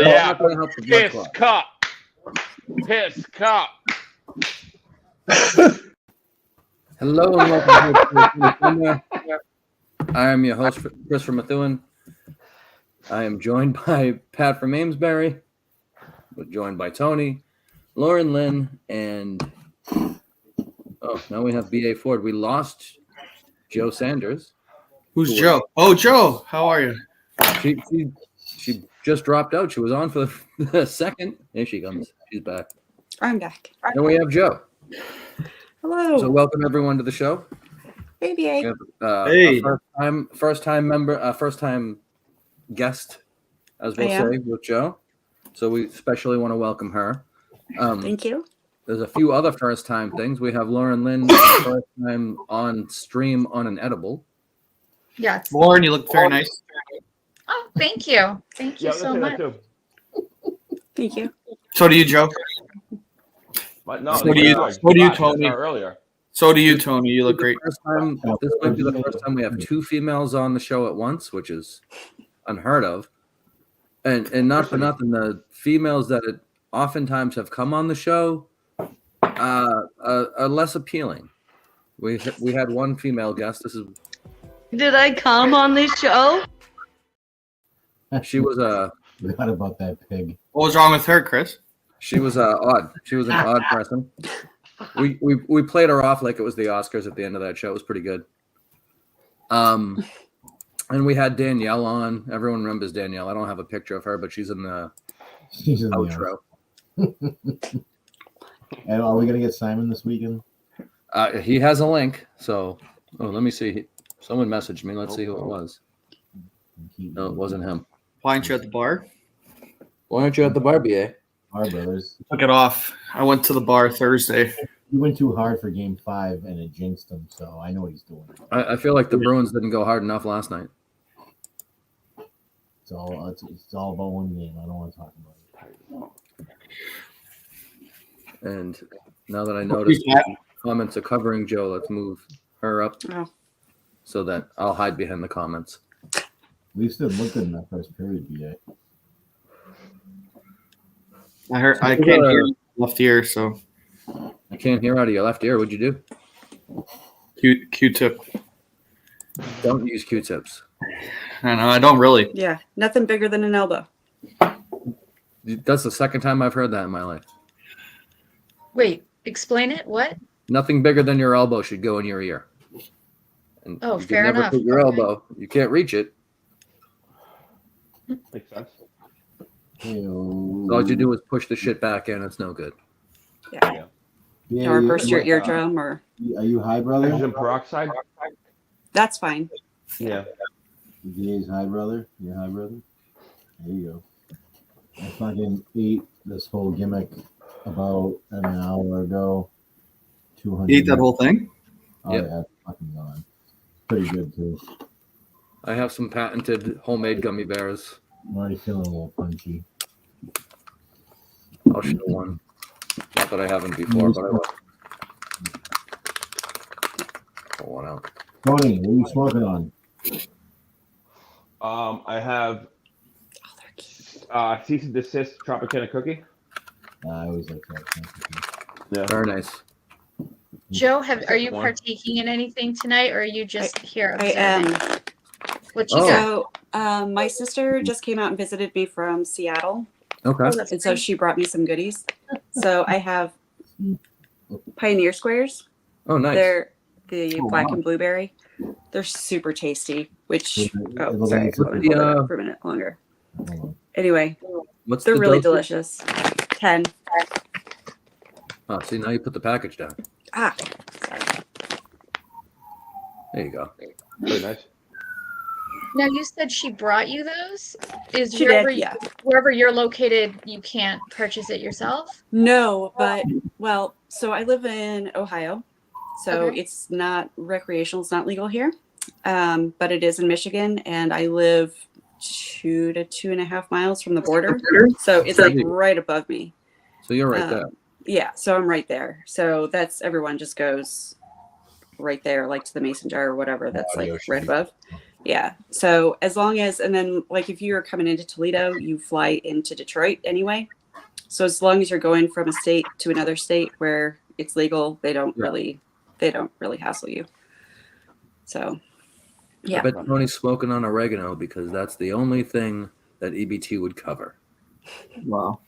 Yeah. not going to help the blood clot. Piss cup. Hello and welcome to I am your host, Christopher Methuen. I am joined by Pat from Amesbury. We're joined by Tony, Lauren Lynn, and now we have B.A. Ford. We lost Joe Sanders. Who's Joe? Oh, Joe. How are you? She just dropped out. She was on for the second. Here she comes. She's back. I'm back. And we have Joe. Hello. So welcome everyone to the show. Hey, BA. Hey. First time member, first time guest, as we'll say, with Joe. So we especially want to welcome her. Thank you. There's a few other first time things. We have Lauren Lynn, first time on stream on an edible. Yes. Lauren, you look very nice. Oh, thank you. Thank you so much. Thank you. So do you, Joe. But no, So do you, Tony. Earlier. So do you, Tony. You look great. This might be the first time we have two females on the show at once, which is unheard of. And not for nothing, the females that oftentimes have come on the show are less appealing. We had one female guest. Did I come on this show? She was Forgot about that pig. What was wrong with her, Chris? She was odd. She was an odd person. We played her off like it was the Oscars at the end of that show. It was pretty good. And we had Danielle on. Everyone remembers Danielle. I don't have a picture of her, but she's in the outro. And are we gonna get Simon this weekend? He has a link. So, let me see. Someone messaged me. Let's see who it was. No, it wasn't him. Why aren't you at the bar? Why aren't you at the bar, BA? Our brothers. Took it off. I went to the bar Thursday. He went too hard for Game 5 and it jinxed him. So I know what he's doing. I feel like the Bruins didn't go hard enough last night. It's all about one game. I don't want to talk about it. And now that I noticed comments are covering Joe, let's move her up so that I'll hide behind the comments. At least it looked good in that first period, BA. I can't hear left ear, so. I can't hear out of your left ear. What'd you do? Q-tip. Don't use Q-tips. I know. I don't really. Yeah, nothing bigger than an elbow. That's the second time I've heard that in my life. Wait, explain it. What? Nothing bigger than your elbow should go in your ear. And Oh, you fair can never enough. put your Okay. elbow. You can't reach it. Makes sense. All you do is push the shit back in. It's no good. Yeah. BA, Or burst your eardrum, or Are you high, brother? Hydrogen peroxide. that's fine. Yeah. BA's high, brother? You're high, brother? There you go. I fucking ate this whole gimmick about an hour ago. 200. You ate that whole thing? Oh, Yep. yeah, it's fucking gone. Pretty good, too. I have some patented homemade gummy bears. I'm already feeling a little punchy. I'll show one. Not that I haven't before, but I will. Pull one out. Tony, what are you smoking on? I have cease and desist Tropicana cookie. I always like that. Yeah. Very nice. Joe, are you One. partaking in anything tonight, or are you just here? I observing? am. What you got? So, my sister just came out and visited me from Seattle, Okay. Oh, that's and so fine. she brought me some goodies. So I have Pioneer Squares. Oh, nice. They're the Oh, black wow. and blueberry. They're super tasty. Which It'll sorry, make let me the, hold it up for a minute longer. Hold on. Anyway, What's they're the really dosage? delicious. 10. Oh, see, now you put the package down. Ah, There you go. Very nice. Now you said she brought you those. Is She wherever did, yeah. wherever you're located, you can't purchase it yourself. no, but well, so I live in Ohio, so Okay. it's not recreational. It's not legal here, but it is in Michigan, and I live 2 to 2.5 miles from the border, so it's like right above me. So you're right there. Yeah, so I'm right there. So that's everyone just goes right there, like to the mason jar or whatever. That's like Audio right should be- above. Yeah. So as long as, and then like if you're coming into Toledo, you fly into Detroit anyway. So as long as you're going from a state to another state where it's legal, they don't really hassle you. So, I yeah. bet Tony's smoking on oregano because that's the only thing that EBT would cover. Wow.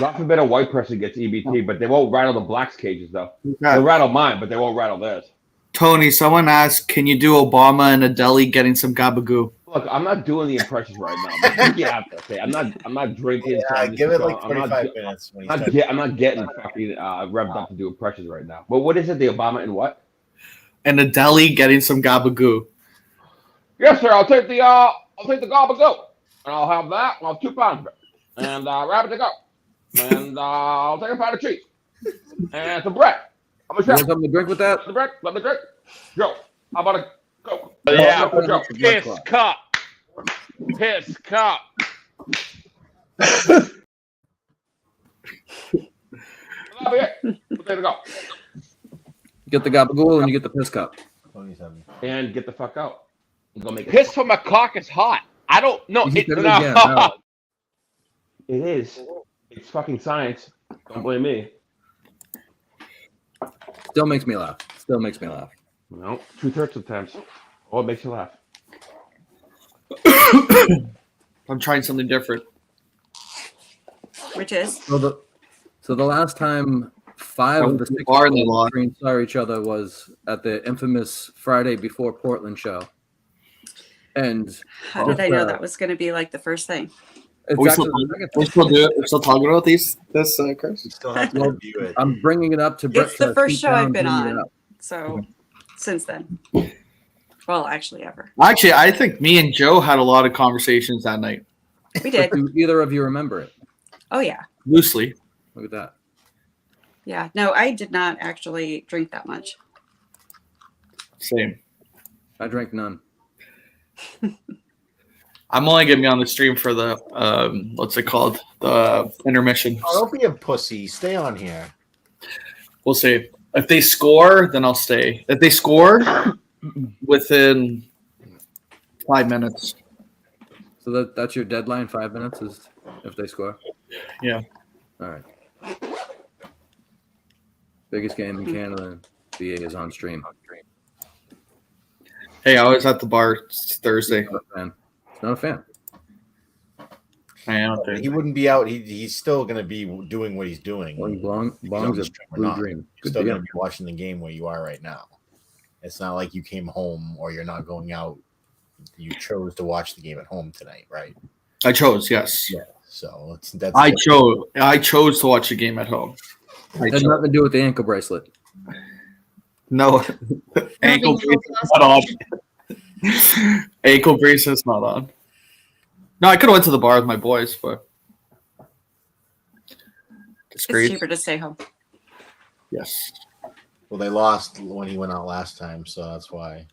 God forbid a white person gets EBT, but they won't rattle the blacks' cages though. They'll rattle mine, but they won't rattle theirs. Tony, someone asked, can you do Obama in a deli getting some gabagoo? Look, I'm not doing the impressions right now. But you have to say, I'm not drinking. so Yeah, I'm just give it going- like I'm not 25 ge- minutes. When I'm not getting fucking revved up to do impressions right now. But what is it? The Obama and what? In a deli getting some gabagoo. Yes, sir. I'll take the gobble and I'll have that. I'll have 2 pounds of it, and rabbit to go, and I'll take a pound of cheese and some bread. I'm You gonna want share something to drink with that? the bread. Let me drink. Joe, how about a Coke? Yeah, Joe. piss cup. Piss cup. That'll be it. We'll take the go Get the gabagool and you get the piss cup. and get the fuck out. And go make it. Piss from a cock is hot. I don't know. You It, said it no. again, no. It is. It's fucking science. Don't blame me. Still makes me laugh. Still makes me laugh. No, truth hurts sometimes. Oh, it makes you laugh. I'm trying something different. Which is, So the last time 5 of the 6 Bar in the lawn. screen saw each other was at the infamous Friday before Portland show. And how did I know that was going to be like the first thing? it's We actually still, the second we thing. still do it. We're still talking about this, Chris. You still have to review it. I'm bringing it up to Brett. It's the to first keep show I've down been bringing it on. up. So since then, well, actually ever. Actually, I think me and Joe had a lot of conversations that night. We But did. do either of you remember it? Oh yeah. Loosely. Look at that. Yeah. No, I did not actually drink that much. Same. I drank none. I'm only going to be on the stream for the, what's it called? The intermission. Oh, don't be a pussy. Stay on here. We'll see. If they score, then I'll stay. If they score within 5 minutes. So that's your deadline, 5 minutes is if they score? Yeah. All right. Biggest game in Canada. BA is on stream. Hey, I was at the bar Thursday. Not a fan. Not a fan. I am. He wouldn't be out. He's still going to be doing what he's doing. When Bong's on a stream or blue not. dream. You're Good still deal. going to be watching the game where you are right now. It's not like you came home or you're not going out. You chose to watch the game at home tonight, right? I chose, yes. Yeah. So that's. I chose to watch the game at home. I Had chose. nothing to do with the ankle bracelet. No. Ankle bracelet's not on. Ankle bracelet's not on. No, I could have went to the bar with my boys, but it's It's great. cheaper to stay home. Yes. Well, they lost when he went out last time, so that's why.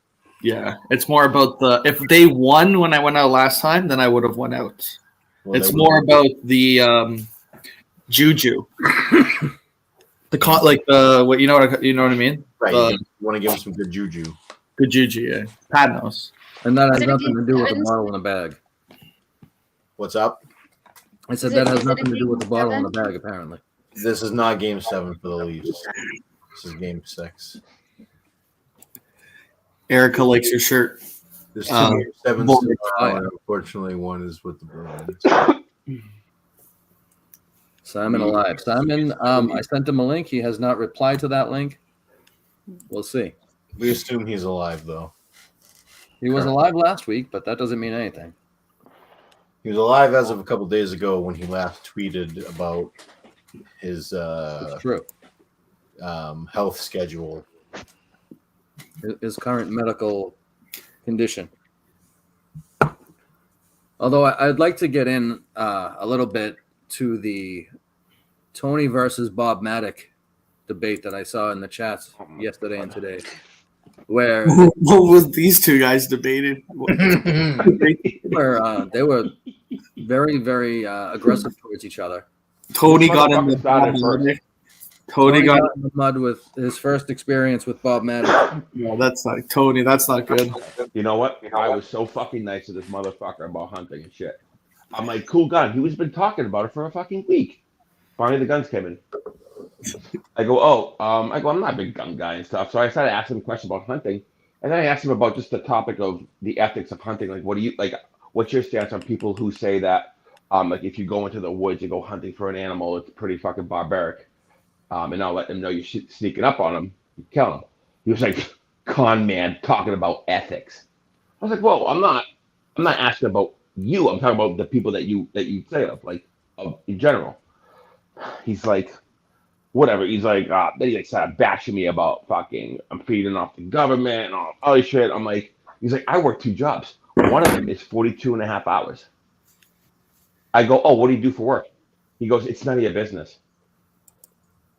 Yeah. It's more about the if they won when I went out last time, then I would have went out. Well, It's they more about the juju. Like the what you know what I mean? right. Uh, You want to give him some good juju. Good juju, yeah. Pat knows. And that Is has it nothing to do with the against bottle in a bag. What's up? I said Is that it- has is it nothing a to do with the game bottle in the 7? bag, apparently. This is not game 7 for the Leafs. This is game 6. Erica likes your shirt. There's 2 Um, game 7s well, tomorrow, and unfortunately, one is with the Bruins. Simon alive. Simon, I sent him a link. He has not replied to that link. We'll see. We assume he's alive, though. He was alive last week, but that doesn't mean anything. He was alive as of a couple days ago when he last tweeted about his It's true. health schedule. His current medical condition. Although I'd like to get in a little bit to the Tony versus Bob Maddock debate that I saw in the chats yesterday and today, where What was these two guys debated? they were very, very aggressive towards each other. Tony got in Motherfucker started the first. Tony got in the mud with his first experience with Bob Madden. no. That's not Tony. That's not good. You know what? I was so fucking nice to this motherfucker about hunting and shit. I'm like, cool gun. He was been talking about it for a fucking week. Finally, the guns came in. I go, I'm not a big gun guy and stuff. So I started asking him questions about hunting, and then I asked him about just the topic of the ethics of hunting. Like, what do you like? What's your stance on people who say that, like, if you go into the woods and go hunting for an animal, it's pretty fucking barbaric, and I'll let them know you're sneaking up on them, you kill them. He was like, con man, talking about ethics. I was like, well, I'm not asking about you. I'm talking about the people that you say of, like, in general. He's like, whatever. He's like, then he started bashing me about fucking, I'm feeding off the government and all other shit. I'm like, he's like, I work 2 jobs. One of them is 42 and a half hours. I go, oh, what do you do for work? He goes, it's none of your business.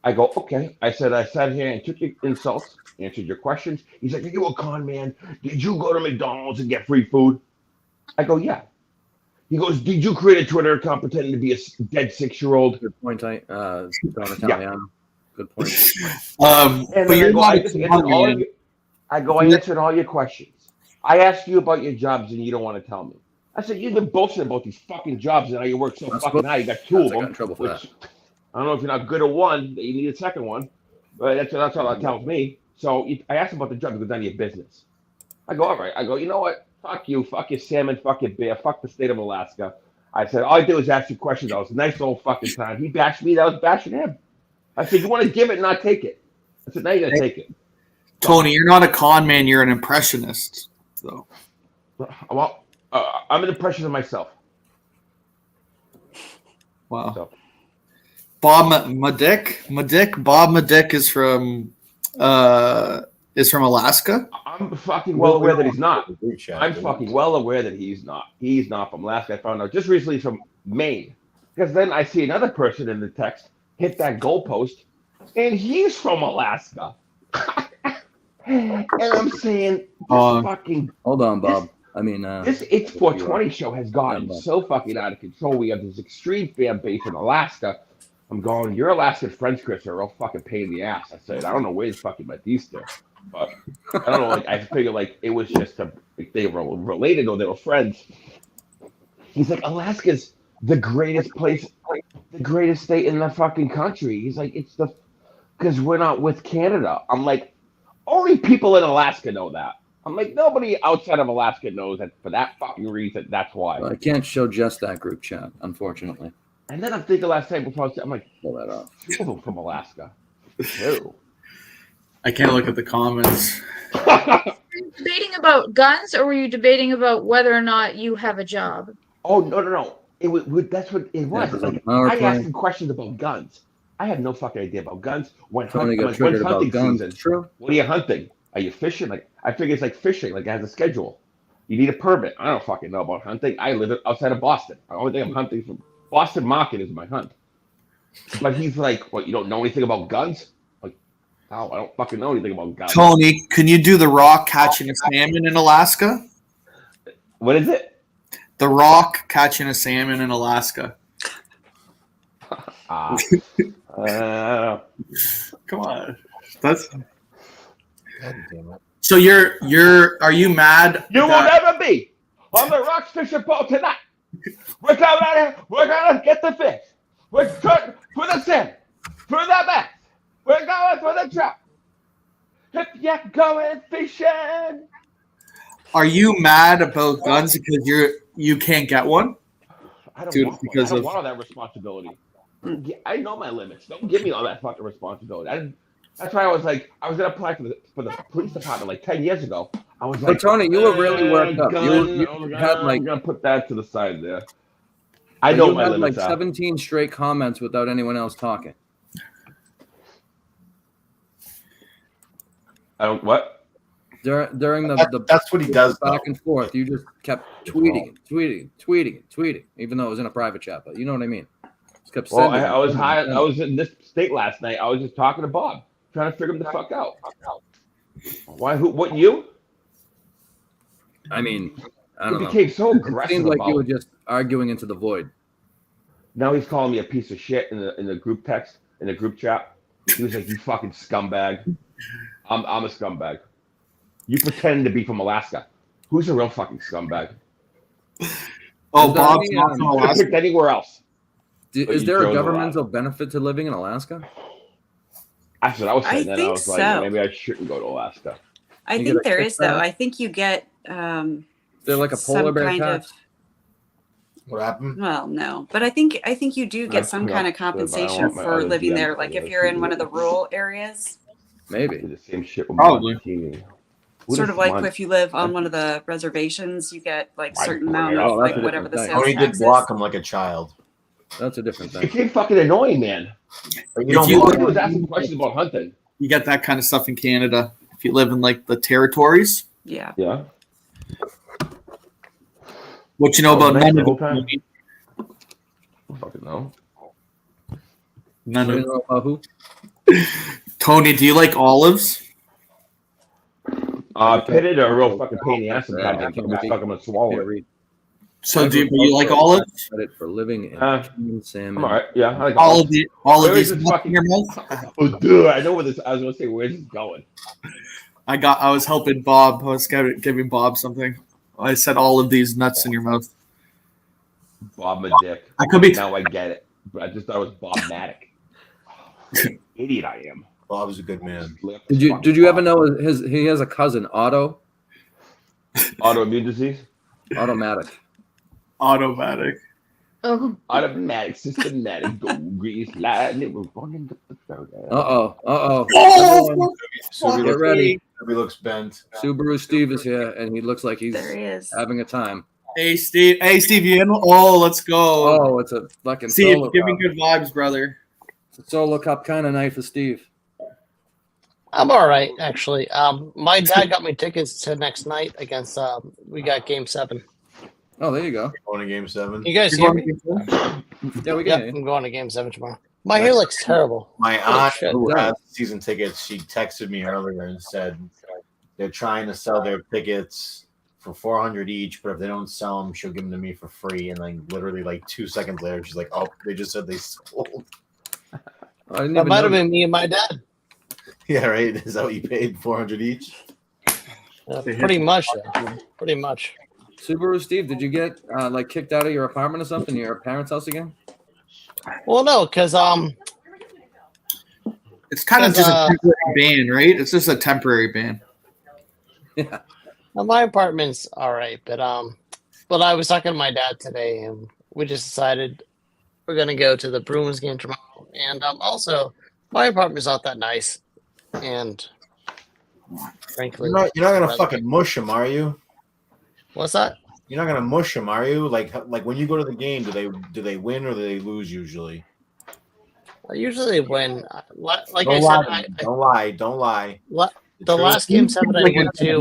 I go, okay. I said, I sat here and took your insults, answered your questions. He's like, are you a con man? Did you go to McDonald's and get free food? I go, yeah. He goes, did you create a Twitter account pretending to be a dead 6-year-old? Good point, Don Italiano. Good point. And but then you're I not just a answered con all man. I answered all your questions. I asked you about your jobs and you don't want to tell me. I said, you've been bullshitting about these fucking jobs and how you work so fucking hard. You got 2 of I got them. in trouble for that. I don't know if you're not good at one, that you need a second one, but that's all that tells me. So I asked him about the job because none of your business. I go, all right. I go, you know what? Fuck you. Fuck your salmon. Fuck your bear. Fuck the state of Alaska. I said, all I did was ask you questions. That was a nice old fucking time. He bashed me. That was bashing him. I said, you want to give it, not take it. I said, now you got to take it. Tony, you're not a con man. You're an impressionist. So Well, I'm an impression of myself. wow. So. Bob Madick. Bob Madick is from Alaska. I'm fucking well aware that he's not. I'm fucking well aware that he's not. He's not from Alaska. I found out just recently he's from Maine. Because then I see another person in the text hit that goalpost, and he's from Alaska. And I'm saying, this fucking... Hold on, Bob. This It's 420 show has gotten so fucking out of control. We have this extreme fan base in Alaska. I'm going, your Alaskan friends, Chris, are a real fucking pain in the ass. I said, I don't know where he's fucking met these two. But I don't know, like, I figured, like, it was just like they were related or they were friends. He's like, Alaska's the greatest place, the greatest state in the fucking country. He's like, it's because we're not with Canada. I'm like, only people in Alaska know that. I'm like, nobody outside of Alaska knows that for that fucking reason. That's why. I can't show just that group chat, unfortunately. And then I'm thinking last night before I'm like, Pull that off. 2 of them from Alaska. 2. I can't look at the comments. Were you debating about guns, or were you debating about whether or not you have a job? Oh, no. It was that's what it was. Yeah, Like, power I play. asked him questions about guns. I had no fucking idea about guns. Tony got triggered about guns. season? True. What are you hunting? Are you fishing? Like, I figure it's like fishing. Like, it has a schedule. You need a permit. I don't fucking know about hunting. I live outside of Boston. The only thing I'm hunting from Boston Market is my hunt. But he's like, what? You don't know anything about guns? Like, oh, I don't fucking know anything about guns. Tony, can you do the Rock catching a salmon in Alaska? What is it? The Rock catching a salmon in Alaska. I don't know. Come on, that's. God damn it. So are you mad? You will never be on the Rocks fishing boat tonight. We're coming out here. We're gonna get the fish. We're going for the salmon, for the bass. We're going for the trout. If you're going fishing. Are you mad about guns because you can't get one? I don't Dude, want one. because I don't of- want all that responsibility. I know my limits. Don't give me all that fucking responsibility. That's why I was gonna apply for the police department like 10 years ago. I was like, But Tony, you were really worked up. You had like I'm gonna put that to the side there. I know you my had limits. like 17 straight comments without anyone else talking. I don't what? During the That's what he does. back and forth, you just kept tweeting, even though it was in a private chat. But you know what I mean. Just kept Well, sending. I was high. I was in this state last night. I was just talking to Bob, trying to figure him the fuck out. Why? Who? What? You? I mean, I He don't know. became so It aggressive seemed like about you were it. just arguing into the void. Now he's calling me a piece of shit in the group text, in the group chat. He was like, "You fucking scumbag." I'm a scumbag. You pretend to be from Alaska. Who's a real fucking scumbag? Oh, Is there Bob's any, not from You could have Alaska. picked anywhere else. Is you there a chose governmental benefit to living in Alaska? That's what I was I saying. Then I think was like, so. maybe I shouldn't go to Alaska. I You think get a there is though. kickback? I think you get Is there like a some polar bear kind tax? of What happened? well, no, but I think you do get some kind of compensation for living there. Like if you're in one of the rural areas, Do Maybe. the same shit with Probably. Montini. sort of like if you live on one of the reservations, you get like Why certain bring amount it of up? like That's a whatever the different sales Tony tax did block is. him like a child. That's a different It thing. became fucking annoying, man. But If you don't you block He live- was asking questions about hunting. You get that kind of stuff in Canada. If you live in like the territories, Yeah. Yeah. what you know Oh, about thanks none the of whole time. it? Fucking no. None You of know about who? Tony, do you like olives? Pitted are a real fucking pain in the ass sometimes. I I'm can't stuck. I'm gonna Can't swallow it. read. So do you like olives? Credit for living in Uh, King salmon. I'm alright. Yeah, I like All of Where these is this nuts in your mouth? Oh, dude, I know where this. I was gonna say, where's this going? I was helping Bob. I was giving Bob something. I said all of these nuts in your mouth. Bob a dick. I could be. Now I get it, but I just thought it was Bob Matic. Idiot I am. Bob's a good man. Did you ever know he has a cousin, Otto? Autoimmune disease? Automatic. Automatic. Oh, Automatic, systematic, go grease, lightning, we're running the third. Uh-oh. Oh, Subi Get looks, ready. Subi looks bent. Subaru Steve is here, and he looks like he's There he is. having a time. Hey Steve. Hey Steve, you in? Oh, let's go. Oh, it's a fucking Steve, solo give me cup. good vibes, brother. It's a solo cup kind of night for Steve. I'm all right, actually. My dad got me tickets to next night against. We got Game 7. Oh, there you go. Going to game 7. You guys You're hear me? going to- Yeah, we Yep, can. I'm going to Game 7 tomorrow. My hair looks terrible. My Holy aunt shit. who has season tickets, she texted me earlier and said they're trying to sell their tickets for $400 each, but if they don't sell them, she'll give them to me for free. And then literally like 2 seconds later, she's like, "Oh, they just said they sold." I didn't That even might have know. been me and my dad. Yeah, right. Is that what you paid? $400 each? Pretty much. Yeah. Pretty much. Subaru Steve, did you get like kicked out of your apartment or something? Your parents' house again? Well, no, because It's kind of Because, just a temporary ban, right? It's just a temporary ban. Yeah. my apartment's all right, but I was talking to my dad today, and we just decided we're gonna go to the Bruins game tomorrow. And also, my apartment's not that nice, and frankly, You're not gonna fucking mush them, are you? what's that? You're not gonna mush them, are you? Like when you go to the game, do they win or do they lose usually? Usually when, like Don't I lie. said, Don't lie. Don't lie. the last game 7 I Like went a to vibe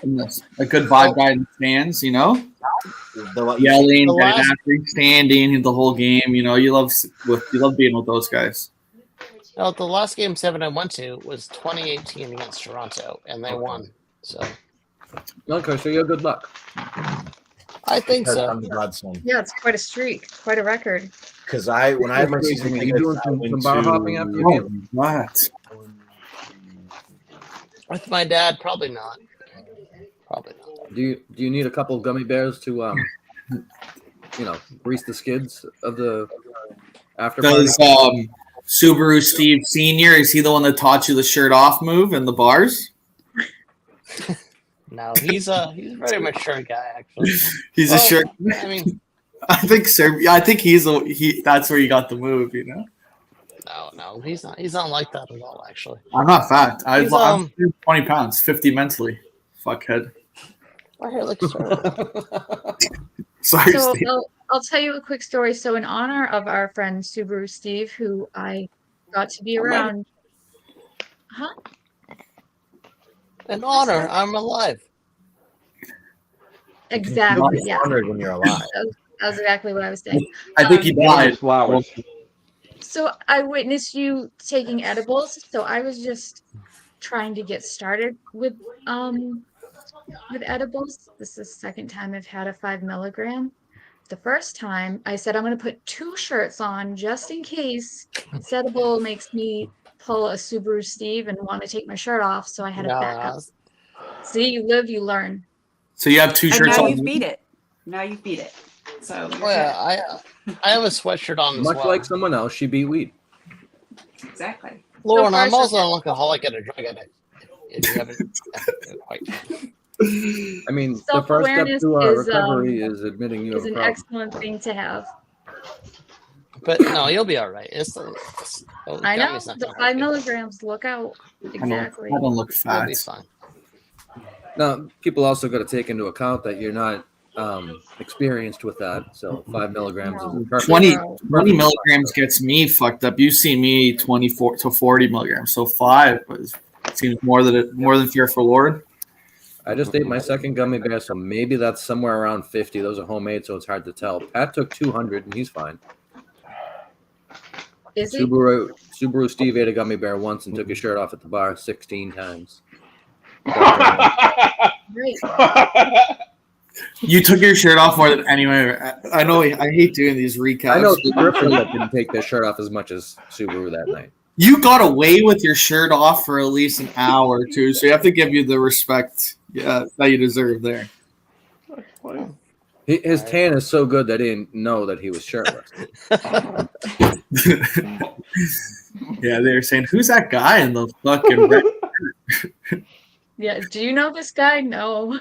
was guy, a good vibe guy in the stands, you know, The, yelling, The last- standing the whole game. You know, you love being with those guys. no, the last game 7 I went to was 2018 against Toronto, and they won. So Okay, so you have good luck. I think so. I'm the godson. yeah, it's quite a streak, quite a record. Because when I had my season You tickets, doing I some went bar to- hopping after the game? What? With my dad, probably not. Probably not. Do you need a couple of gummy bears to grease the skids of the after party? Does Subaru Steve Senior, is he the one that taught you the shirt off move in the bars? No, he's a very mature guy, actually. He's a Well, shirt. I mean, I think so. Yeah, I think that's where you got the move. You know, no, he's not. He's not like that at all, actually. I'm not fat. I'm He's, 20 pounds, 50 mentally. Fuckhead. My hair looks terrible. Sorry, So Steve. I'll tell you a quick story. So in honor of our friend Subaru Steve, who I got to be around. Huh? In honor, I'm alive. Exactly. Yeah. honored when you're alive. That was exactly what I was saying. I think he died. Flowers. So I witnessed you taking edibles. So I was just trying to get started with edibles. This is the second time I've had a 5 milligram. the first time, I said I'm going to put 2 shirts on just in case Setable makes me pull a Subaru Steve and want to take my shirt off. So I had a backup. See, you live, you learn. So you have 2 And shirts now on. you've beat it. Now you've beat it. So you're Oh, yeah, I have a sweatshirt on as Much well. like someone else, she beat weed. good. Exactly. Lauren, far, I'm so also good. an alcoholic and a drug addict. If you haven't quite. I mean, the first step Self-awareness to our is, recovery is admitting you Is have a an problem. excellent thing to have. But no, you'll be all right. I know Gammy's not the gonna 5 hurt you. milligrams. Look out! Exactly. I don't look You'll be fat. fine. Now, people also got to take into account that you're not experienced with that. So 5 milligrams No. is perfect. 20 No. milligrams gets me fucked up. You see me 24 to 40 milligrams. So 5 seems more than fair for Lauren. I just ate my second gummy bear, so maybe that's somewhere around 50. Those are homemade, so it's hard to tell. Pat took 200, and he's fine. Is he? Subaru Steve ate a gummy bear once and took his shirt off at the bar 16 times. Great. You took your shirt off more than anyone. I know. I hate doing these recaps. I know Griffin that didn't take their shirt off as much as Subaru that night. You got away with your shirt off for at least an hour or two, so you have to give you the respect that you deserve there. His tan is so good that he didn't know that he was shirtless. Yeah, they were saying, "Who's that guy in the fucking red?" Yeah. Do you know this guy? No.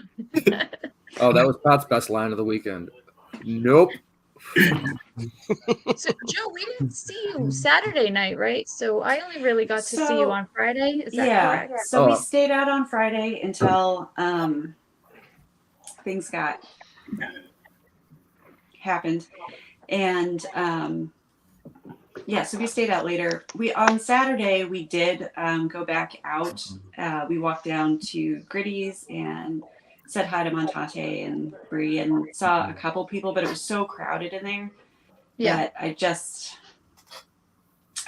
Oh, that was Pat's best line of the weekend. Nope. So Joe, we didn't see you Saturday night, right? So I only really got to see you on Friday. Is that Yeah. correct? So we Oh. stayed out on Friday until things got happened. And yeah, so we stayed out later. We on Saturday we did go back out. We walked down to Gritty's and said hi to Montate and Bree and saw a couple people, but it was so crowded in there Yeah. that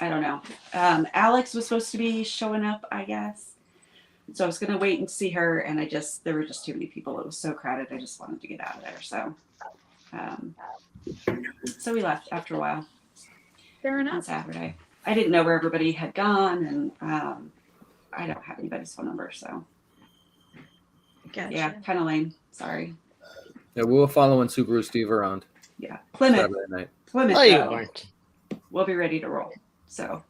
I don't know. Alex was supposed to be showing up, I guess. So I was gonna wait and see her, and there were just too many people. It was so crowded. I just wanted to get out of there. So we left after a while Fair on enough. Saturday. I didn't know where everybody had gone, and I don't have anybody's phone number, so Gotcha. yeah, kind of lame. Sorry. Yeah, we were following Subaru Steve around Yeah, Plymouth. Saturday night. Plymouth. No, you though, weren't. we'll be ready to roll. So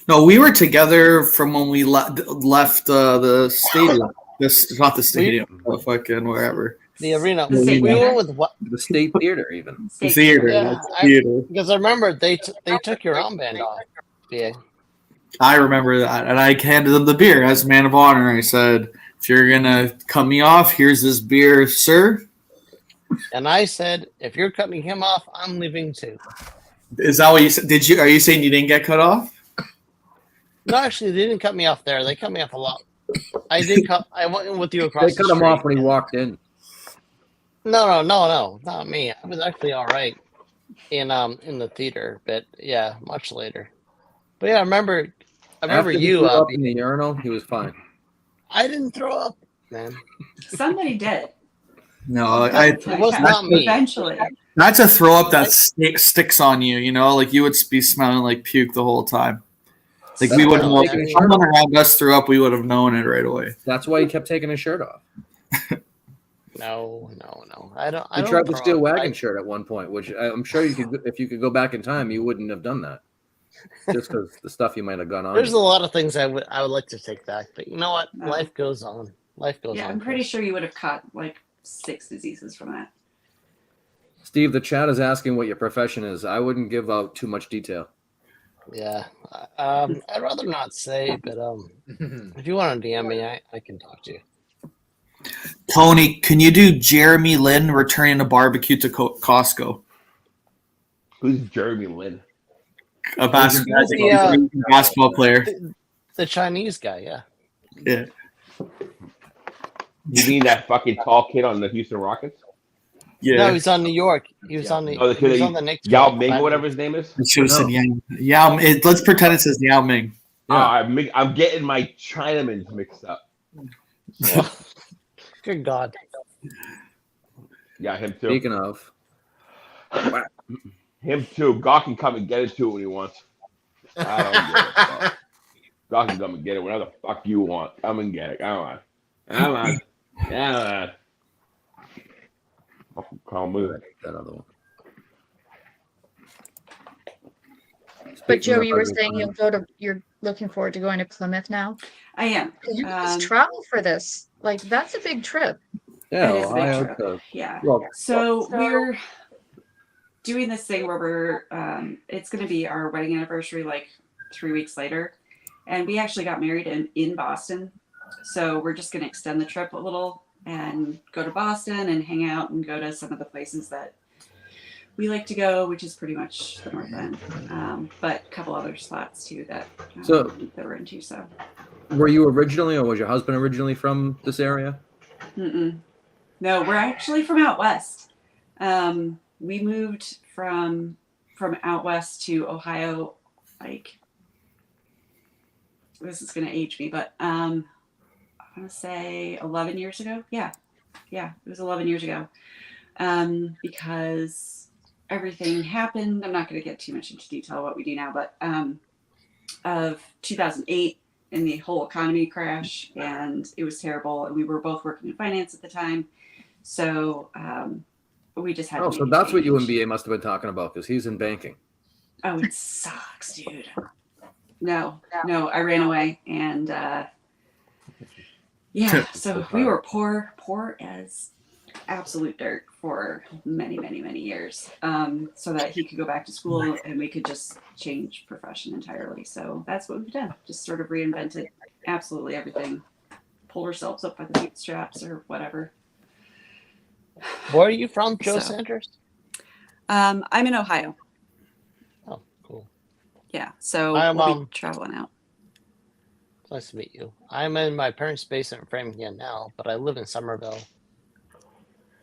No, we were together from when we left the stadium. This not the stadium, the fucking wherever. The arena. The We state went theater. with what? The State Theater, even. The State theater. Yeah, the theater. Because I remember they took your armband off. Yeah. I remember that, and I handed them the beer as man of honor. I said, "If you're gonna cut me off, here's this beer, sir." And I said, if you're cutting him off, I'm leaving too. Is that what you said? Are you saying you didn't get cut off? No, actually, they didn't cut me off there. They cut me off a lot. I went in with you across They the cut him street. off when he walked in. No, not me. I was actually all right in the theater, but yeah, much later. But yeah, I remember After he you. threw up in the urinal, he was fine. I didn't throw up, man. Somebody did. No, It was not me. Eventually. that's a throw up that sticks on you. You know, like you would be smelling like puke the whole time. Like we would have known. Taking If his shirt someone off. around us threw up, we would have known it right away. That's why he kept taking his shirt off. No. I don't. I He don't tried the throw Steel up. Wagon shirt at one point, which I'm sure you could. If you could go back in time, you wouldn't have done that. Just because the stuff you might have gone on. There's a lot of things I would like to take back, but you know what? No. Life goes on. Life goes Yeah, on. I'm pretty sure you would have caught like 6 diseases from that. Steve, the chat is asking what your profession is. I wouldn't give out too much detail. Yeah. I'd rather not say, but if you want to DM me, I can talk to you. Tony, can you do Jeremy Lin returning a barbecue to Costco? Who's Jeremy Lin? A basketball, The, basketball player. The Chinese guy, yeah. Yeah. You mean that fucking tall kid on the Houston Rockets? Yeah. No, he's on New York. He was on the. Oh, the he kid was that on the Knicks. Yao for Ming, five or whatever his name is. I should have said Yao. Let's pretend it says Yao Ming. Yeah. I'm getting my Chinamans mixed up. Good God. Yeah, him too. Speaking of, Him too. God can come and get it too when he wants. I don't get it. God can come and get it whenever the fuck you want. Come and get it. Come on. Come on. Come on. Fucking call me. That other one. But Joe, Speaking you were of saying you're looking forward to going to Plymouth now? I am. You guys travel for this. Like, that's a big trip. Yeah, It is a big Ohio trip. to- Yeah. well, So we're doing this thing where we're it's going to be our wedding anniversary like 3 weeks later, and we actually got married in Boston. So we're just going to extend the trip a little and go to Boston and hang out and go to some of the places that we like to go, which is pretty much the North End, but a couple other spots too that that we're into. So were you originally, or was your husband originally from this area? no, we're actually from out west. We moved from out west to Ohio, like, this is going to age me, but I want to say 11 years ago. Yeah, it was 11 years ago, because everything happened. I'm not going to get too much into detail what we do now, but of 2008 and the whole economy crash, and it was terrible. And we were both working in finance at the time, so we just had. Oh, to so make a that's what you and change. BA must have been talking about, because he's in banking. Oh, it sucks, dude. No, I ran away, and yeah, so we were poor as absolute dirt for many years, so that he could go back to school and we could just change profession entirely. So that's what we've done, just sort of reinvented absolutely everything, pulled ourselves up by the bootstraps or whatever. Where are you from, Joe So- Sanders? I'm in Ohio. Oh, cool. Yeah, so I'm, we'll be traveling out. It's nice to meet you. I'm in my parents' basement in Framingham now, but I live in Somerville.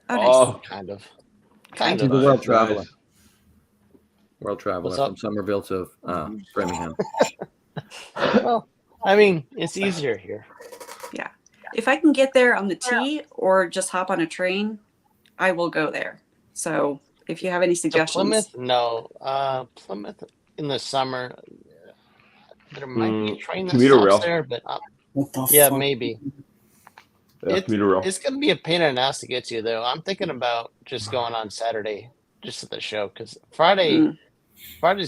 Oh, nice. Oh, Kind of. He's a Nice, world traveler. nice. World traveler What's up? from Somerville to Framingham. Well, I mean, it's easier here. If I can get there on the T or just hop on a train, I will go there. So if you have any To suggestions, Plymouth? No. Plymouth in the summer. There might be a train that commuter stops rail. there, but What the yeah, fuck? maybe. Yeah, commuter rail. It's going to be a pain in the ass to get to, though. I'm thinking about just going on Saturday, just at the show, because Friday's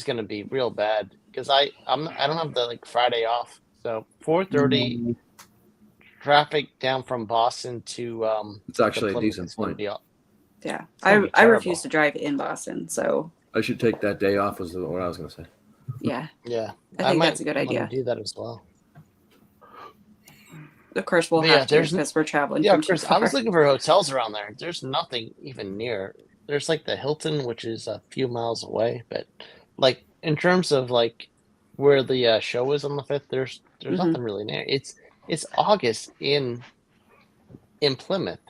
going to be real bad. Because I don't have the Friday off, so 4:30 traffic down from Boston to It's actually a Plymouth decent is gonna point. be all- yeah, gonna be I refuse terrible. to drive in Boston. So I should take that day off, was what I was going to say. yeah, Yeah, I think might that's a good wanna idea. Do that as well. Of course, we'll But yeah, have to there's- because we're traveling. Yeah, from of too course. I was far. looking for hotels around there. There's nothing even near. There's the Hilton, which is a few miles away, but in terms of where the show is on the 5th, there's Mhm. nothing really near. It's August in Plymouth.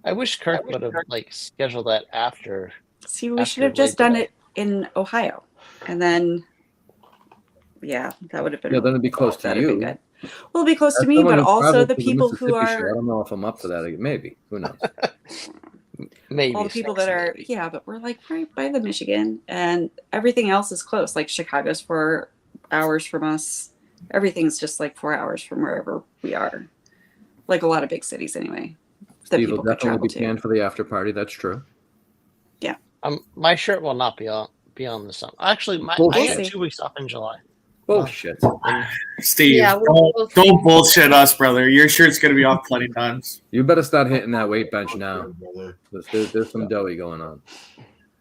I wish Kirk would have scheduled that after. See, we should after have just Labor done Day. it in Ohio, and then yeah, that would have been. Yeah, then it'd be close to that'd have been you. good. Well, it'll be close to As me, someone but who also traveled the to people who Mississippi show, I are don't know if I'm up for that. Maybe. Who knows? Maybe all the people six, that are maybe. yeah, but we're right by the Michigan, and everything else is close. Like Chicago's 4 hours from us. Everything's just 4 hours from wherever we are. Like a lot of big cities, anyway. That Steve will people could definitely travel be to. panned for the after party. That's true. My shirt will not be on the summer. Actually, I Bullshit. got see. 2 weeks off in July. Bullshit. Steve, Yeah, we'll don't bullshit us, brother. Your shirt's gonna be off plenty times. You better start hitting that weight bench now. Brother. There's some doughy going on.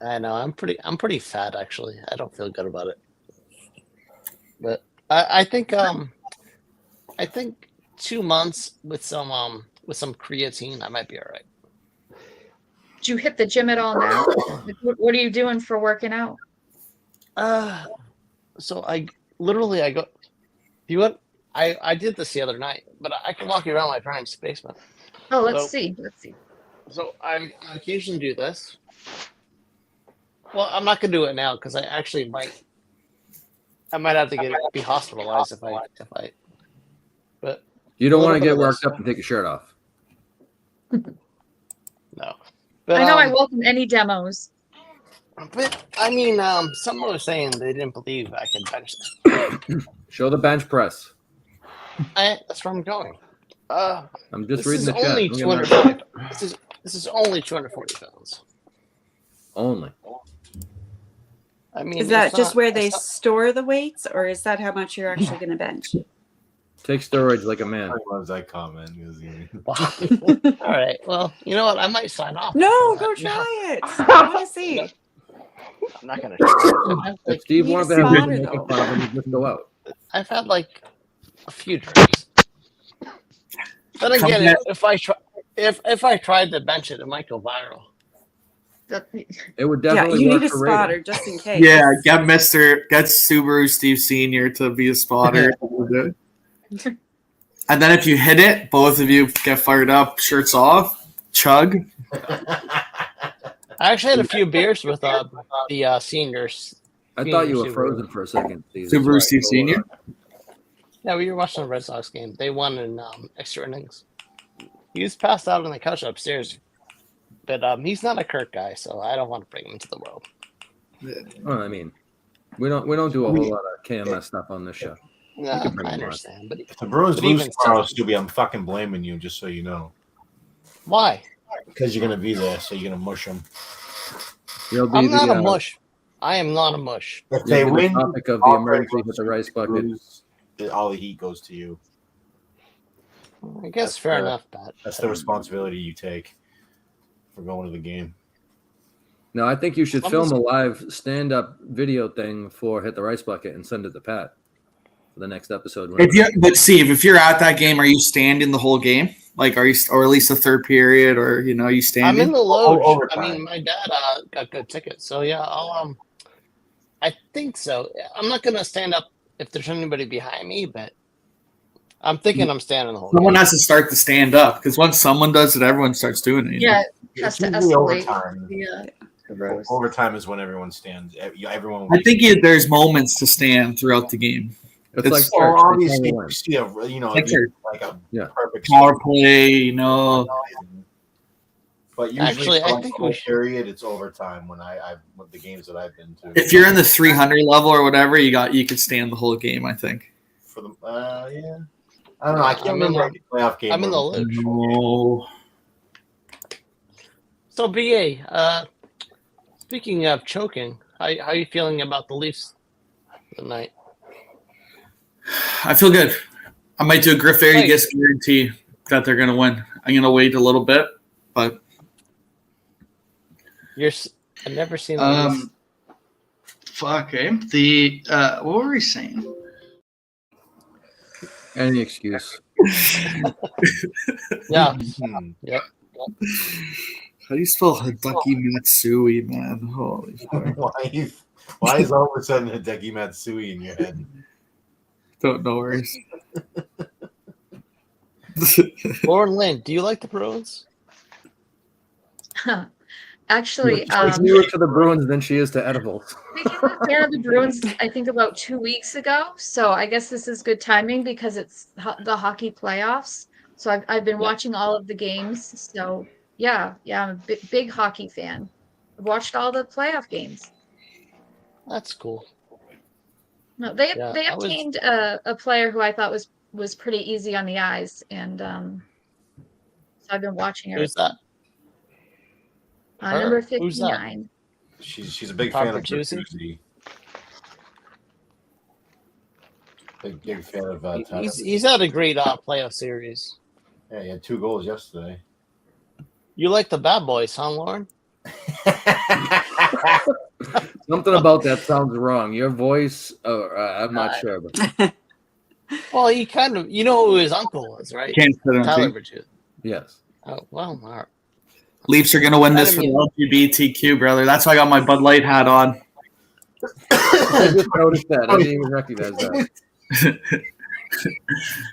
I know. I'm pretty fat actually. I don't feel good about it. But I think 2 months with some creatine, I might be all right. Did you hit the gym at all now? What are you doing for working out? So I go. You what? I did this the other night, but I can walk you around my parents' basement. Oh, let's So- see. Let's see. So I occasionally do this. Well, I'm not gonna do it now because I actually might. I might have to be hospitalized if I. But You don't A want to little bit get of worked this. up and take your shirt off. no. But, I know I welcome any demos. But I mean, someone was saying they didn't believe I could bench them. Show the bench press. That's where I'm going. I'm just This reading is the chat. only Don't get mad. 240. This is only 240 pounds. Only. I mean, Is that it's just not- where they it's not- store the weights, or is that how much you're actually going to bench? Take steroids like a man. I love that comment. All right. Well, you know what? I might sign off. No, after go that. try it. I want to see. I'm not gonna. Try it. If Steve You need wanted a to have spotter, his naked though. father, he'd just go out. I've had like a few drinks. Then again, if I tried to bench it, it might go viral. It would Yeah, definitely you work need a for rating. spotter just in case. Yeah, get Subaru Steve Senior to be a spotter. And then if you hit it, both of you get fired up, shirts off, chug. I actually had a few beers with the seniors. I thought you were Subaru. frozen for a second, Steve. Subaru That's Steve right. Senior. Yeah, we were watching the Red Sox game. They won in extra innings. He was passed out on the couch upstairs, but he's not a Kirk guy, so I don't want to bring him into the world. Well, I mean, we don't do a whole lot of KMS stuff on this show. Yeah, can bring I him on. understand, but If the Bruins But lose even tomorrow, so- Stubby, I'm fucking blaming you, just so you know. why? Because you're gonna be there, so you're gonna mush them. You'll be I'm not the, a mush. I am not a mush. If You'll they be the win, topic of the all emergency Bruins with the rice bucket. lose, all the heat goes to you. I guess That's fair fair. enough, Pat. That's the responsibility you take for going to the game. No, I think you should I'm film just- a live stand-up video thing for Hit the Rice Bucket and send it to Pat for the next episode. But Steve, if you're at that game, are you standing the whole game? Like, are you, or at least the third period, or you I'm standing? in the loge. I overtime. mean, my dad got good tickets, so yeah, I'll I think so. I'm not gonna stand up if there's anybody behind me, but I'm thinking I'm standing the whole Someone game. has to start to stand up because once someone does it, everyone starts doing it. you know? Yeah, it has It's to usually escalate. overtime. Yeah. Overtime is when everyone stands. Everyone. I think there's moments to stand throughout the game. It's like It's- church. Well, They obviously, tell you when. you see a Like church. like a Yeah. perfect Power play, But usually, Actually, for I like think the we whole should- period, it's overtime when I've with the games that I've been to. If you're in the 300 level or whatever, you could stand the whole game. I think. for the yeah, I don't know. I can't I'm in remember any playoff game. I'm in the where- loge. No. So BA, speaking of choking, how are you feeling about the Leafs tonight? I feel good. I might do a Griff Hey. Arias guarantee that they're going to win. I'm going to wait a little bit, but I've never seen the Leafs. fuck, eh? The what were we saying? Any excuse. Yeah, Hmm. How do you spell Hideki Matsui, man? Holy fuck. Why is all of a sudden Hideki Matsui in your head? Don't know where he's. Lauren Lynn, do you like the Bruins? Actually, She's newer to the Bruins than she is to edibles. became a fan of the Bruins, I think, about 2 weeks ago. So I guess this is good timing because it's the hockey playoffs. So I've been watching all of the games. So yeah, I'm a big hockey fan. I've watched all the playoff games. That's cool. No, they Yeah, they I was- obtained a player who I thought was pretty easy on the eyes, and so I've been watching her. Who's that? her? Number Who's that? 59. She's a big Tom fan of Bertuzzi? Bertuzzi. Big fan of Tyler. He's had a great playoff series. Yeah, he had 2 goals yesterday. You like the bad boys, huh, Lauren? Something about that sounds wrong. Your voice, I'm not sure. But Well, he kind of, you know who his uncle was, right? Can't sit on Tyler tape. Bertuzzi. yes. Oh, well, all right. Leafs are going to win this for the LGBTQ, brother. That's why I got my Bud Light hat on. I just noticed that. I didn't even recognize that.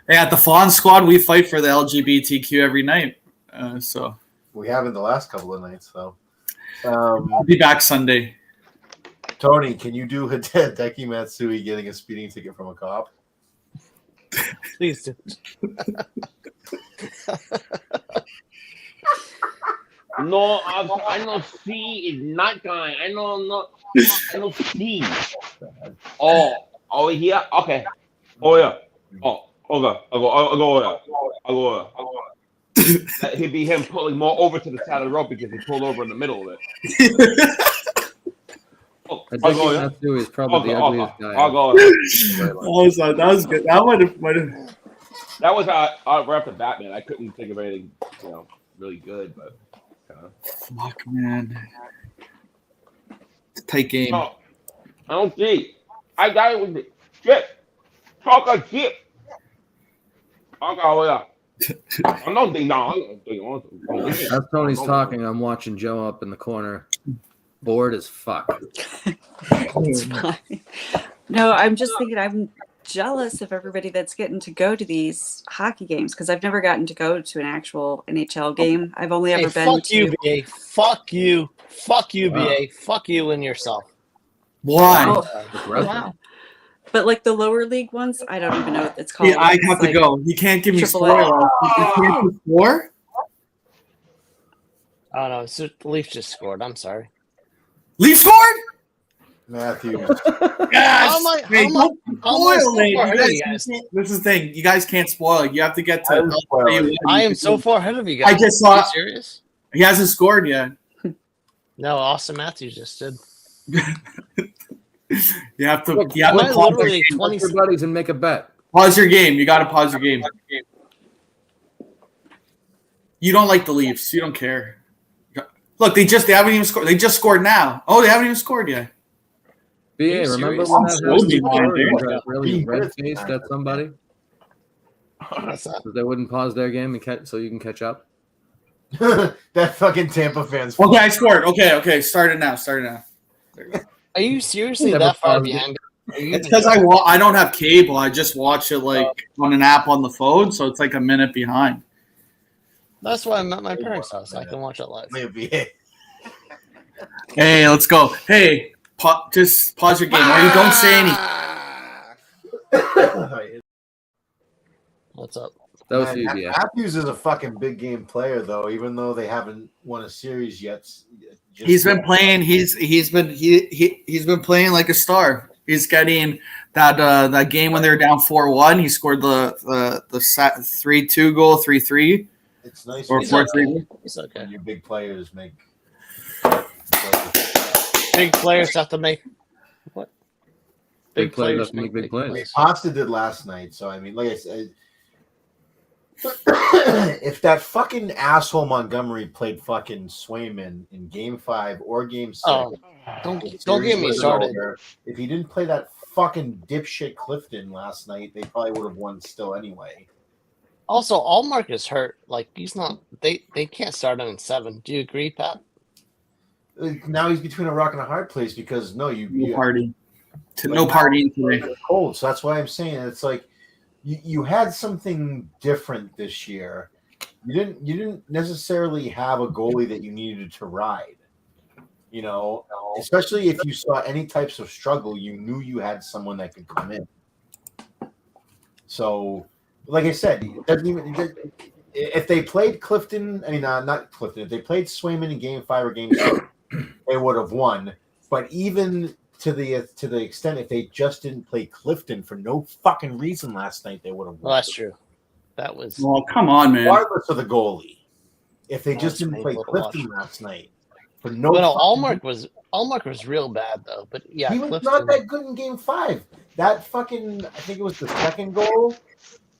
Hey, at the Fawn Squad, we fight for the LGBTQ every night. So We haven't the last couple of nights, though. I'll be back Sunday. Tony, can you do Hideki Matsui getting a speeding ticket from a cop? Please do. No, I know C is not going. I know C. Oh, here. Okay. Oh yeah. Oh, okay. I'll go. That he'd be him pulling more over to the side of the rope because he pulled over in the middle of it. Oh, I I'll think go. Yeah. Matthew is probably the ugliest guy. I'll go. That was good. That might have. That was right after Batman. I couldn't think of anything, really good, but. Fuck, man. It's a tight game. No, I don't see. I got it with the shit. Talk like shit. Okay, yeah. I'm not ding dong. As Tony's talking, I'm watching Joe up in the corner, bored as fuck. It's fine. No, I'm just thinking I'm jealous of everybody that's getting to go to these hockey games because I've never gotten to go to an actual NHL game. I've only ever been fuck to. you, BA. Fuck you. Fuck you, Wow. BA. Fuck you and yourself. Why? Wow. But like the lower league ones, I don't even know what it's called. Yeah, I It's have to like go. You can't give me Triple spoilers. A. You can't do score? Oh no, so the Leafs just scored. I'm sorry. Leaf scored? Matthew. Yes. How am I- Hey, how am I- don't how am I spoil so it. far You ahead of guys you guys? can't- This is the thing. You guys can't spoil it. You have to get I to. will spoil it. I am so far ahead of you guys. I just Are saw. you serious? He hasn't scored yet. No, Austin Matthews just did. You have to. Look, You have Am to I pause, literally Talk 20 to your buddies and make a bet. pause your game. You got to pause your game. You don't like the Leafs. You don't care. Look, they haven't even scored. They just scored now. Oh, they haven't even scored yet. BA, you remember serious? when I'm that so happened behind, before? dude. You got really red-faced at somebody What's that? because they wouldn't pause their game and so you can catch up. That fucking Tampa fans. Okay, I scored. Okay. Start it now. Are you seriously Never that far paused it. behind? Are you It's even- because I don't have cable. I just watch it like on an app on the phone, so it's like a minute behind. That's why I'm at my parents' house. I can watch it live. Maybe. Hey, let's go. Hey, just pause your game. Or you don't say anything. What's up? That was Man, for you, BA. Matthews is a fucking big game player, though. Even though they haven't won a series yet, He's been playing. He's been playing like a star. He's getting that game when they were down 4-1. He scored the 3-2 goal, 3-3 It's nice or when 4-3. It's okay. your big players make. Big players have to make what? Big players have to make big plays. Pasta did last night, so I mean, like I said, if that fucking asshole Montgomery played fucking Swayman in Game 5 or Game 6, Oh, don't get me started. If he didn't play that fucking dipshit Clifton last night, they probably would have won still anyway. Also, Allmark is hurt. Like he's not. They can't start him in 7. Do you agree, Pat? Now he's between a rock and a hard place because No party. No partying today. cold. So that's why I'm saying it's like you had something different this year. You didn't necessarily have a goalie that you needed to ride. You know, especially if you saw any types of struggle, you knew you had someone that could come in. So, like I said, it doesn't even if they played Clifton, I mean not Clifton, if they played Swayman in Game 5 or Game 6, they would have won. But even to the extent if they just didn't play Clifton for no fucking reason last night, they would have won. Well, that's true. That was. Well, come on, man. Regardless of the goalie. If they just That's didn't play painful to watch. Clifton last night. For no Well, no, fucking Allmark was real bad though. But yeah, he was Clifton, not that good in Game 5. That fucking, I think it was the second goal.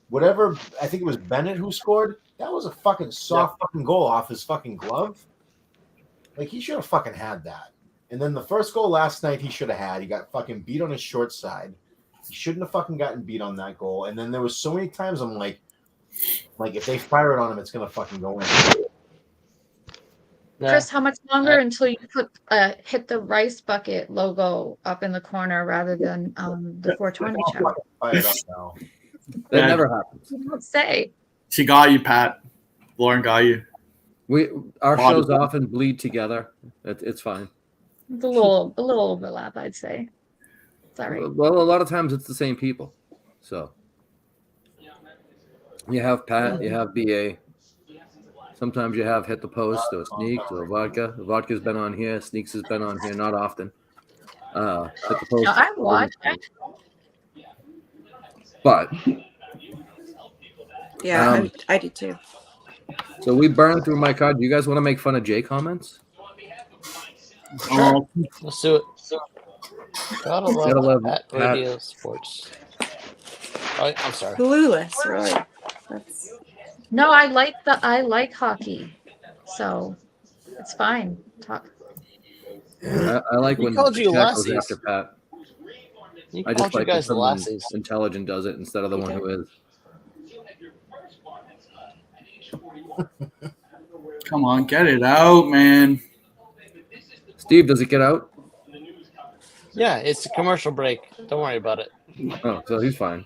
Whatever, I think it was Bennett who scored. That was a fucking soft fucking goal off his fucking glove. Like, he should have fucking had that. And then the first goal last night he should have had. He got fucking beat on his short side. He shouldn't have fucking gotten beat on that goal. And then there was so many times I'm like if they fire it on him, it's going to fucking go in. Yeah. Chris, how much longer until you put hit the rice bucket logo up in the corner rather than the 420 I'll show? fucking fire it up now. That Yeah. never happens. You don't say. She got you, Pat. Lauren got you. Our Lot shows of- often bleed together. It's fine. It's a little overlap, I'd say. Sorry. Well, a lot of times it's the same people. So you have Pat, you have BA. Sometimes you have hit the post or sneaks or vodka. Vodka's been on here. Sneaks has been on here. Not often. Hit the post. No, I watch. But Yeah, I did too. so we burned through my card. Do you guys want to make fun of Jay comments? Oh, Let's do it. Gotta Gotta love love at Pat. radio sports. Oh, I'm sorry. Clueless, really. That's No, I like hockey, so it's fine. Talk. I like He when called you Jack goes lassies. after Pat. You I called just you like when guys the someone lassies. intelligent does it instead of the one who is. come on, get it out, man. Steve, does it get out? Yeah, it's a commercial break. Don't worry about it. Oh, so he's fine.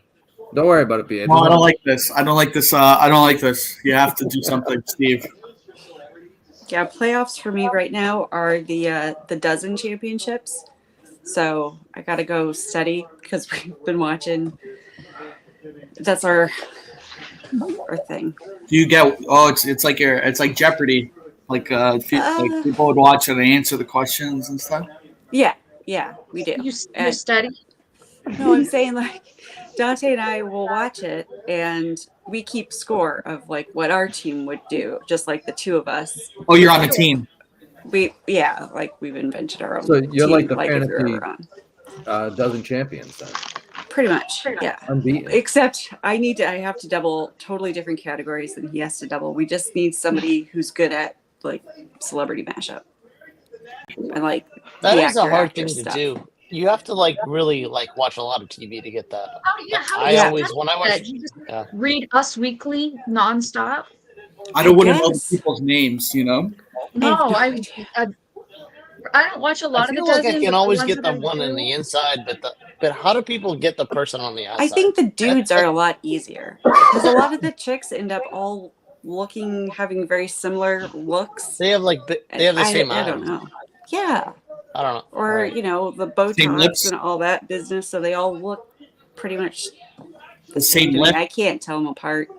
Don't worry about it, BA. No, I don't like this. I don't like this. I don't like this. You have to do something, Steve. yeah. Playoffs for me right now are the dozen championships. So I got to go study because we've been watching. That's our thing. Do you get? Oh, it's like Jeopardy. Like like people would watch and answer the questions and stuff. Yeah, we do. You And- study. No, I'm saying like Dante and I will watch it and we keep score of like what our team would do, just like the two of us. Oh, you're on a team. Like we've invented our own. So you're team, like the if we were fantasy on. dozen champions then. Pretty much, yeah. Unbeaten. Except I have to double totally different categories than he has to double. We just need somebody who's good at like celebrity mashup. And like That the is a actor, hard actor thing to stuff. do. You have to like really like watch a lot of TV to get that. How I do you always when I watch you just yeah. read Us Weekly nonstop? I don't want to know guess. people's names. You know. No, I don't watch a lot I of feel the like dozen. I but can the always ones get that the I one on do- the inside, but how do people get the person on the outside? I think the dudes are a lot easier because a lot of the chicks end up all having very similar looks. they have like they have the same I eyes. don't know. Yeah, I don't know. or Right. you know the Same Botox lips? and all that business, so they all look pretty much The same to me. lip. I can't tell them apart.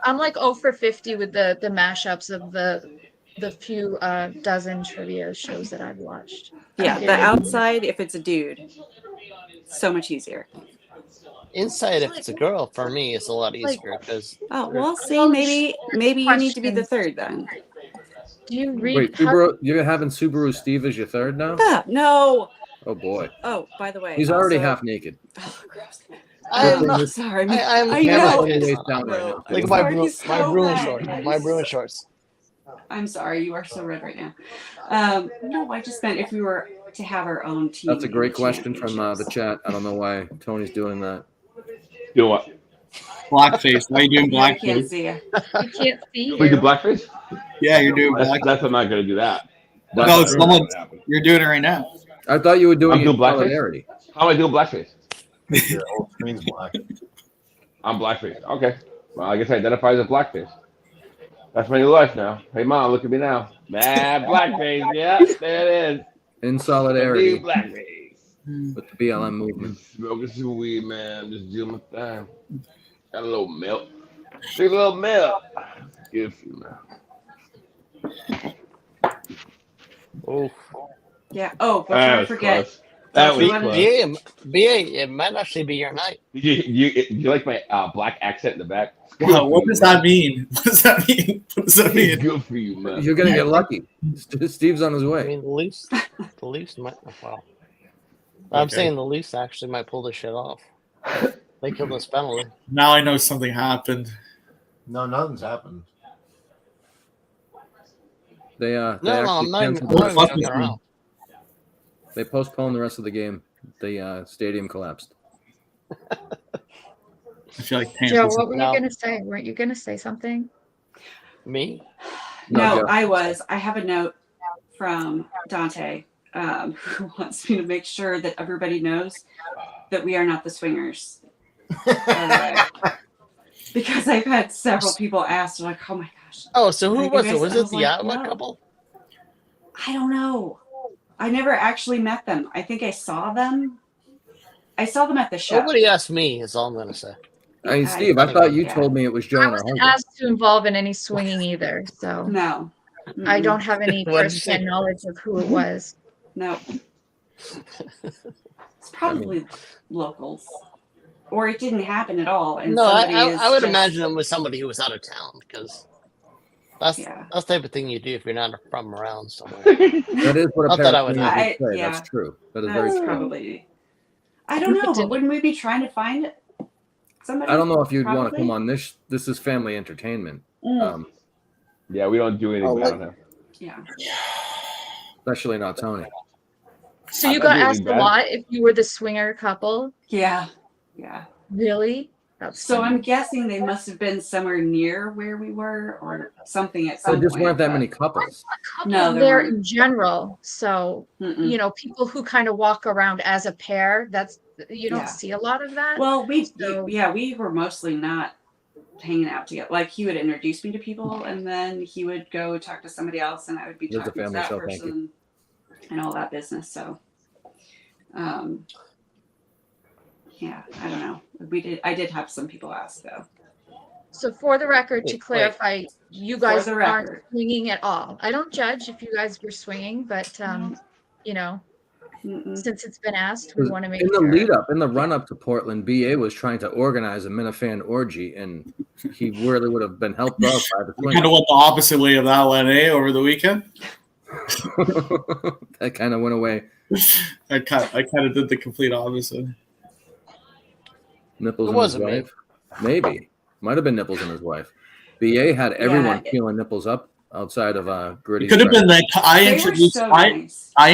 I'm like 0 for 50 with the mashups of the few dozen trivia shows that I've watched. Yeah, I'm the very- outside, if it's a dude, so much easier. Inside, if it's a girl, for me, it's a lot easier because Oh, well, see, maybe you need to be the third then. Do you read? Wait, Subaru, you're having Subaru Steve as your third now? Ah, no. Oh boy. Oh, by the way, He's already also- half naked. Oh, gross. I'm I'm not. sorry. I'm I camera know. face. Waist down right now. Look at Sorry, my he's so Bruin red. shorts. My Bruin shorts. I'm sorry, you are so red right now. No, I just meant if we were to have our own team. That's a great question from the championships. chat. I don't know why Tony's doing that. Do what? Blackface. Why are you doing Yeah, I can't blackface? see you. I can't see We do you. blackface? Yeah, you're doing black. That's I'm not gonna do that. No, someone. You're doing it right now. I thought you were doing I'm it doing in blackface? solidarity. How am I doing blackface? Your whole screen's black. I'm blackface. Okay. Well, I guess I identify as a blackface. That's my new life now. Hey, mom, look at me now. Mad blackface. Yeah, there it is. In New solidarity blackface. with the BLM movement. Smoking some weed, man. Just doing my thing. Got a little milk. Drink a little milk. Good for you, man. Oh, Yeah. Oh, before That I was forget, close. That Don't was you wanna- close. BA, it might actually be your night. Did you like my black accent in the back? Wow, what does that mean? What does that mean? What does that mean? Good for you, man. You're gonna get lucky. Steve's on his I way. mean, the Leafs might. Wow. I'm Okay. saying the Leafs actually might pull this shit off. They killed this penalty. Now I know something happened. No, nothing's happened. They No, actually I'm not even canceled What the I'm fuck not even is joking around. They postponed the rest of the game. The stadium collapsed. I feel like Joe, Panthers. what were you No. gonna say? Weren't you gonna say something? Me? No, Joe. I have a note from Dante who wants me to make sure that everybody knows that we are not the swingers. By the way. Because I've had several people ask, like, oh my gosh, Oh, so who Like, was you it? guys- Was I it was the like, Ottawa no. couple? I don't know. I never actually met them. I think I saw them. I saw them at the show. Nobody asked me. Is all I'm gonna say. Hey, Steve, I thought you told me it was I Joan or wasn't Hunter. asked to involve in any swinging either, so No. I don't have any What did you say? firsthand knowledge of who it was. No. It's probably locals. Or it didn't happen at all. And No, somebody is I would just- imagine it was somebody who was out of town because that's Yeah. that's the type of thing you do if you're not from around somewhere. That is what a Not that I would paraplegic know. would say. Yeah. That's true. That is very That's true. probably. I don't know, but wouldn't we be trying to find somebody? I don't know if you'd want to Probably. come on this. This is family entertainment, Mm. Yeah, we don't do anything down here. Yeah. especially not Tony. So I'm you not got doing asked a bad. lot if you were the swinger couple? Yeah. Yeah. Really? That's So funny. I'm guessing they must have been somewhere near where we were or something at There some just point. weren't that but- many couples. No, there there weren't. in general. So, Mm-mm. you know, people who kind of walk around as a pair, you don't Yeah. see a lot of that. Well, So- we were mostly not hanging out together. Like he would introduce me to people, and then he would go talk to somebody else, and I would be It was a talking to family that show, thank you. person, and all that business. So, yeah, I don't know. I did have some people ask though. So for the record, to Wait. clarify, you guys the aren't record. swinging at all. I don't judge if you guys were swinging, but you know, Mm-mm. since it's been asked, we want to make In the sure. lead up, in the run up to Portland, BA was trying to organize a Minifan orgy, and he really would have been helped out by the We kind of went the opposite way of that one, over the weekend. swing. That kind of went away. I kind of did the complete opposite. Nipples It and his wasn't me. wife. Maybe. Might have been Nipples and his wife. BA had everyone Yeah. peeling Nipples up outside of Gritty. It could have been like I They were introduced. so nice. I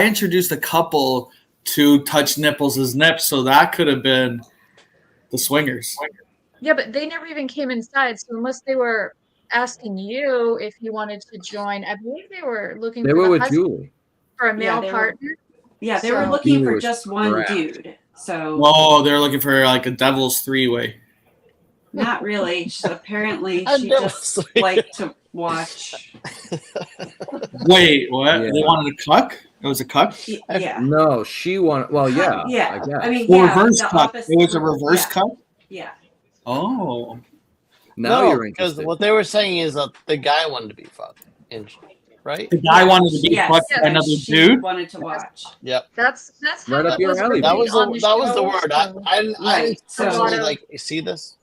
introduced a couple to touch Nipples' nips, so that could have been the swingers. Yeah, but they never even came inside. So unless they were asking you if you wanted to join, I believe they were looking They for were the with husband, Julie. for a Yeah, male they were- partner. Yeah, they were So- looking He for was just one trapped. dude. So Oh, they're looking for like a devil's three-way. not really. Apparently, I she know. just liked to watch. Wait, what? Yeah. They wanted a cuck? It was a cuck? Yeah. No, she wanted. Well, yeah. Yeah. I guess. I mean, Well, yeah. reverse the cuck. opposite- It was a reverse yeah, cuck? Yeah. Oh. now No, you're because interested. what they were saying is that the guy wanted to be fucked, right? The guy wanted to be Yes, fucked by and another she dude? wanted to watch. Yep. That's Right how up it your was alley, That baby. was on the that was the show, word. so- I Right, so- personally like you see this,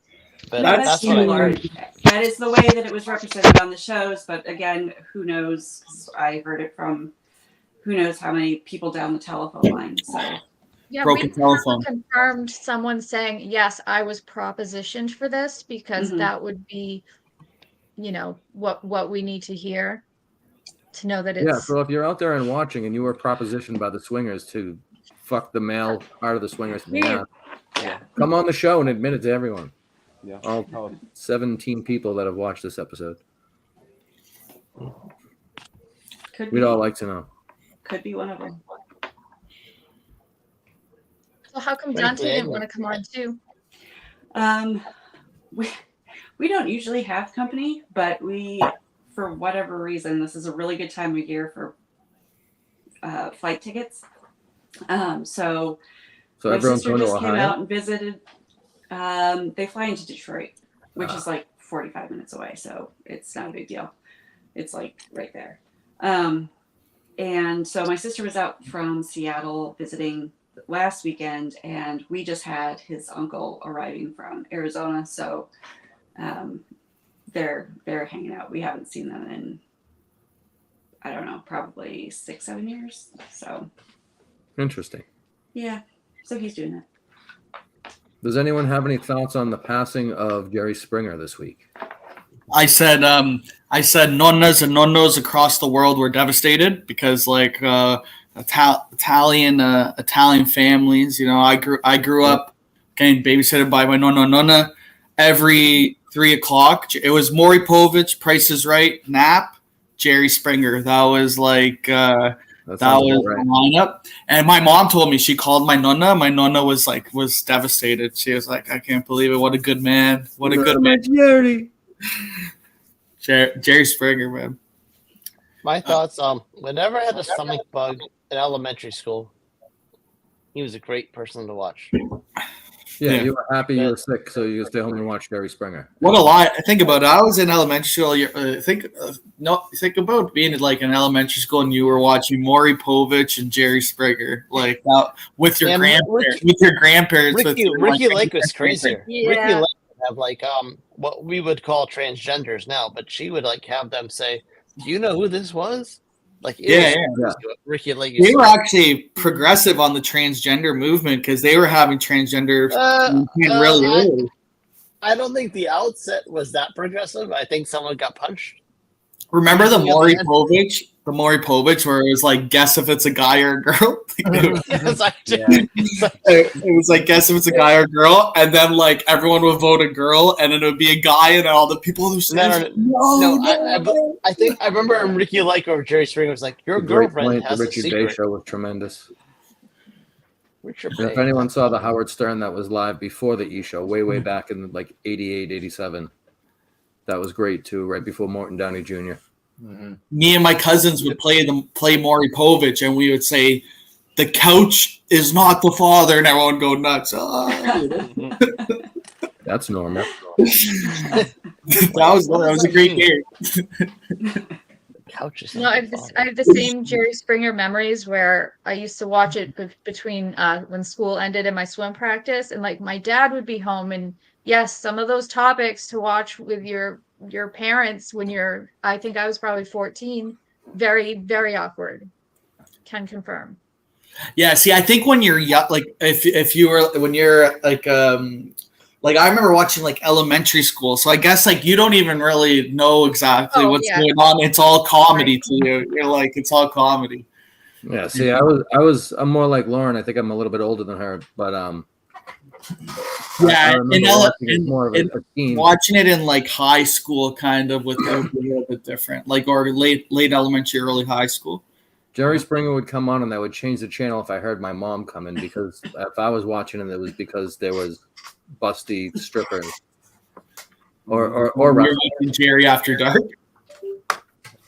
but No, that's too what I large. heard. That is the way that it was represented on the shows, but again, who knows? 'Cause I heard it from who knows how many people down the telephone line. So Yeah, Broken we telephone. confirmed someone saying, yes, I was propositioned for this because Mhm. that would be, you know, what we need to hear to know that it's Yeah, so if you're out there and watching and you were propositioned by the swingers to fuck the male part of the swingers, Weird. yeah, come on the show and admit it to everyone. Yeah. All 17 people that have watched this episode. could We'd be, all like to know. could be one of them. So how come Frankly, Dante didn't ignorant. want to come on too? We don't usually have company, but we, for whatever reason, this is a really good time of year for flight tickets. So So my everyone's sister going to just came out Ohio. and visited. They fly into Detroit, which is like 45 minutes away, so it's not a big deal. It's like right there. And so my sister was out from Seattle visiting last weekend, and we just had his uncle arriving from Arizona, so they're hanging out. We haven't seen them in, I don't know, probably 6-7 years. So Interesting. yeah, so he's doing it. Does anyone have any thoughts on the passing of Jerry Springer this week? I said nonnas and nonnos across the world were devastated because like Italian families, you know, I grew up getting babysitted by my nonna every 3 o'clock. It was Maury Povich, Price is Right, Nap, Jerry Springer. That was like that sounds was about right. the lineup. And my mom told me, she called my nonna. My nonna was devastated. She was like, I can't believe it. What a good man. What a good man. Jerry. Jerry Springer, man. My thoughts. Whenever I had a stomach bug in elementary school, he was a great person to watch. Yeah, Yeah. you were happy you were sick, so you could stay home and watch Jerry Springer. What a lie! Think about it. I was in elementary school. Think about being at like an elementary school and you were watching Maury Povich and Jerry Springer like with your Yeah, grandparents. With your grandparents. Ricky Lake was crazier. Yeah. Ricky Lake would have like what we would call transgenders now, but she would like have them say, "Do you know who this was?" Like, Yeah, Ricky Lake. used They to- were actually progressive on the transgender movement because they were having transgender really early. I don't think the outset was that progressive. I think someone got punched. Remember the Yeah, Maury man. Povich? The Maury Povich where it was like, guess if it's a guy or a girl? Yes, I do. It was like, guess if it's a guy or a girl, and then like everyone would vote a girl, and then it would be a guy, and all the people who said, No, I think I remember Ricky Lake or Jerry Springer was like, "Your The great girlfriend point, the has a Richard Day secret." show was tremendous. Richard And if Day. anyone saw the Howard Stern that was live before the E show, way back in like 88, 87, that was great too, right before Morton Downey Jr. me and my cousins would play Maury Povich, and we would say, "The couch is not the father," and everyone would go nuts. That's normal. that was a great game. Couches. No, I have the same Jerry Springer memories where I used to watch it between when school ended and my swim practice, and like my dad would be home, and yes, some of those topics to watch with your parents when I think I was probably 14, very, very awkward. Can confirm. Yeah, see, I think when you're young, like if you were when you're like I remember watching like elementary school, so I guess like you don't even really know exactly what's going on. It's all comedy to you. You're like, it's all comedy. Yeah, see, I'm more like Lauren. I think I'm a little bit older than her, but Yeah, teen. watching it in like high school kind of with it would be a little bit different, like or late elementary, early high school. Jerry Springer would come on and I would change the channel if I heard my mom coming, because if I was watching it, it was because there was busty strippers or You're wrestling. watching Jerry After Dark.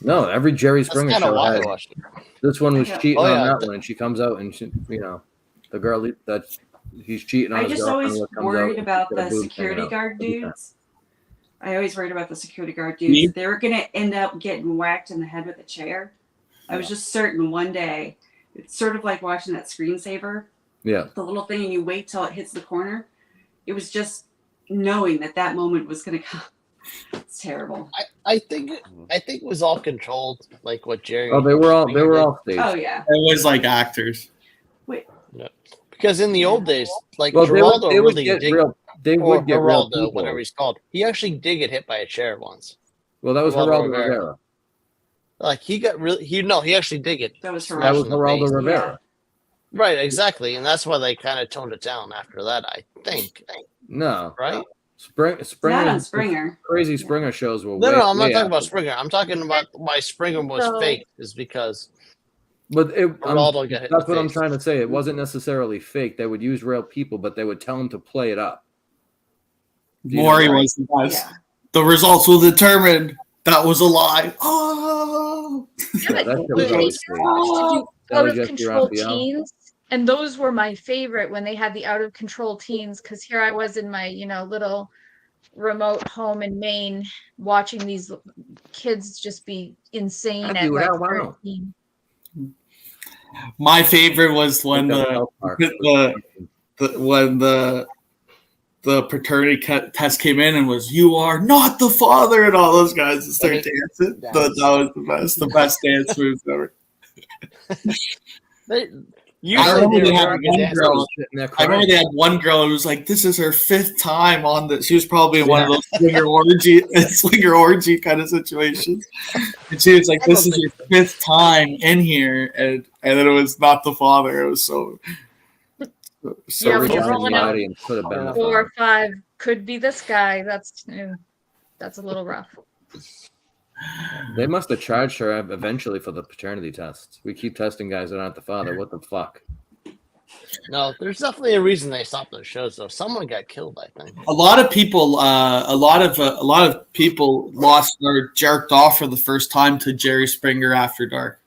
No, every Jerry That's Springer kind of show why I had, watched it. this one was cheating Oh, on yeah. that one, and she comes out and she, the girl that he's cheating on. I his just girlfriend always that comes worried out, about she's got a the boob hanging security out. guard dudes. I always worried about the security guard Me? dudes. They were gonna end up getting whacked in the head with a chair. I was just certain one day. It's sort of like watching that screensaver, Yeah, the little thing, and you wait till it hits the corner. It was just knowing that moment was gonna come. It's terrible. I think it was all controlled, like what Jerry. oh, they were all staged. Oh yeah. It was like actors. Because in the old days, like Well, Geraldo they would really get did, real. They or would get real Geraldo, people. whatever he's called. He actually did get hit by a chair once. Well, that was Geraldo Geraldo Rivera. Rivera. Like he got really, he actually did get. That was That was smashed in the Geraldo face. Rivera. Right, exactly, and that's why they kind of toned it down after that. I think, No, right? Not Springer. on Springer. Crazy Springer shows were. No, way, no, I'm not way talking about after. Springer. I'm talking about why Springer was So- fake is because But Geraldo got hit. in that's the what I'm face. trying to say. It wasn't necessarily fake. They would use real people, but they would tell them to play it up. Do you know Maury that? was the best. Yeah. The results will determine that was a lie. Oh, Yeah, that shit They was used always to fake. do That out was of just control Raphael. teens, and those were my favorite when they had the out of control teens. Because here I was in my little remote home in Maine, watching these kids just be insane I at do like that, wow. 13. my favorite was when when the paternity test came in and was, "You are not the father," and all those guys would start dancing. Yes. That was the best dance moves ever. They, I usually remember they they were had very one good girl. dancers. Sitting there I remember crying. they had one girl who was like, "This is her 5th time on the." She was probably in one of those swinger orgy kind of situations, and she was like, "This is your 5th time in here," and then it was not the father. It was so Yeah, when you're John rolling out Gotti and could have been the 4 father. or 5, could be this guy. That's a little rough. They must have charged her eventually for the paternity tests. We keep testing guys that aren't the father. What the fuck? No, there's definitely a reason they stopped those shows. Though someone got killed, I think. a lot of people, a lot of people lost or jerked off for the first time to Jerry Springer After Dark.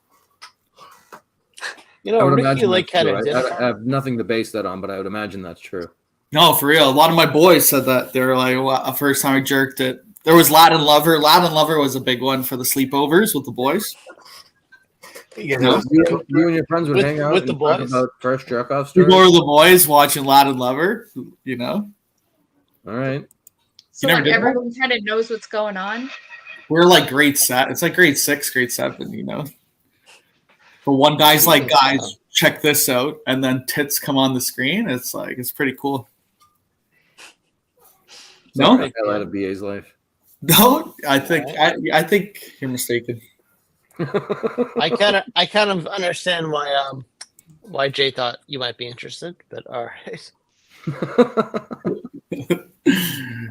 You I know, would Ricky imagine Lake that's had true. a I different. have nothing to base that on, but I would imagine that's true. No, for real. A lot of my boys said that. They were like, well, the first time I jerked it. There was Latin Lover. Latin Lover was a big one for the sleepovers with the boys. No. You and your friends would With- hang out with and the talk boys? about first jerk off You stories. go to the boys watching Latin Lover, you know? All right. So never like did that? everyone kind of knows what's going on. We're like grade 7. It's like grade 6, grade 7, you know? But one guy's like, guys, check this out. And then tits come on the screen. It's like, it's pretty cool. No? Highlight of BA's life. No, I think you're mistaken. I kind of understand why Jay thought you might be interested, but all right.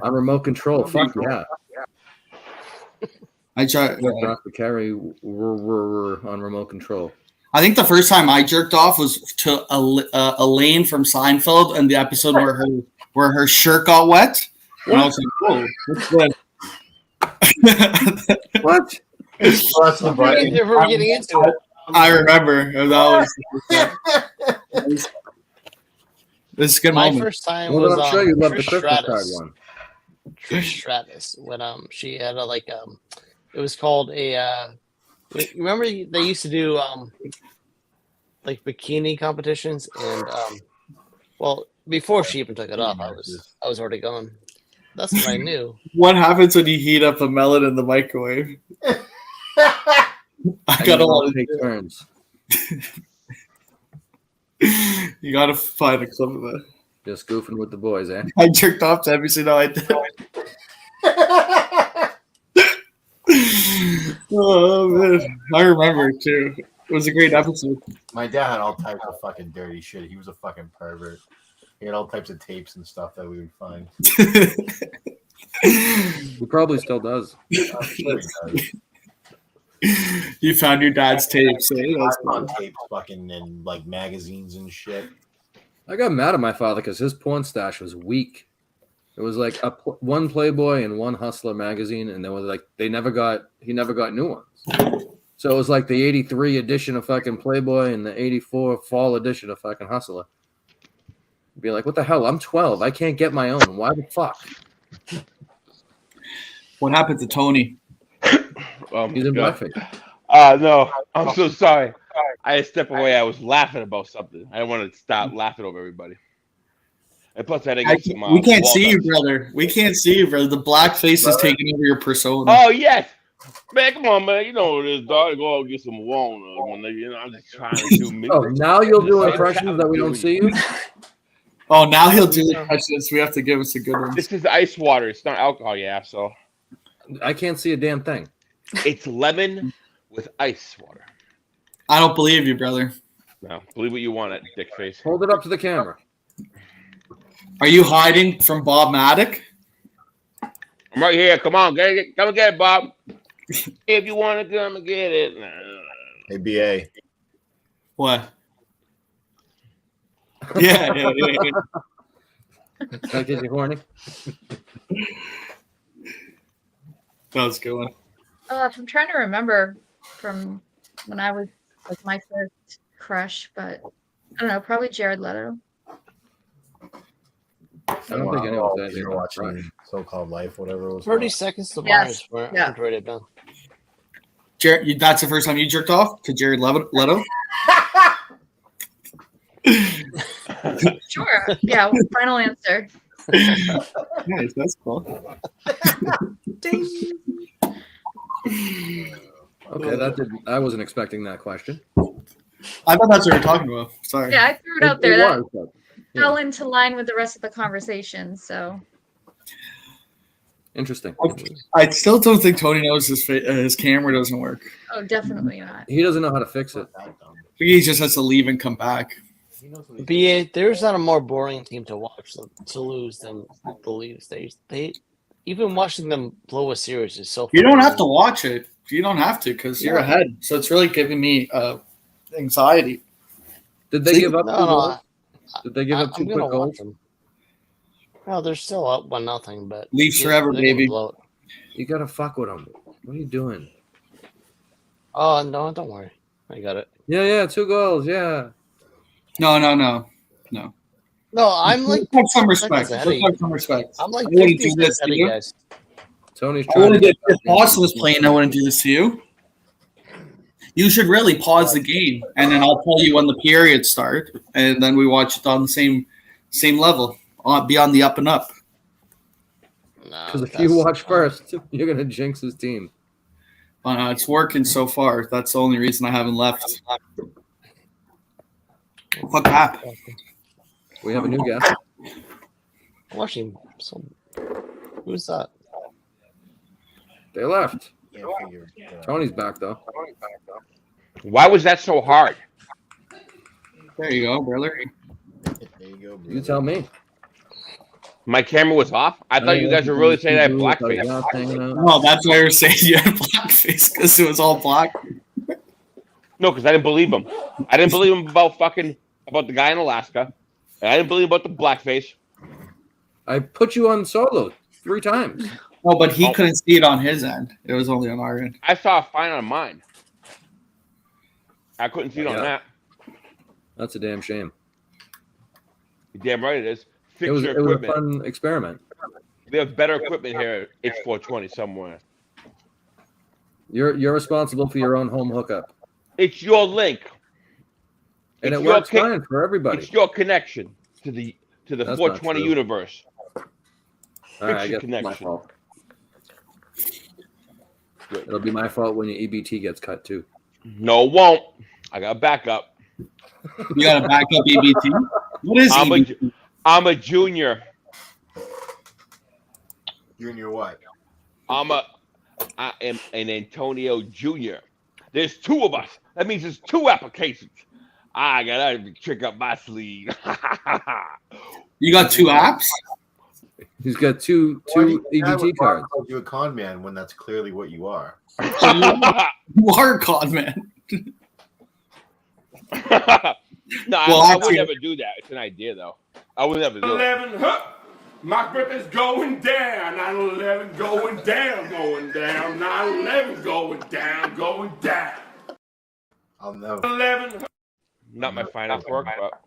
On remote control. Fuck yeah. I try. Rock the carry. We're on remote control. I think the first time I jerked off was to Elaine from Seinfeld, and the episode where her shirt got wet. And I was like, "Whoa, what's that?" What? If we're getting into it, I remember that was. This is a good my moment. first time Well, was I'm sure you love the Trish Christmas card Stratus. one. Trish Stratus when she had a it was called a remember they used to do like bikini competitions and well before she even took it off I was already gone. That's what I knew. What happens when you heat up a melon in the microwave? I gotta want take turns. You gotta find a clip of that. Just goofing with the boys, eh? I jerked off to every single I did. Oh man, I remember it too. It was a great episode. My dad had all types of fucking dirty shit. He was a fucking pervert. He had all types of tapes and stuff that we would find. He probably still does. I'm sure he does. You found your dad's tapes. Eh? I That's found cool. tapes fucking in like magazines and shit. I got mad at my father because his porn stash was weak. It was like one Playboy and one Hustler magazine, and he never got new ones. So it was like the '83 edition of fucking Playboy and the '84 fall edition of fucking Hustler. Be like, what the hell? I'm 12. I can't get my own. Why the fuck? What happened to Tony? He's in blackface. No, I'm so sorry. I had to step away. I was laughing about something. I didn't want to stop laughing over everybody. And plus, I had to get some. We can't see you, walnuts. brother. We can't see you, brother. The blackface is taking over your persona. Oh yes, man! Come on, man. You know what it is, dog. Go out and get some walnuts. When I'm just trying to do me. Oh, now you'll do impressions that we don't see you? Oh, now he'll do the questions. We have to give us a good one. This is ice water. It's not alcohol, yeah. So I can't see a damn thing. it's lemon with ice water. I don't believe you, brother. No, believe what you want, at dick face. Hold it up to the camera. Are you hiding from Bob Maddock? I'm right here. Come on, come and get it, Bob. If you want to come and get it. Hey, BA. What? Yeah. That get you horny? That was a good one. I'm trying to remember from when I was like my first crush, but I don't know, probably Jared Leto. I don't think anyone Oh, says you're anything. watching So-Called Life, whatever it was. 30 called. seconds to Yes, Mars for yeah. Android it done. Jared, that's the first time you jerked off to Jared Leto? Sure. Yeah, final answer. Nice, that's cool. Okay, I wasn't expecting that question. I thought that's what you were talking about. Sorry. Yeah, I threw it out there. It That was, but, fell into line with the rest of the conversation. So interesting. I still don't think Tony knows his camera doesn't work. oh, definitely not. He doesn't know how to fix it. I think he just has to leave and come back. BA, there's not a more boring team to watch to lose than the Leafs. They even watching them blow a series is so. You don't fucking have to watch it. You don't have to because you're ahead. So it's really giving me anxiety. Did they give up? No, two no, goals? Did they give up I'm 2 gonna quick watch goals? them. No, they're still up 1-0, but Leafs forever, they're gonna baby. blow it. You gotta fuck with them. What are you doing? Oh no, don't worry, I got it. Yeah, 2 goals. Yeah. No. No, I'm like Let's have some 2 respect. seconds ahead Let's of you. have some respect. I'm like I wouldn't 50 do this ahead to of you you. guys. Tony's I trying wouldn't to do, if Austin was playing, I wouldn't do this to you. You should really pause the game, and then I'll tell you when the periods start, and then we watch it on the same level, be on the up and up. No, Because if that's you watch fine. first, you're gonna jinx his team. It's working so far. That's the only reason I haven't left. Fuck that. We have a new guest. I'm watching some. Who's that? They left. Yeah, figure, Tony's back though. Why was that so hard? There you go, brother. there you go. You tell me. My camera was off. I thought you guys were really saying I had blackface. No, that's why you're saying you had blackface because it was all black. No, because I didn't believe him. I didn't believe him about the guy in Alaska. And I didn't believe about the blackface. I put you on solo 3 times. No, but he couldn't see it on his end. It was only on our end. I saw it fine on mine. I couldn't see it on Yeah. that. That's a damn shame. You're damn right it is. Fix It was your a equipment. fun experiment. They have better equipment here at H420 somewhere. You're responsible for your own home hookup, It's your link. and It's it your works kick- fine for everybody. It's your connection to the That's 420 not true. universe. All right, I Fix your guess it's my connection. fault. It'll be my fault when your EBT gets cut too. No, it won't. I got backup. You got a backup EBT? What is EBT? I'm a junior. Junior what? I am an Antonio Junior. There's 2 of us. That means there's 2 applications. I got a trick up my sleeve. You got 2 apps? He's got two Why do you- EBT why cards. call you a con man when that's clearly what you are. You are a con man. No, Well, I actually- would never do that. It's an idea, though. I would never do it. 11, huh? My grip is going down. 9/11 going down, going down. 9/11 going down, going down. I'll never. 11. Not my finance work, but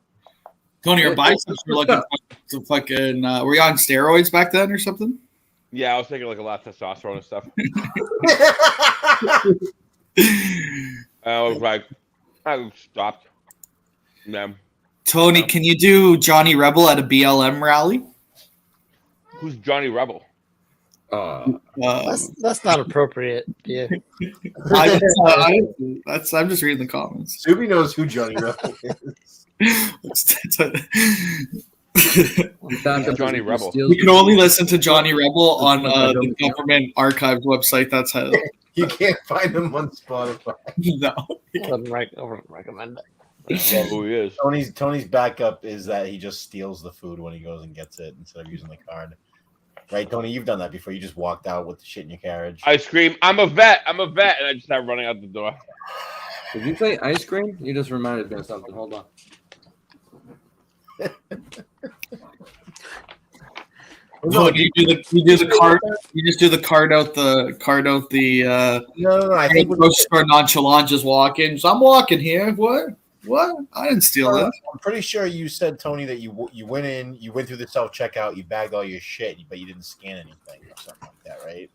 Tony, your biceps were looking to fucking. Were you on steroids back then or something? yeah, I was taking like a lot of testosterone and stuff. I was like, I stopped. Yeah. Tony, can you do Johnny Rebel at a BLM rally? Who's Johnny Rebel? That's not appropriate. Yeah. I'm just reading the comments. Subi knows who Johnny Rebel is. Johnny Rebel. You can only listen to Johnny Rebel on the government archives website. That's how. You can't find him on Spotify. No. Wouldn't recommend it. Who he is? Tony's backup is that he just steals the food when he goes and gets it instead of using the card. Right, Tony? You've done that before. You just walked out with the shit in your carriage. I scream, I'm a vet, and I just start running out the door. Did you say ice cream? You just reminded me of something. Hold on. No, you do the card. You just do the card out the. No. I think grocery store nonchalant. Just walk in. So I'm walking here. What? I didn't steal that. I'm pretty sure you said, Tony, that you went in, you went through the self checkout, you bagged all your shit, but you didn't scan anything or something like that, right?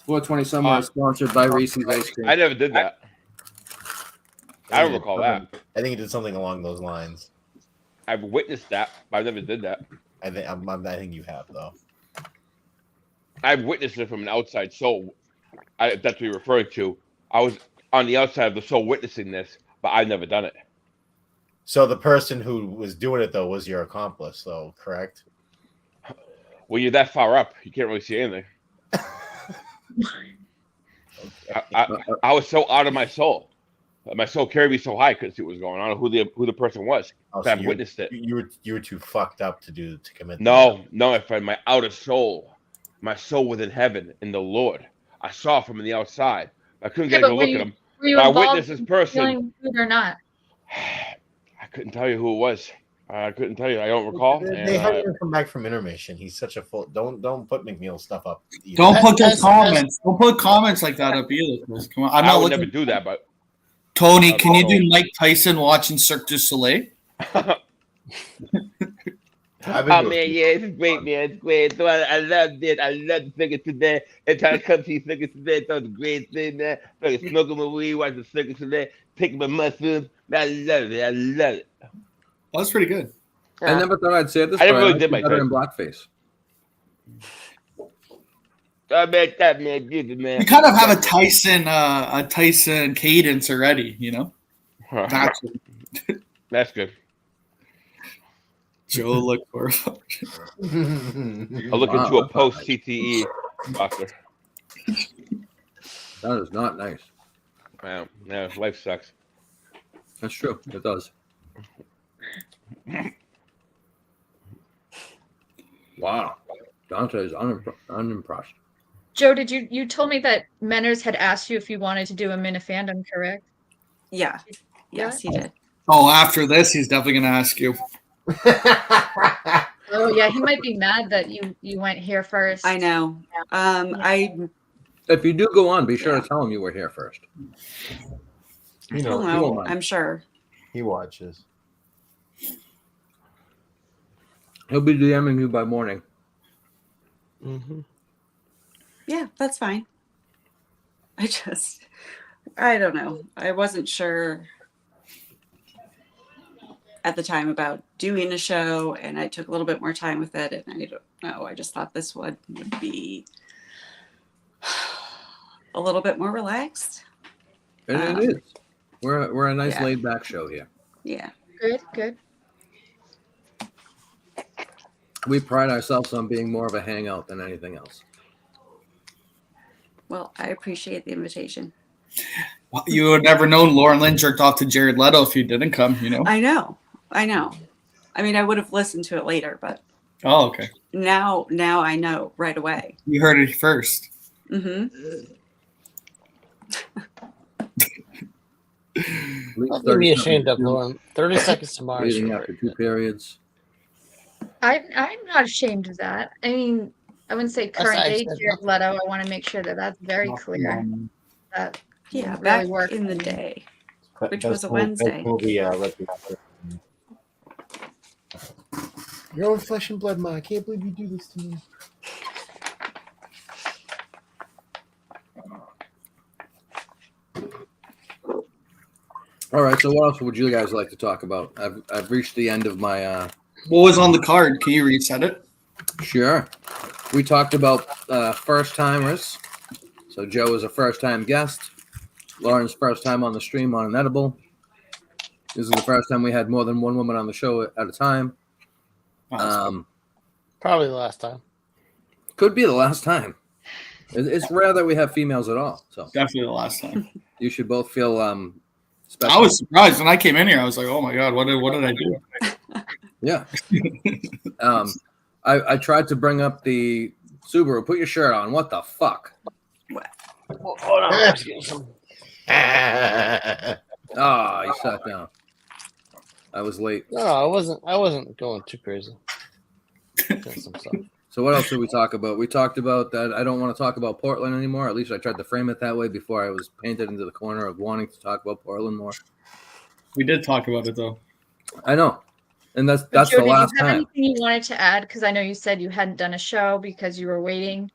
420 Summer is sponsored by Reese's Ice Cream. I never did that. I don't recall that. I think you did something along those lines. I've witnessed that, but I never did that. I think you have though. I've witnessed it from an outside soul. If that's what you're referring to. I was on the outside of the soul witnessing this, but I've never done it. So the person who was doing it though was your accomplice, though, correct? When you're that far up, you can't really see anything. I was so out of my soul. My soul carried me so high, I couldn't see what was going on, who the person was. Oh, so I've witnessed it. You were too fucked up to commit. No, my friend, my outer soul, my soul within heaven in the Lord. I saw from the outside. I couldn't get a good look at him. Were you I involved witnessed this in person. stealing food or not? I couldn't tell you who it was. I couldn't tell you. I don't recall. They haven't even come back from intermission. He's such a full. Don't put McNeil stuff up. Either. Don't put those comments. Don't put comments like that up either. Chris. Come on, I'm I not would looking. never do that, but Tony, can you do Mike Tyson watching Cirque du Soleil? I've been Oh to a man, few- yeah, it's great, man. It's great. So I loved it. I love the circus today. Every time I come see circus today, so it's a great thing, man. So I can smoke my weed, watch the circus today, taking my mushrooms. Man, I love it. I love it. That was pretty good. I never thought I'd say this, I but never I really like did you my better in face. blackface. Oh man, that man, Jesus, man. You kind of have a Tyson cadence already, you know. That's good. Joe looked for. I'll look into a post CTE doctor. That is not nice. Wow, no, life sucks. That's true. It does. Wow. Dante is unimpressed. Joe, did you told me that Menners had asked you if you wanted to do a Minifandom, correct? Yeah. Yes, he did. Oh, after this, he's definitely gonna ask you. Oh yeah, he might be mad that you went here first. I know. If you do go on, be sure to tell him you were here first. You He'll know, he won't know, mind. I'm sure. he watches. He'll be DMing you by morning. Mm-hmm. Yeah, that's fine. I don't know. I wasn't sure at the time about doing a show, and I took a little bit more time with it, and I don't know. I just thought this one would be a little bit more relaxed. And it is. We're a nice yeah. laid back show here. Yeah. Good. We pride ourselves on being more of a hangout than anything else. Well, I appreciate the invitation. Well, you would never known Lauren Lynn jerked off to Jared Leto if you didn't come, you know? I know. I mean, I would have listened to it later, but Oh, okay. now I know right away. You heard it first. Mm-hmm. Don't be ashamed of Lauren. 30 seconds tomorrow. is Leading your after birthday. 2 periods. I'm not ashamed of that. I mean, I wouldn't say current I day said Jared Leto. I want to make sure that that's very clear. That Yeah, really back worked. in the day. Which Best was a movie- Wednesday. best movie, Your own flesh and blood, Ma. I can't believe you do this to me. All right. So what else would you guys like to talk about? I've reached the end of my. What was on the card? Can you reset it? Sure. We talked about first timers. So Joe is a first time guest. Lauren's first time on the stream on an edible. This is the first time we had more than one woman on the show at a time. Probably the last time. Could be the last time. It's rare that we have females at all. So Definitely the last time. you should both feel special. I was surprised when I came in here. I was like, "Oh my god, what did I do?" Yeah. I tried to bring up the Subaru. Put your shirt on. What the fuck? Hold on. I was getting some. Ah, you sat down. I was late. No, I wasn't going too crazy. Doing some stuff. So what else did we talk about? We talked about that I don't want to talk about Portland anymore. At least I tried to frame it that way before I was painted into the corner of wanting to talk about Portland more. We did talk about it though. I know. And that's Joe, the last did you have time. anything you wanted to add? Because I know you said you hadn't done a show because you were waiting.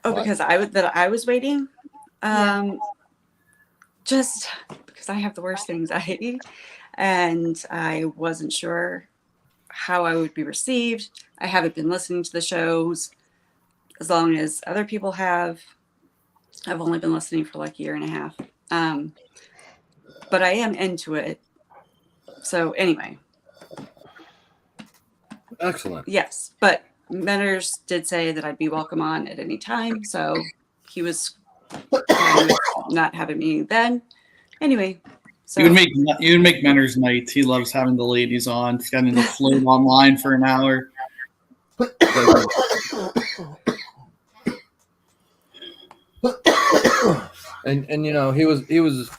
Oh, because I was waiting. Just because I have the worst anxiety, and I wasn't sure how I would be received. I haven't been listening to the shows as long as other people have. I've only been listening for like a year and a half. But I am into it. So anyway. Excellent. Yes, but Menners did say that I'd be welcome on at any time, so he was fine with not having me then. Anyway, so You would make Menner's night. He loves having the ladies on. He's getting the float online for an hour. And you know, he was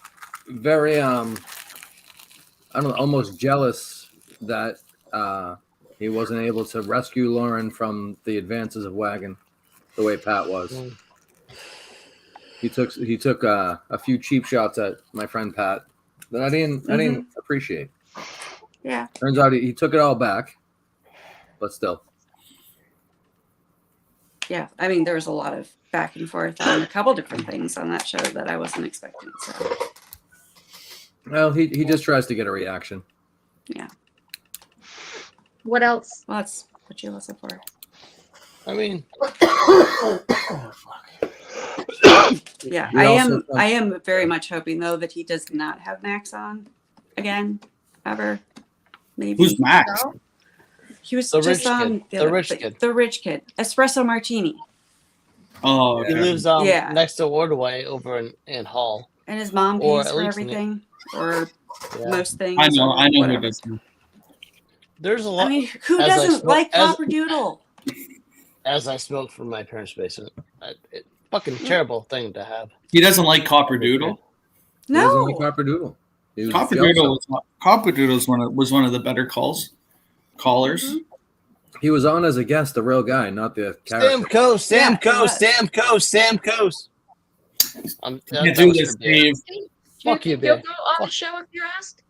very I don't know, almost jealous that he wasn't able to rescue Lauren from the advances of Wagon the way Pat was. He took a few cheap shots at my friend Pat that I didn't appreciate. Yeah. Turns out he took it all back, but still. Yeah. I mean, there was a lot of back and forth on a couple different things on that show that I wasn't expecting. So Well, he just tries to get a reaction. yeah. What else? Well, that's what you listen for. I mean, Yeah, We also- I am very much hoping though that he does not have Max on again, ever. Maybe. Who's Max? No? He was The just rich on kid. The rich kid. The rich kid. Espresso Martini. Oh, he okay. lives Yeah. next to Ordway over in Hull. And his mom Or pays at for least everything. Or Yeah. most things. I know or who whatever. does. There's a lot. I mean, who as I doesn't smoke- like as- Copperdoodle? As I smoke from my parents' basement, fucking terrible thing to have. He doesn't like Copperdoodle. He doesn't No. like Copperdoodle. He was Copperdoodle was one of the better callers. Mhm. He was on as a guest, the real guy, not the character. Sam Yeah, Coast. You That do was this, for beer. Dave. Do you Fuck you, think you'll babe. go on the show if you're asked?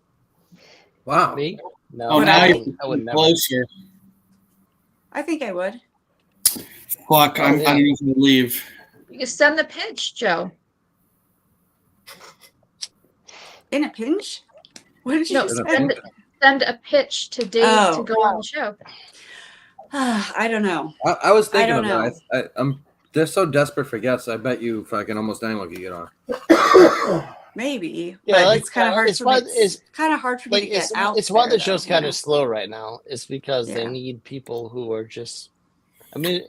Wow. Me? No, Oh, Would now I? you're would never. closer. I think I would. Fuck, I don't know if I leave. You can send the pitch, Joe. In a pinch? What did you No, say? send a pitch to Dave Oh. to go on the show. I don't know. I was thinking don't of that. I'm they're so desperate for guests. I bet you fucking almost anyone could get on. Maybe. Yeah, but like, it's kind of hard it's for why- me. it's- It's kind of hard for me Like to get out. it's why the there, show's though, kind you of slow right now. It's because they Yeah. need people who are just. I mean,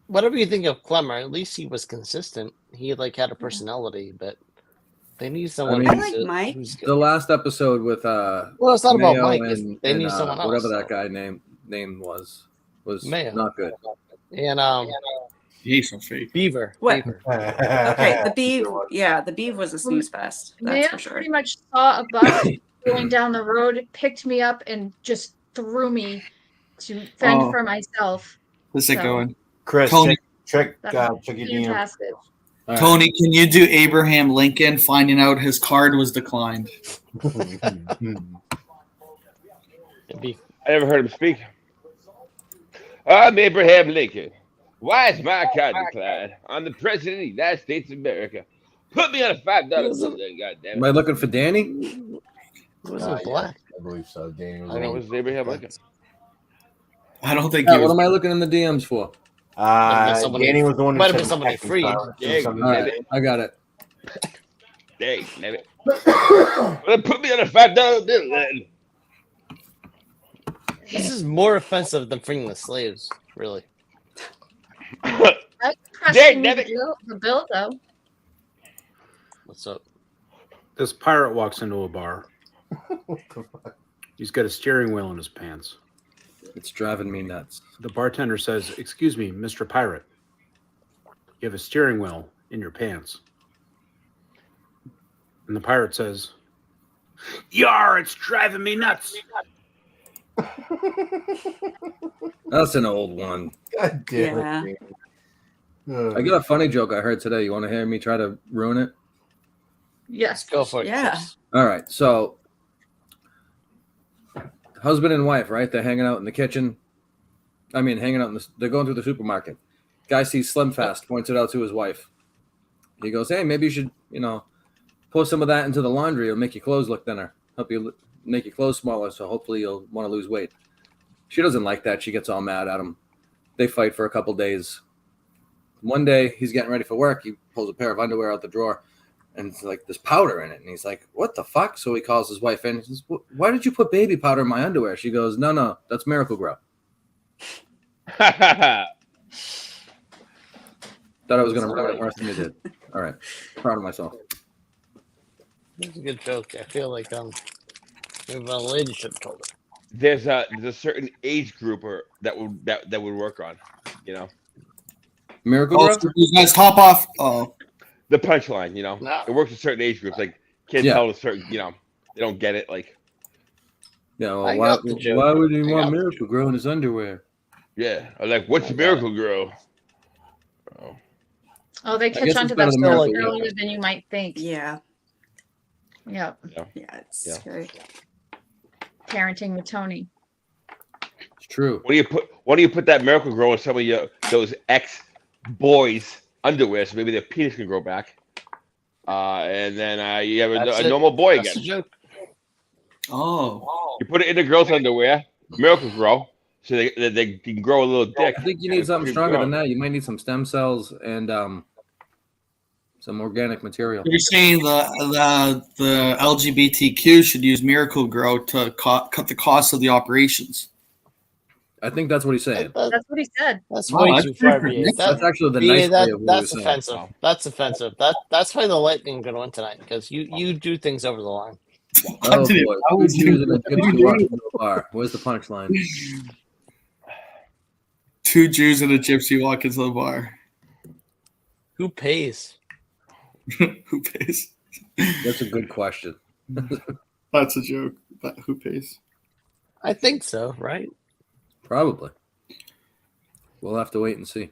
whatever you think of Clemmer, at least he was consistent. He had a personality, but they need someone. mean- I like Mike. Who's The last episode with well, it's not about Mayo Mike. and, They and, need someone else. whatever that so. guy name was Mayo. not good. And He's so fake. Beaver. What? Beaver. Okay, the Beeve. Yeah, the Beeve was a snooze fest. That's Maya for sure. pretty much saw a bus going down the road, picked me up, and just threw me to fend Oh. for myself. Where's it So- going? Chris, Tony- check That's your DM. fantastic. All right. Tony, can you do Abraham Lincoln finding out his card was declined? It'd be I never heard him speak. I'm Abraham Lincoln. Why is my card declined? I'm the president of the United States of America. Put me on a $5 bill, then, goddamn Am it. I looking for Danny? it wasn't Yeah, black. I believe so. Daniel. I know it was Abraham Lincoln. I don't think Yeah, he what was. am I looking in the DMs for? Somebody- Danny was the one who might have said been somebody Texas free. style. Yeah, Something All like right, I got it. Dang, damn it. Well, put me on a $5 bill, then. This is more offensive than freeing the slaves, really. I Dang, question damn it. the bill, though. What's up? This pirate walks into a bar. He's got a steering wheel in his pants. It's driving me nuts. The bartender says, "Excuse me, Mr. Pirate. You have a steering wheel in your pants." And the pirate says, "Yar, it's driving me nuts." That's an old one. God damn Yeah. it. Dave. I got a funny joke I heard today. You want to hear me try to ruin it? Yes. Go for it. Yeah. Chris. All right. So, husband and wife, right? They're hanging out in the kitchen. I mean, hanging out they're going through the supermarket. Guy sees Slim Fast, points it out to his wife. He goes, "Hey, maybe you should, pour some of that into the laundry. It'll make your clothes look thinner. Help you make your clothes smaller. So hopefully you'll want to lose weight." She doesn't like that. She gets all mad at him. They fight for a couple days. One day he's getting ready for work. He pulls a pair of underwear out the drawer, and it's like there's powder in it. And he's like, "What the fuck?" So he calls his wife in. He says, "Why did you put baby powder in my underwear?" She goes, No, that's Miracle Grow. Thought I was going to ruin it worse than you did. All right. Proud of myself. That's a good joke. I feel like maybe a lady should have told it. There's a certain age grouper that would work on, Miracle Oh, Grow? so these guys top off. Oh, the punchline. No. It works with certain age groups. Like kids Yeah. tell a certain, they don't get it. Like, Yeah, well, I why got the joke. would he I want got the Miracle Grow in his underwear? yeah, or like what's Miracle Grow? Oh. Oh, they guess catch on it's to better that than stuff Miracle Whip. earlier than you might think. Yeah. Yeah. Yeah. It's Yeah. scary. parenting with Tony. It's true. Why do you put that Miracle Grow in some of those ex boys' underwear so maybe their penis can grow back? And then you have a normal boy That's a again. joke. Oh. You put it in the girls' underwear, Miracle Grow, so they can grow a little dick. I think you need something stronger than that. You might need some stem cells and some organic material. You're saying the LGBTQ should use Miracle Grow to cut the cost of the operations. I think that's what he's saying. That's what he said. That's Oh, way that's too far, different. BA. That's actually the BA, nice way of what that's he was saying. offensive. That's offensive. That's why the lightning gonna win tonight because you do things over the line. Oh did it. boy, I was two Jews in a doing- gypsy walk into a bar. Where's the punchline? 2 Jews and a gypsy walk into the bar. Who pays? Who pays? That's a good question. That's a joke. But who pays? I think so, right? Probably. We'll have to wait and see.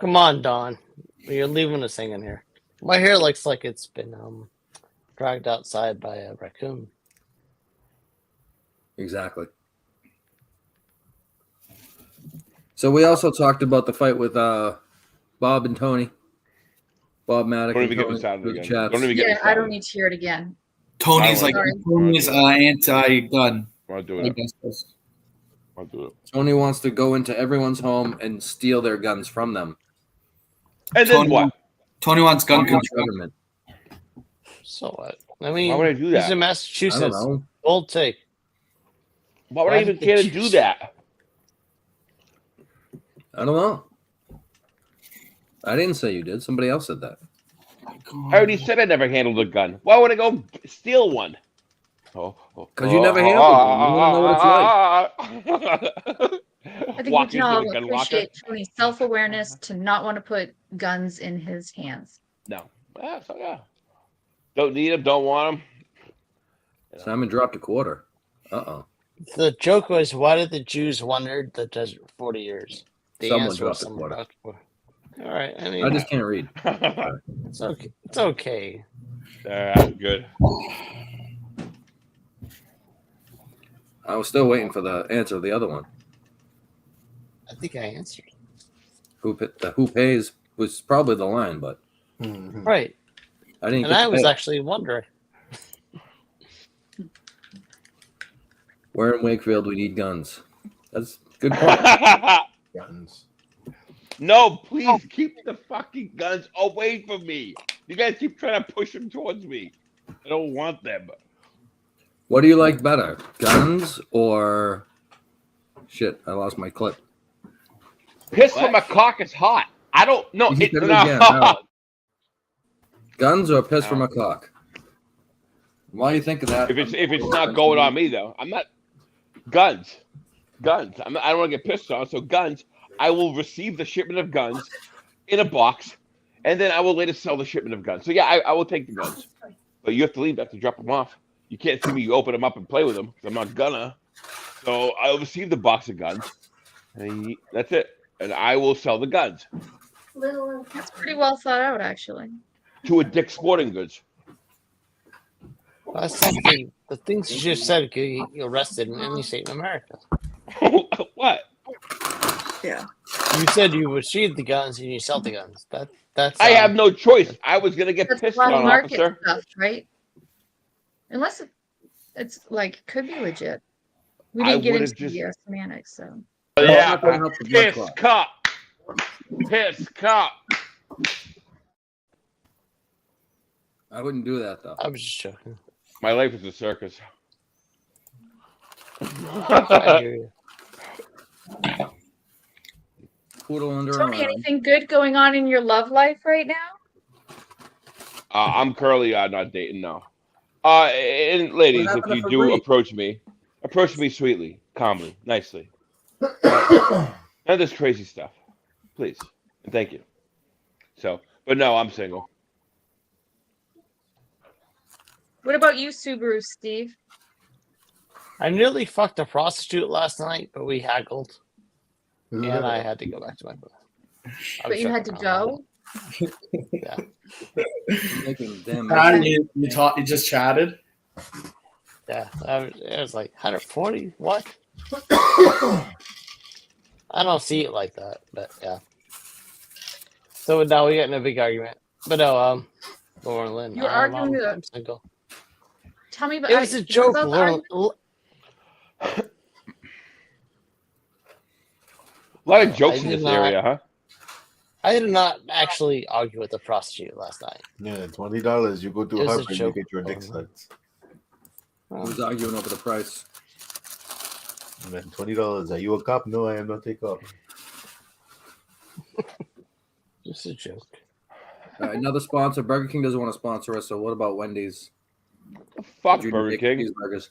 Come on, Don. You're leaving us hanging here. My hair looks like it's been dragged outside by a raccoon. Exactly. So we also talked about the fight with Bob and Tony. Bob Maddock. Don't and even get Tony me started with again. chats. Don't even get me Yeah, I started. don't need to hear it again. Tony's I like want- Tony's anti-gun. I'll do I it. guess that's- I'll do it. Tony wants to go into everyone's home and steal their guns from them. And then Tony, what? Tony wants gun From the control. government. So what? I mean, Why would I do he's that? in I don't Massachusetts. know. Bold take. Why would Why I even did they care to do choose- that? I don't know. I didn't say you did. Somebody else said that. I already said I never handled a gun. Why would I go steal one? Because you never handled one. You don't know what it's I think Walk we can all into the gun locker. appreciate Tony's self-awareness to not want to put guns in his hands. No. Yeah, so yeah. Don't need them. Don't want them. Simon dropped a quarter. Uh-oh. The joke was, why did the Jews wander the desert for 40 years? The Someone answer was dropped a someone quarter. dropped a quarter. All right. I mean, I just can't read. it's okay. It's okay. Good. I was still waiting for the answer of the other one. I think I answered. Who pays was probably the line, but Right. I didn't. And get I to was pay. actually wondering. Where in Wakefield we need guns. That's a good point. Guns. No, please keep the fucking guns away from me. You guys keep trying to push them towards me. I don't want them. What do you like better, guns or shit? I lost my clip. Piss from a cock is hot. I don't know. You It's said it not again, hot. Guns or piss from a cock? Why do you think of that? If it's not going on me though, I'm not guns. I don't want to get pissed on. So guns. I will receive the shipment of guns in a box, and then I will later sell the shipment of guns. So yeah, I will take the guns, but you have to leave. I have to drop them off. You can't see me open them up and play with them because I'm not gonna. So I'll receive the box of guns, and that's it. And I will sell the guns That's pretty well thought out, actually. to a Dick's Sporting Goods. That's something. The things you just said could get you arrested in any state in America. What? Yeah. You said you receive the guns and you sell the guns. That's. I have no choice. I was gonna get That's pissed black on, market officer. stuff, right? Unless it's like could be legit. We I didn't get would've into the semantics, so. Yeah, It's not gonna help the blood piss clot. cup. Piss cup. I wouldn't do that though. I was just joking. My life is a circus. I hear you. Poodle under Tony, an arm. anything good going on in your love life right now? I'm currently not dating, no. And ladies, What if happened you to do Fabrice? approach me sweetly, calmly, nicely. None of this crazy stuff, please. And thank you. So, but no, I'm single. What about you, Subaru Steve? I nearly fucked a prostitute last night, but we haggled, and I had to go back to my booth. But you had to go? Yeah. Making damn. You just chatted. Yeah, it was like 140. What? I don't see it like that, but yeah. So now we got in a big argument. But no, Lauren Lynn. You're arguing with I'm single. Tell me about It was a joke, about the Lauren. argument. A lot of jokes I in did this not- area, huh? I did not actually argue with the prostitute last night. Yeah, $20. You go to It was a Harvard, you joke. get your dick sucked. Who's arguing over the price? And then $20. Are you a cop? No, I am not a cop. Just a joke. Another sponsor. Burger King doesn't want to sponsor us, so what about Wendy's? Fuck Junior Burger bacon King. Cheeseburgers.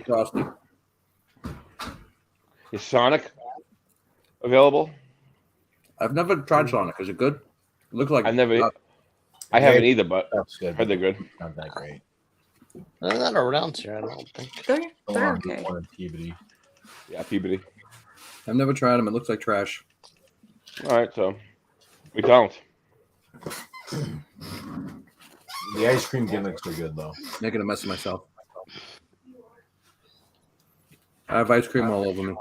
Frosty. Is Sonic available? I've never tried Sonic. Is it good? It looks like I haven't either, but That's good. heard they're good. Not that great. They're not around here, I don't think. They're okay. One in Peabody. Yeah, Peabody. I've never tried them. It looks like trash. All right, so we don't. The ice cream gimmicks are good though. Making a mess of myself. I have ice cream all over me.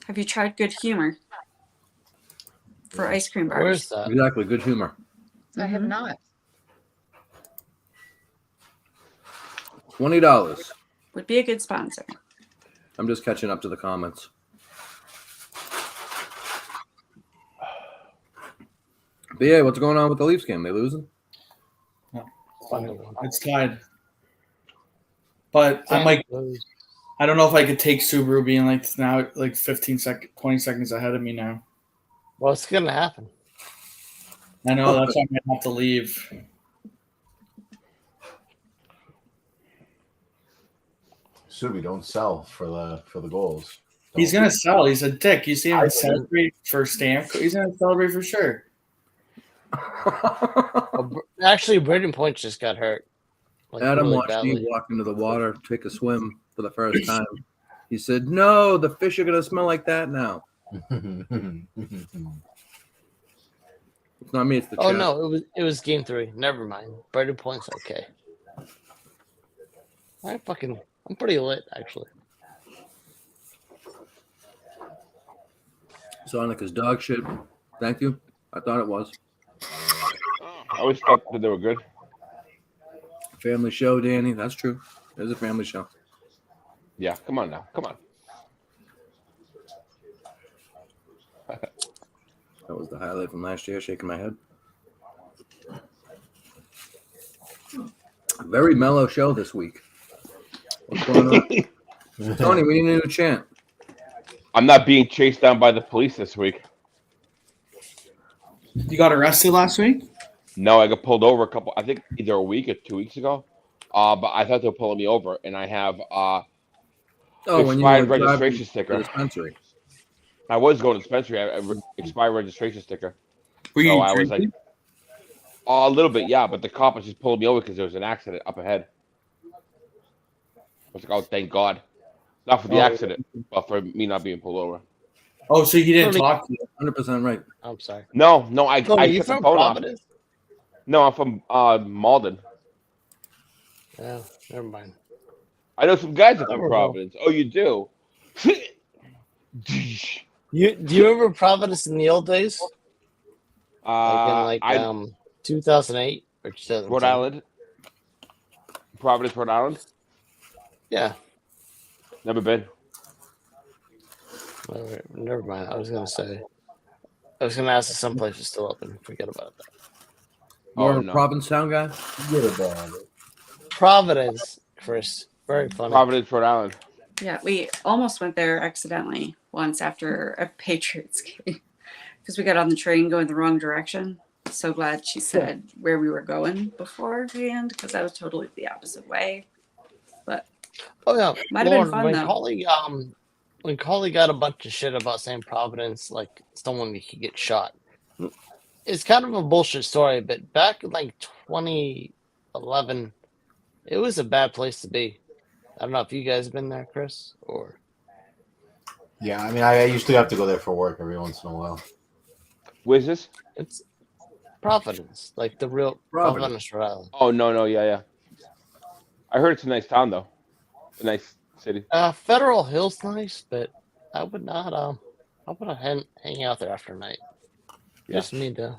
Have you tried Good Humor for ice cream bars? Where's that? Exactly. Good humor. I have not. $20. Would be a good sponsor. I'm just catching up to the comments. But yeah, what's going on with the Leafs game? They losing? It's tied. But I'm like, I don't know if I could take Subaru being like now like 20 seconds ahead of me now. What's gonna happen? I know that's why I'm gonna have to leave. Subi, don't sell for the goals. He's gonna sell. He's a dick. You see him celebrate for Stamp. He's gonna celebrate for sure. Actually, Braden Point just got hurt. Like, Adam really watched badly. me walk into the water, take a swim for the first time. He said, "No, the fish are gonna smell like that now." It's not me. It's the Oh chat. no, it was game 3. Never mind. Braden Point's okay. I'm pretty lit actually. Sonic is dog shit. Thank you. I thought it was. I always thought that they were good. Family show, Danny. That's true. It's a family show. Yeah, come on now. Come on. That was the highlight from last year, shaking my head. Very mellow show this week. What's going on? Tony, we need a new chant. I'm not being chased down by the police this week. You got arrested last week? No, I got pulled over I think either a week or 2 weeks ago. But I thought they were pulling me over, and I have When you expired were driving registration to sticker. the dispensary. I was going to dispensary. I have an expired registration sticker. Were you So I was like, drinking? a little bit, yeah. But the cop was just pulling me over because there was an accident up ahead. I was like, oh, thank God. Not for the accident, but for me not being pulled over. Oh, so he didn't talk to you? 100% right. I'm sorry. No, I Tony, you took the from phone off. Providence? No, I'm from Malden. Yeah, never mind. I know some guys that are from Never know. Providence. Oh, you do? Do you remember Providence in the old days? Like in I 2008 or 2010? Rhode Island. Providence, Rhode Island. Yeah. Never been. Never mind. I was gonna ask if some place is still open. Forget about that. More of a no. Providence sound guy? Providence, Chris. Very funny. Providence, Rhode Island. Yeah, we almost went there accidentally once after a Patriots game because we got on the train going the wrong direction. So glad she said where we were going beforehand because I was totally the opposite way. But Oh yeah, might have been Lauren, fun when though. when Collie got a bunch of shit about saying Providence, like someone could get shot. It's kind of a bullshit story, but back in like 2011, it was a bad place to be. I don't know if you guys have been there, Chris, or Yeah, I mean, I used to have to go there for work every once in a while. Where's this? it's Providence, like the real Providence, Rhode Island. Oh no, yeah. I heard it's a nice town though, a nice city. Federal Hill's nice, but I would not hang out there after night. Yeah. Just me though.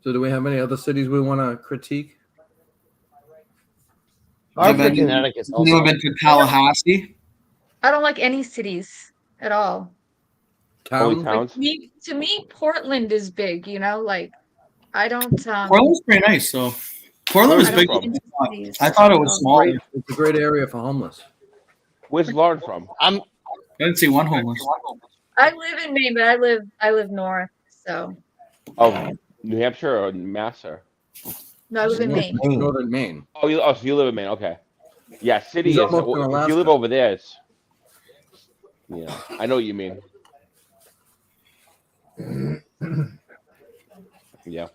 So do we have any other cities we want to critique? I've Connecticut's also. never been to Tallahassee. I don't like any cities at all. Only Towns? towns. To me, Portland is big. Like I don't. Portland's pretty nice, though. Portland was Where's big. that from? I thought it was small. It's a great area for homeless. Where's Lauren from? I didn't see one homeless. I live in Maine, but I live north. So Oh, New Hampshire or Mass? Or? no, I live in Maine. Northern Maine. Oh, so you live in Maine? Okay. Yeah, city He's is. almost in If Alaska. you live over there, it's. Yeah, I know what you mean. Yeah.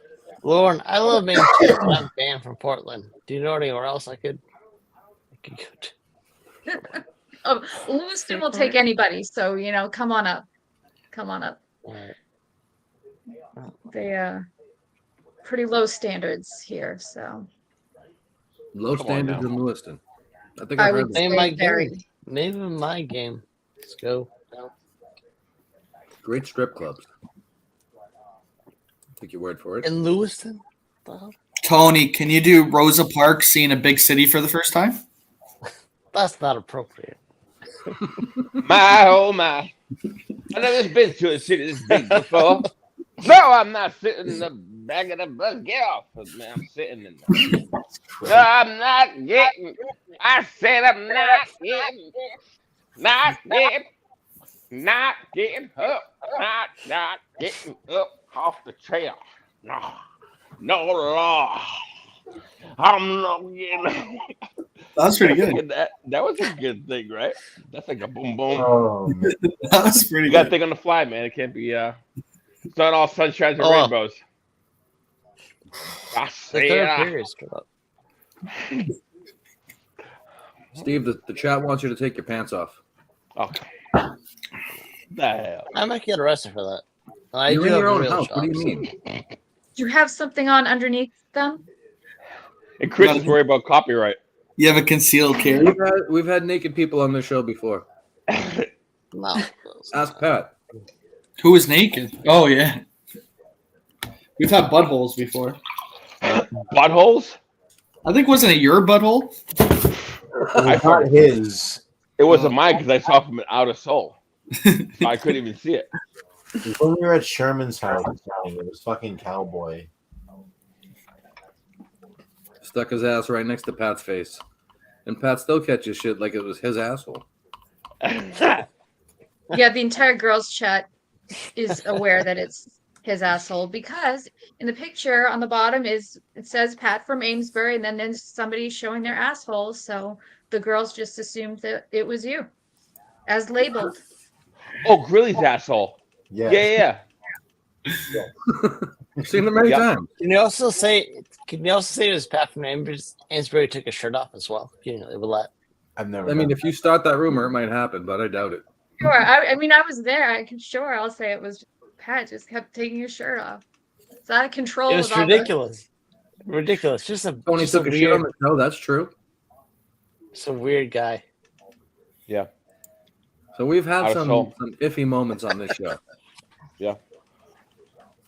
Lauren, I love Maine too, but I'm banned from Portland. Do you know anywhere else I could go to? Lewiston will take anybody. So come on up. Come on up. All right. They pretty low standards here. So Low Come on standards now. in Lewiston. I think I I've heard would that. Name say my very. game. Name my game. Let's go. Great strip clubs. Take your word for it. In Lewiston? The hell? Tony, can you do Rosa Parks seeing a big city for the first time? That's not appropriate. My oh my! I never been to a city this big before. No, I'm not sitting in the back of the bus. Get off of me! I'm sitting in there. No, I'm not getting. I said I'm not getting. Not getting up. Not getting up off the chair. No, Lord. I'm not getting. That's pretty good. That was a good thing, right? That's like a boom boom. Oh, man. That was pretty You got to good. think on the fly, man. It can't be. It's not all sunshines and Oh. rainbows. I The say third period's coming up. Steve, the chat wants you to take your pants off. Okay. The hell. I might get arrested for that. I You're do in have your a own real house. job. What do you so- mean? Do you have something on underneath them? And Chris is worried about copyright. You have a concealed carry? We've had naked people on the show before. No. Ask Pat. Who is naked? Oh, yeah. We've had buttholes before. Buttholes? I think, wasn't it your butthole? I Not thought his. it wasn't mine because I saw from an outer soul. So I couldn't even see it. When we were at Sherman's house, it was fucking cowboy. Stuck his ass right next to Pat's face. And Pat still catches shit like it was his asshole. Yeah, the entire girls' chat is aware that it's his asshole because in the picture on the bottom it says Pat from Amesbury, and then there's somebody showing their asshole. So the girls just assumed that it was you, as labeled. Oh, Grilly's asshole. Yeah. Yeah. I've seen it many Yep. times. Can you also say it was Pat from Amesbury took his shirt off as well? You know, with that. I've never. I mean, done if you start that rumor, it might happen, but I doubt it. Sure, I mean I was there. I'll say it was Pat just kept taking his shirt off. It's out of control. It was with all the- ridiculous. Ridiculous. Just a Tony just a took a shit on weird, the show. That's true. some weird guy. Yeah. So we've had Out of some soul. iffy moments on this show. Yeah.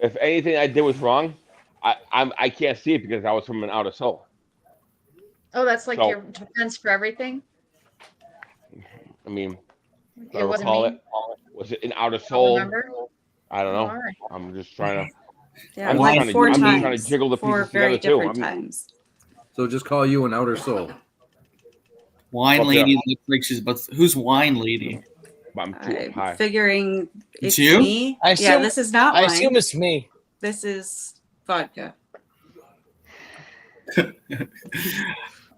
If anything I did was wrong, I can't see it because I was from an outer soul. Oh, that's like So- your defense for everything. I mean, It whatever wasn't call me. it. Was it an outer I don't soul? remember. I don't know. All right. I'm just trying to. Yeah, I'm like trying to- four I'm just times. trying to jiggle the four pieces very together, too. different I'm- times. So just call you an outer soul. Wine Okay. lady looks like she's but who's wine lady? I'm too I'm high. figuring It's it's you? me. I Yeah, assume- this is not I wine. assume it's me. This is vodka.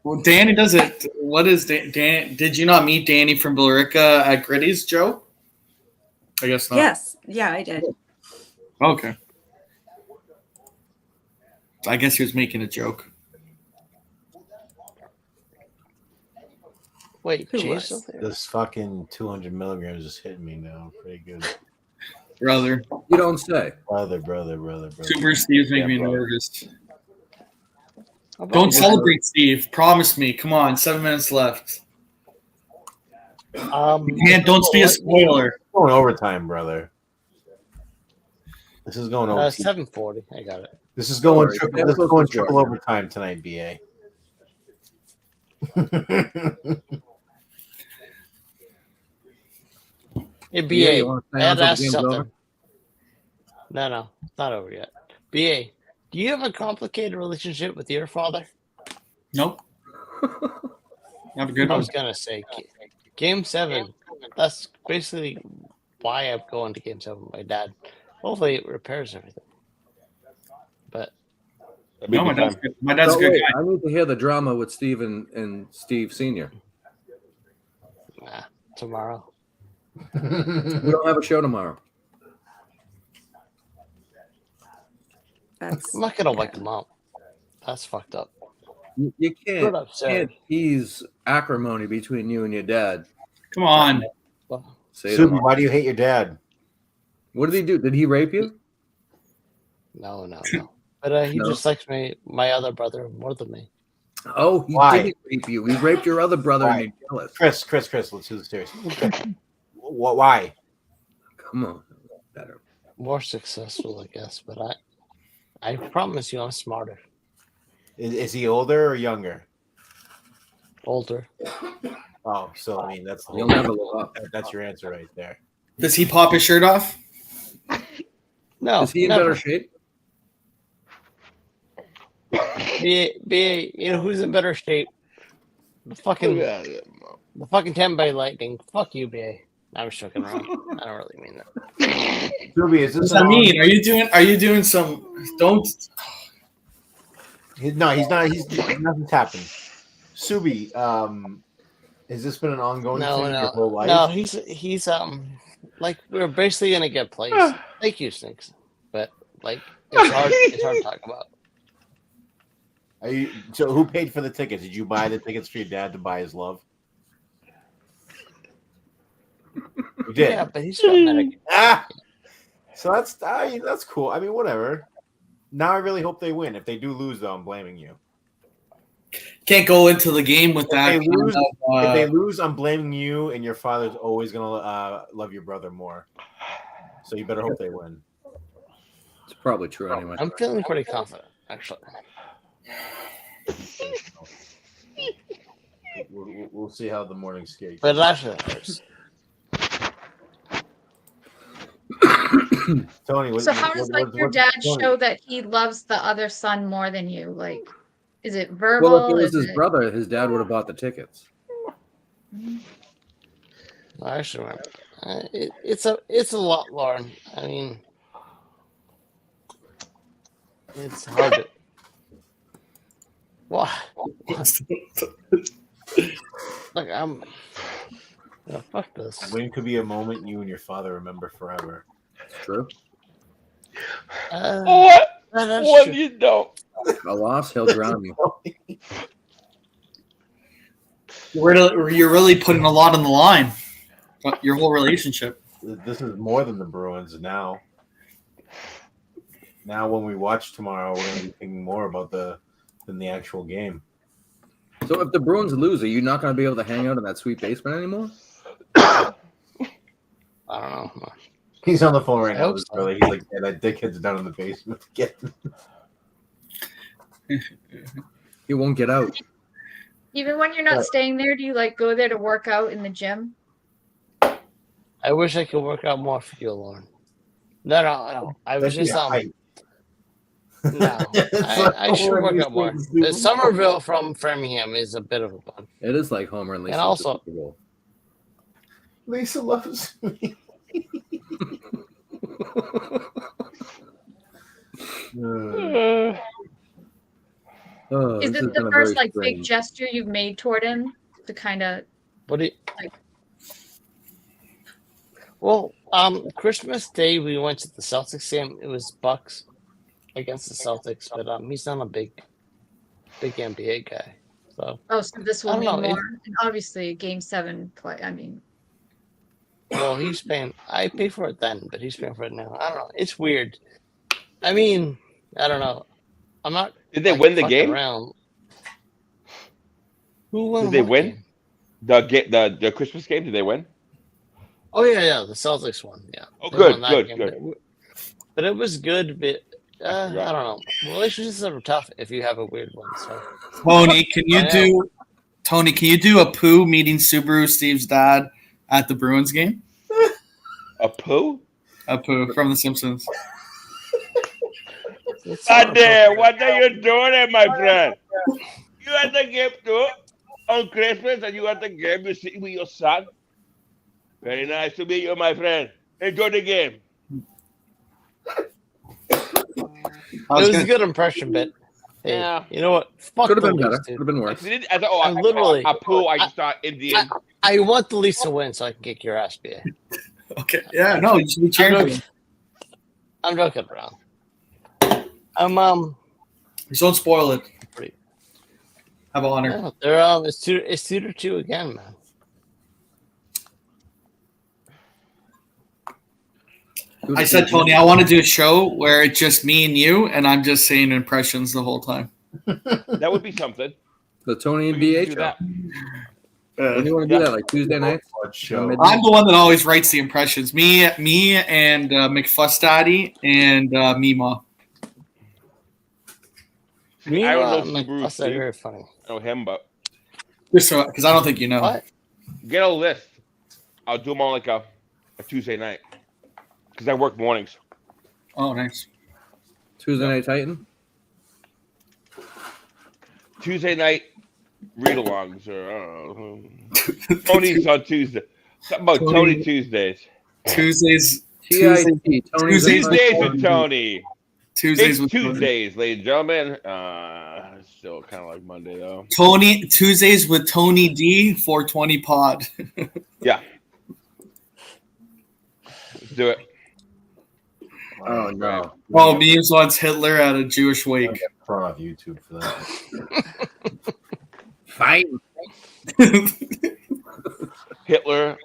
Well, Danny does it. What is Dan? Did you not meet Danny from Billerica at Gritty's, Joe? I guess not. Yes. Yeah, I did. Okay. I guess he was making a joke. Wait, Who Jay's was? still there? This fucking 200 milligrams is hitting me now. Pretty good. Brother. You don't say. Brother. Super Steve's making me Yeah, brother. nervous. How about Don't you? celebrate, Steve. Promise me. Come on, 7 minutes left. You can't. Don't be a spoiler. Going overtime, brother. This is going over. 7:40. I got it. This is going Sorry, triple. yeah, This is close going to short. triple overtime tonight, BA. Hey, BA, Yeah, you wanna I say had to until the ask you game's something. over? No, it's not over yet. BA, do you have a complicated relationship with your father? Nope. Have a good I one. was gonna say Game 7. That's basically why I'm going to Game 7 with my dad. Hopefully, it repairs everything. But No, my dad's good. My dad's a So good wait, guy. I need to hear the drama with Steve and Steve Senior. tomorrow. We don't have a show tomorrow. I'm not gonna wake him up. That's fucked up. You can't, What up, sir? ease acrimony between you and your dad. Come on. Say it Subi, tomorrow. why do you hate your dad? What did he do? Did he rape you? No. But he No? just likes my other brother more than me. Oh, he Why? didn't rape you. He raped your other brother and Why? you're jealous. Chris, let's do this serious. Why? Come on. Better. More successful, I guess. But I promise you, I'm smarter, Is he older or younger? older. Oh, so I mean that's the You'll whole, never live up. that's your answer right there. Does he pop his shirt off? No, Is he in never. better shape? BA, you know who's in better shape? The fucking 10 by lightning. Fuck you, BA. I was joking around. I don't really mean that. Subi, is this What's that mean? Are you doing some? Don't. No, he's not. He's nothing's happened. Subi, has this been an ongoing thing your whole life? No, he's like we're basically gonna get placed. Thank you, Snakes. But like it's hard to talk about. Are you, so who paid for the tickets? Did you buy the tickets for your dad to buy his love? You did. Yeah, but he's got medic. So that's cool. I mean, whatever. Now I really hope they win. If they do lose, though, I'm blaming you. Can't go into the game with that. If they lose, I'm blaming you, and your father's always gonna love your brother more. So you better hope they win. It's probably true anyway. I'm feeling pretty confident, actually. We'll see how the morning skate. But actually, first. Tony, So how does your dad show that he loves the other son more than you? Like, is it verbal? Well, if it was Is his it- brother, his dad would have bought the tickets. I actually remember. It's a lot, Lauren. I mean, it's hard to. What? Look, fuck this. Win could be a moment you and your father remember forever. It's true. What do you know? A loss, he'll drown you. You're really putting a lot on the line. Your whole relationship. This is more than the Bruins now. Now, when we watch tomorrow, we're going to be thinking more about than the actual game. So if the Bruins lose, are you not going to be able to hang out in that sweet basement anymore? I don't know. He's on the phone right I now. hope He's so. like, yeah, that dickhead's down in the basement again. He won't get out. Even when you're not staying there, do you like go there to work out in the gym? I wish I could work out more for you, Lauren. No. I was just No, I should work out more. The Somerville from Framingham is a bit of a bug. It is like Homer and Lisa. And also, Lisa loves me. Is this the first like big gesture you've made toward him to kind of? What do you? Like, Well, Christmas Day we went to the Celtics game. It was Bucks against the Celtics, but he's not a big NBA guy. So oh, so this I will don't mean know, more. And obviously, Game 7 play. I mean, well, well, he's paying. I paid for it then, but he's paying for it now. I don't know. It's weird. I mean, I don't know. I'm not. Did they win the fucking game? around. Who won? Did they what win? game? The Christmas game? Did they win? Oh yeah. The Celtics won. Yeah. Oh, They good, won that good, game, good. But it was good. But I forgot. don't know. Relationships are tough if you have a weird one. So Tony, can you I do? Tony, can you do a Pooh meeting Subaru Steve's dad at the Bruins game? A poo? A Pooh from The Simpsons. it's God damn, what are you doing there, my friend? You had the game too on Christmas and you had the game to see with your son? Very nice to meet you, my friend. Enjoy the game. It was a good impression, but hey, Yeah. you know what? Fuck Could have the been better. Leafs, Could dude. have been worse. I literally- a poo. I just thought Indian. I want the Leafs to win so I can kick your ass, BA. Okay. Yeah, no, you should be cheering for them. I'm joking around. Just don't spoil it. Pretty- Have honor. Yeah, they're it's 2-2 again, man. I said, Tony, I want to do a show where it's just me and you, and I'm just saying impressions the whole time. That would be something. The Tony and We BA can do show. that. When do you want to do that? Like Tuesday nights? Show. I'm the one that always writes the impressions. Me, and McFuss Daddy and Mima. Me, I don't know like, Subaru that's Steve. very funny. I know him, but Just so, because I don't think you know. What? get a list. I'll do them on like a Tuesday night because I work mornings. Oh, nice. Tuesday Night Titan? Tuesday night read-alongs or I don't know. Tony's on Tuesday. Something about Tony Tuesdays. Tuesdays. TIT. Tony's Tuesdays Tuesdays with Tony. Tuesdays It's with Tuesdays, ladies and gentlemen. Still kind of like Monday though. Tony. Tuesdays with Tony D. 420 Pod. Yeah. Let's do it. Oh, no. Oh, Memes wants Hitler at a Jewish wake. Get thrown off YouTube for that. Fine. Hitler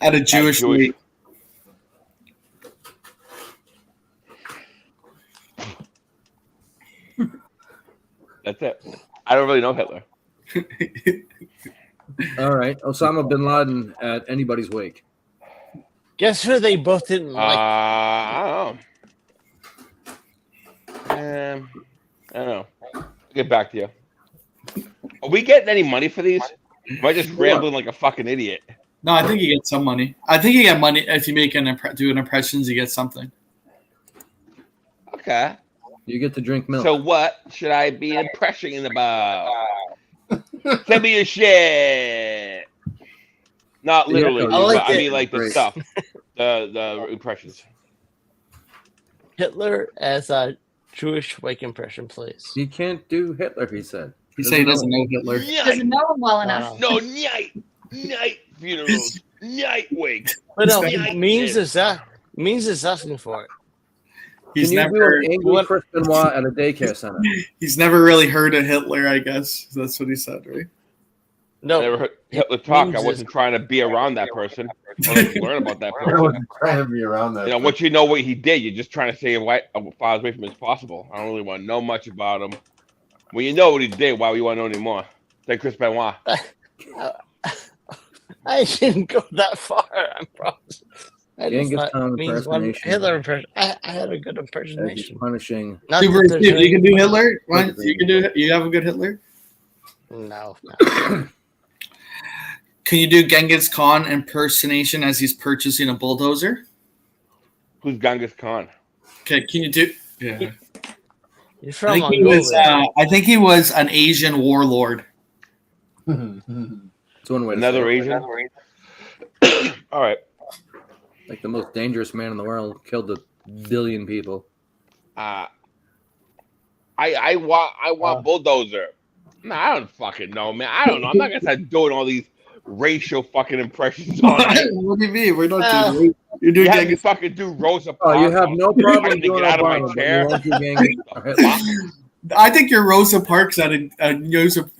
At a Jewish wake. That's it. I don't really know Hitler. All right. Osama bin Laden at anybody's wake. Guess who they both didn't like? I don't know. I'll get back to you. Are we getting any money for these? Am I just rambling like a fucking idiot? No, I think you get some money. I think you get money if you make do an impressions. You get something. Okay. You get to drink milk. So what should I be impressioning about? Tell me your shit. Not literally, Yeah, but like I it. mean like the Great. stuff, the impressions. Hitler as a Jewish wake impression, please. He can't do Hitler, he said. He said he doesn't know Hitler. Doesn't know him well enough. Wow. No, night funerals, night wakes. But no, Night means dinner. is asking for it. He's Can you never do an angry Chris Benoit at a daycare center? he's never really heard of Hitler. I guess that's what he said, right? I No, never heard Hitler talk. I means wasn't trying to be around that person. I wanted to learn about that I person. wasn't trying to be around that. You know, once you know what he did, you're just trying to stay as far away from him as possible. I don't really want to know much about him. When you know what he did, why would you want to know anymore? Than Chris Benoit. I didn't go that far. I promise. I just Genghis thought Khan means one impersonation. Hitler impression. I had a good As he's impersonation. punishing. Not Super that there's Steve, you can do any- Hitler. Right? You can do. You have a good Hitler. No. Can you do Genghis Khan impersonation as he's purchasing a bulldozer? Who's Genghis Khan? Okay, can you do? Yeah. You're I from think he was. Mongolia. I think he was an Asian warlord. It's one way to Another say it. Asian? All right. Like the most dangerous man in the world, killed 1 billion people. I want bulldozer. No, I don't fucking know, man. I don't know. I'm not gonna start doing all these racial fucking impressions all night. What do you mean? We're not doing. You're doing You have to Genghis. fucking do Rosa Oh, you Parks. have no I problem need to doing get out of my Obama, but chair. you won't do Genghis or Hitler. I think your Rosa Parks at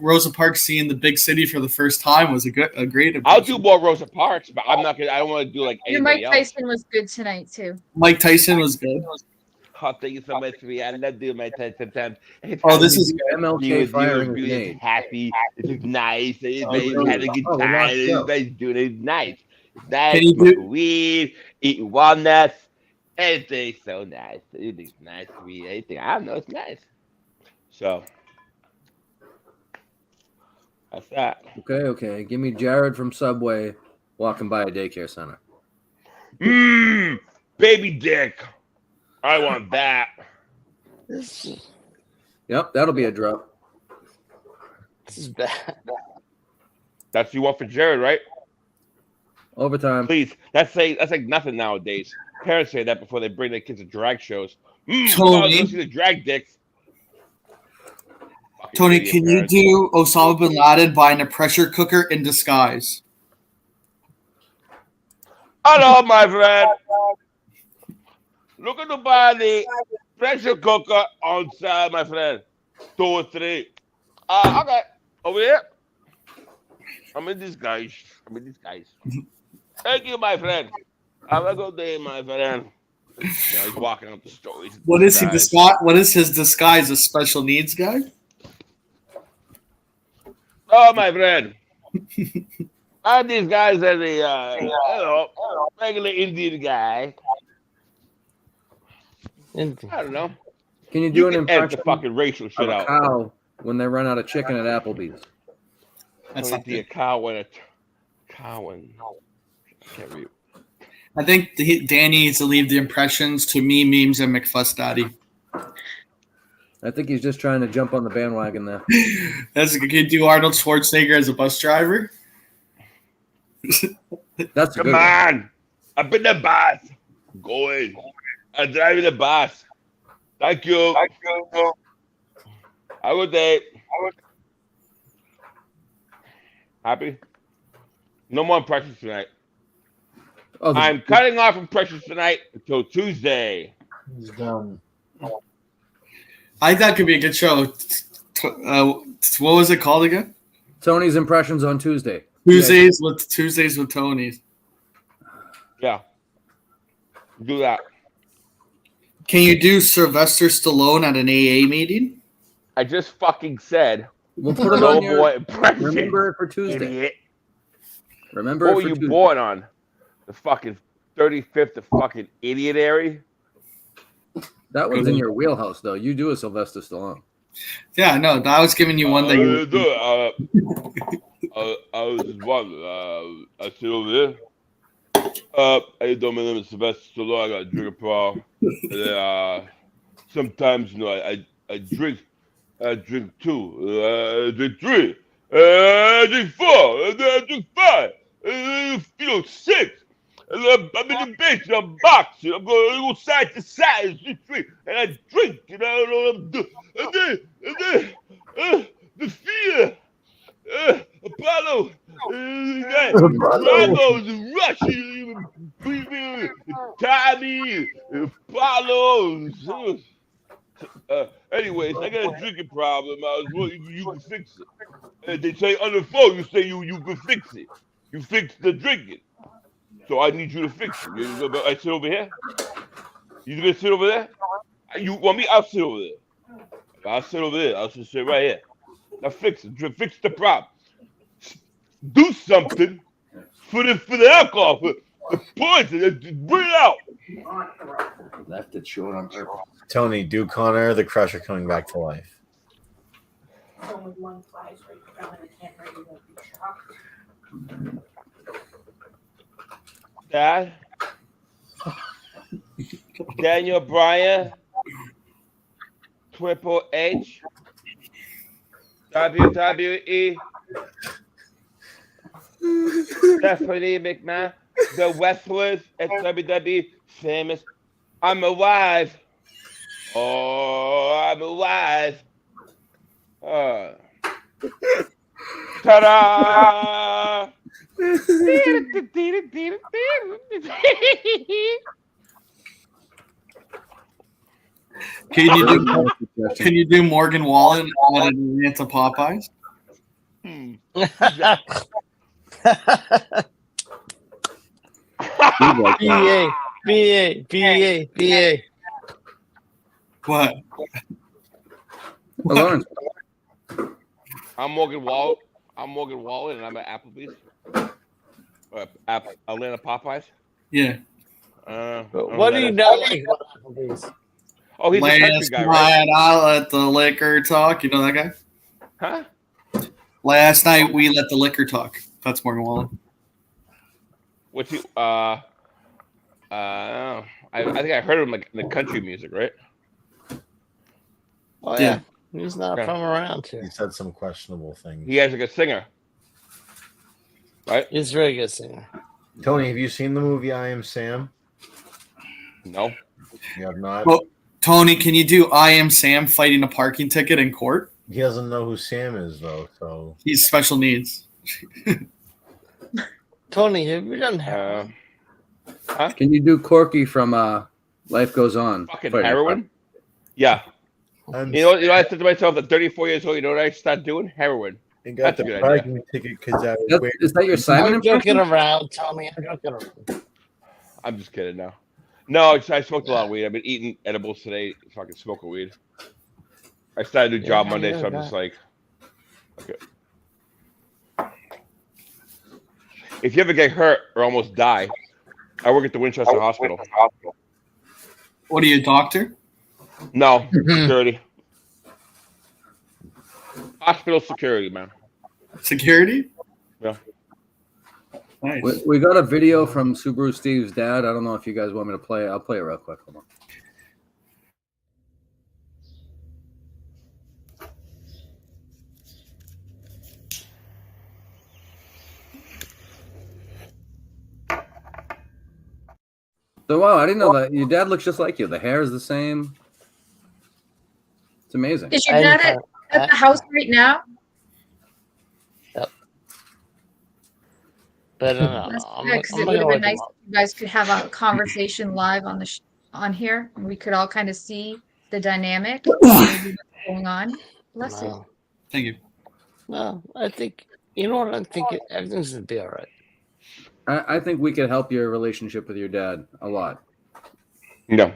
Rosa Parks seeing the big city for the first time was a great impression. I'll do more Rosa Parks, but I'm not gonna. I don't want to do like Your Mike anybody else. Tyson was good tonight too. Mike Tyson was good. Oh, thank you so much, me. I love doing my time sometimes. Oh, this is MLK firing a really grenade. happy. This is nice. Everybody's really? having a good Oh, time. well, yeah. Everybody's doing it. It's nice. It's nice. Can you Smoking weed, eating walnuts. Everything's so nice. Everything's nice. Sweet. Everything. I don't know. It's nice. So that's that. Okay. Give me Jared from Subway walking by a daycare center. Baby dick. I want that. Yep, that'll be a drop. This is bad. That's what you want for Jared, right? Overtime. Please. That's like nothing nowadays. Parents say that before they bring their kids to drag shows. Tony. Go see the drag dicks. Fucking Tony, idiot can you parents. do Osama bin Laden buying a pressure cooker in disguise? Hello, my friend. Look at the body. Pressure cooker on side, my friend. 2 or 3. Okay. Over here. I'm in disguise. Thank you, my friend. Have a good day, my friend. Yeah, he's walking up the store. What is he disguise? What is his disguise? A special needs guy? Oh, my friend. These guys are the regular Indian guy. I don't know. Can you do an can edit impression the fucking racial shit of a out? cow when they run out of chicken at Applebee's? That's Only not see a cow and I can't read. I think Danny needs to leave the impressions to me, memes, and McFuss Daddy. I think he's just trying to jump on the bandwagon there. Can you do Arnold Schwarzenegger as a bus driver? That's a Come good one. on. I've been the bus. Going. I'm driving the bus. Thank you. Have a good day. Happy? No more impressions tonight. Oh, I'm cutting off impressions tonight until Tuesday. He's done. I think that could be a good show. What was it called again? Tony's impressions on Tuesday. Tuesdays with Tony's. Yeah. Do that. Can you do Sylvester Stallone at an AA meeting? I just fucking said We'll put it no on your. more impressions. Remember it for Tuesday. Idiot. Remember What it were for you Tuesday. born on? The fucking 35th of fucking idiot area? That was in your wheelhouse, though. You do a Sylvester Stallone. Yeah, no, I was giving you one that you. I was just wondering. I sit over there. How you doing? My name is Sylvester Stallone. I got a drinking problem. And, sometimes, I drink. I drink 2. I drink 3. I drink 4. I drink 5. 6. And I'm in the bench. I'm boxing. I'm going side to side. And I drink. And I don't know what I'm doing. And then the fear. Apollo. Dragos. Russian. Tommy. Apollo. Anyways, I got a drinking problem. I was wondering if you can fix it. And they say on the phone, you say you can fix it. You fix the drinking. So I need you to fix it. I sit over here. You gonna sit over there? You want me? I'll sit over there. I'll sit over there. I'll just sit right here. Now fix it. Fix the problem. Do something for the alcohol, for the poison. Bring it out. Left it short on purpose. Tony, do Connor the Crusher coming back to life. Dad? Daniel Bryan? Triple H? WWE? Stephanie McMahon? The wrestlers at WWE? Famous? I'm alive. Oh, I'm alive. Ta-da! Can you do Morgan Wallen on Atlanta Popeyes? BA. What? Lawrence. I'm Morgan Wallen, and I'm at Applebee's. Atlanta Popeyes. Yeah. What do you know? Oh, he's a country Last guy, night right? I let the liquor talk. You know that guy? Huh? Last night we let the liquor talk. That's Morgan Wallen. What's he? I think I heard him like in the country music, right? Oh yeah, he's not from around here. He said some questionable things. He has like a singer, right? He's a very good singer. Tony, have you seen the movie I Am Sam? No. You have not? Well, Tony, can you do I Am Sam fighting a parking ticket in court? He doesn't know who Sam is, though. So He's special needs. Tony, have you done heroin? Huh? Can you do Corky from Life Goes On? Fucking Fighting heroin? Yeah. I'm You know, I said to myself at 34 years old, you know what I started doing? Heroin. I got That's a the good parking ticket because I was That- waiting. Is that your Simon I'm joking impression? around, Tony. I'm joking around. I'm just kidding now. No, I smoked a lot of weed. I've been eating edibles today, fucking smoking weed. I started a new job Monday, so I'm just like, okay. If you ever get hurt or almost die, I work at the Winchester Hospital. What are you, a doctor? No, security. Hospital security, man. Security? Yeah. Nice. We got a video from Subaru Steve's dad. I don't know if you guys want me to play it. I'll play it real quick. Hold on. So wow, I didn't know that your dad looks just like you. The hair is the same. It's amazing. Is your dad at the house right now? But Because it would have been nice if you guys could have a conversation live on the on here, and we could all kind of see the dynamic maybe what's going on. Bless you. No. Thank you. No, I think you know what I'm thinking. Everything's gonna be all right. I think we could help your relationship with your dad a lot. No.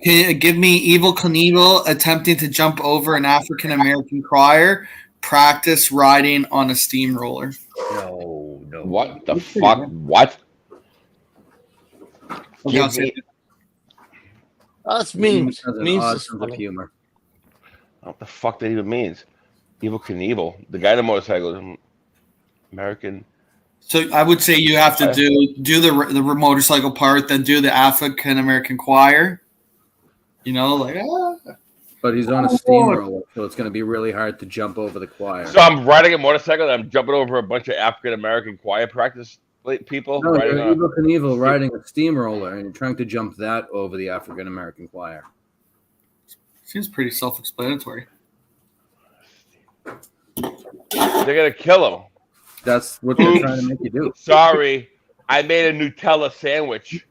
Can you give me Evil Knievel attempting to jump over an African American choir, practice riding on a steamroller? No. What the fuck? What? Give me- That's memes. Has an Memes odd is sense of funny. humor. What the fuck that even means? Evil Knievel. The guy in the motorcycle. American. So I would say you have to do the motorcycle part, then do the African American choir. You know, like But he's on a steamroller, so it's going to be really hard to jump over the choir. So I'm riding a motorcycle and I'm jumping over a bunch of African American choir practice people. No, riding you're Evil Knievel riding a steamroller, and you're trying to jump that over the African American choir. seems pretty self-explanatory. They're gonna kill him. That's what they're trying to make you do. Sorry, I made a Nutella sandwich.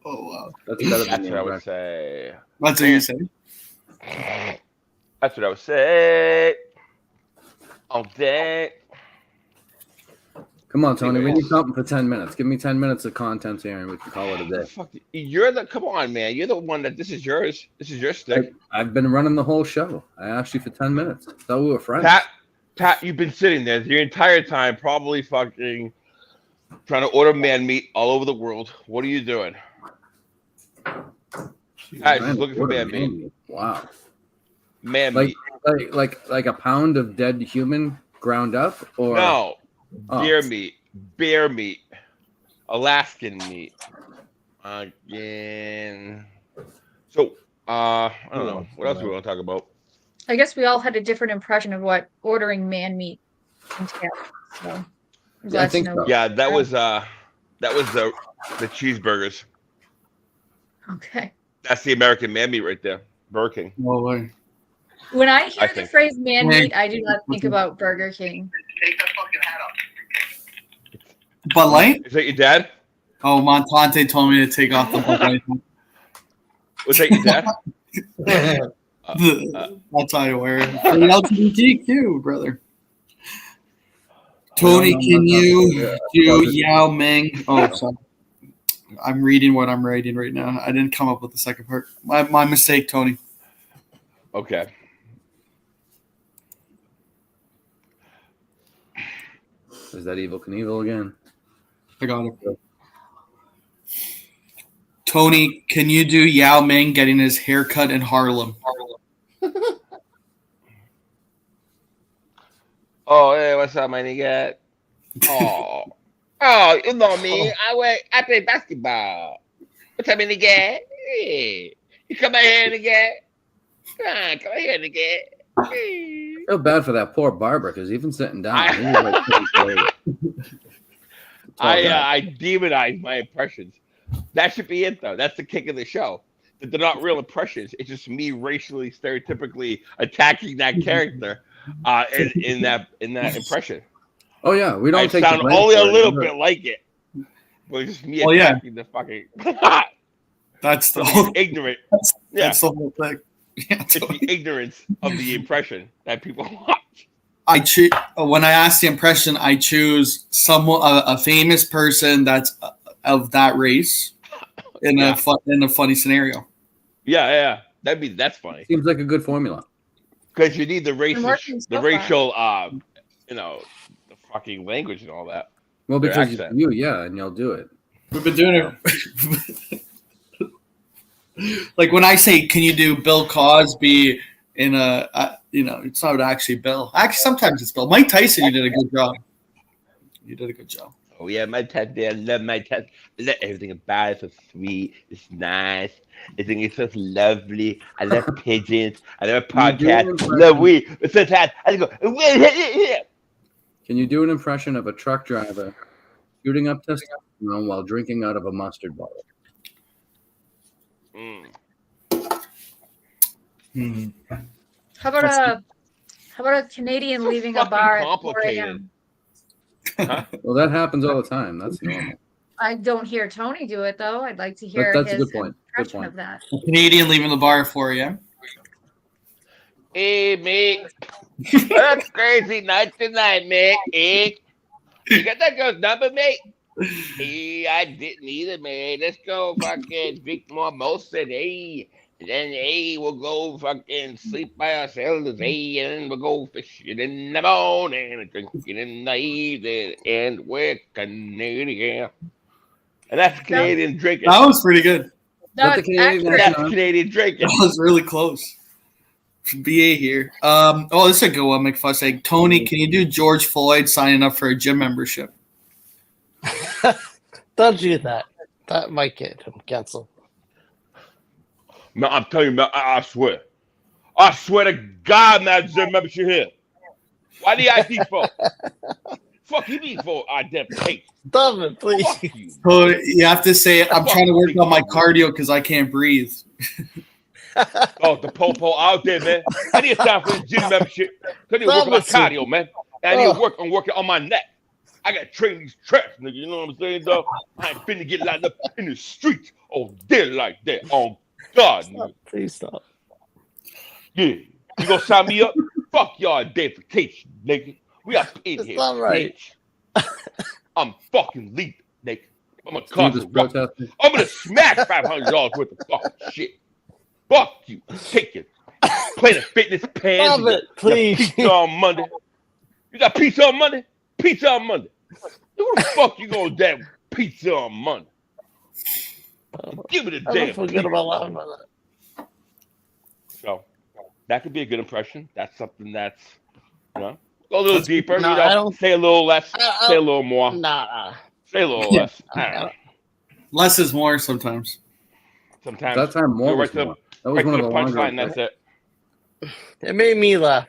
Oh wow, That's better than That's the what I would impression. say. that's what you say. That's what I would say. All day. Come on, Tony. We need something for 10 minutes. Give me 10 minutes of content here, and we can call it a day. Fuck, you're the come on, man. You're the one that this is yours. This is your stick. I've been running the whole show. I asked you for 10 minutes. Thought we were friends. Pat, you've been sitting there the entire time, probably fucking trying to order man meat all over the world. What are you doing? Pat, just looking for man meat. Wow. Man Like, meat. like a pound of dead human ground up, or No. Oh. Deer meat, bear meat, Alaskan meat. Again. So, I don't know. What else do we want to talk about? I guess we all had a different impression of what ordering man meat entails. So I'm glad to know. Yeah, that was the cheeseburgers. Okay. That's the American man meat right there. Burger King. No way. When I hear I the think. phrase man meat, I do not think about Burger King. Bud Light? Is that your dad? Oh, Montante told me to take off the book. What's that, your dad? That's how I wear it. For the LGBTQ, brother. Tony, can you do Yao Ming? Oh, sorry. I'm reading what I'm writing right now. I didn't come up with the second part. My mistake, Tony. Okay. Is that Evil Knievel again? I got it. Tony, can you do Yao Ming getting his hair cut in Harlem? Oh, hey, what's up, my nigga? Oh, you know me. I play basketball. What's up, my nigga? Hey, you come out here, nigga. Come out here, nigga. Hey. I feel bad for that poor barber because even sitting down, he was like I demonize my impressions. That should be it, though. That's the kick of the show. That they're not real impressions. It's just me racially, stereotypically attacking that character in that impression. Oh yeah, we don't take sound the blame only a for it, little does it? bit like it, but it's just me Oh, yeah. attacking the fucking. That's the It's whole. ignorant. That's the whole thing. Yeah, It's the ignorance of the impression that people watch. I choose when I ask the impression. I choose someone, a famous person that's of that race, in a funny scenario. Yeah. That's funny Seems like a good formula. because you need the working racist, so the racial, the fucking language and all that. Well, Their because accent. and you'll do it. We've been doing it. Like when I say, "Can you do Bill Cosby in a?" It's not actually Bill. Actually, sometimes it's Bill. Mike Tyson, you did a good job. You did a good job. Oh yeah, my Ted. I love my Ted. I love everything about it. It's so sweet. It's nice. I think it's so lovely. I love pigeons. I love podcasts. I love weed. It's so sad. I go. Can you do an impression of a truck driver shooting up testosterone while drinking out of a mustard bottle? How about a Canadian leaving a bar at 4 a.m.? Well, that happens all the time. That's normal. I don't hear Tony do it though. I'd like to hear That's a his good point. impression of that. A Canadian leaving the bar at 4 a.m. Hey, mate. That's crazy night tonight, mate. Hey, you got that girl's number, mate? Hey, I didn't either, man. Let's go fucking drink more Molson, hey. And then, hey, we'll go fucking sleep by ourselves, hey. And then we'll go fishing in the morning and drinking in the evening. And we're Canadian. And that's Canadian drinking. That was pretty good. That's That's Canadian drinking. That was really close. BA here. This is a good one, McFuss saying, Tony, can you do George Floyd signing up for a gym membership? Don't do that. That might get him canceled. Man, I'm telling you, man, I swear. I swear to God, man, gym membership here. Why the ID for? Fuck you need for identification. Stop it, please. So you have to say, I'm trying to work on my cardio because I can't breathe. Oh, the po-po out there, man. I need to sign for the gym membership. I need to work on my cardio, man. And I need to work on working on my neck. I got to train these traps, nigga. You know what I'm saying, dog? I ain't finna get lined up in the streets all day like that. Oh, God, nigga. Please stop. Yeah. You gonna sign me up? Fuck your identification, nigga. We are paid That's here, not right. bitch. I'm fucking leaving, nigga. I'm gonna Steve cause is a ruckus. protesting. I'm gonna smash $500 worth of fucking shit. Fuck you. Take it. Planet Fitness pants. Stop it, please. Pizza on Monday. You got pizza on Monday? Pizza on Monday. Who the fuck you gonna damn pizza on Monday? Give me the I damn don't forget pizza. about laughing about that. So that could be a good impression. That's something that's, go a little deeper. No, I don't- Say a little less. I- Say a little more. Nah. Say a little less. I don't know. Less is more sometimes. Sometimes. That time more Go was right to more. the, That was right one to of the the longer punchline. That's it. It made me laugh.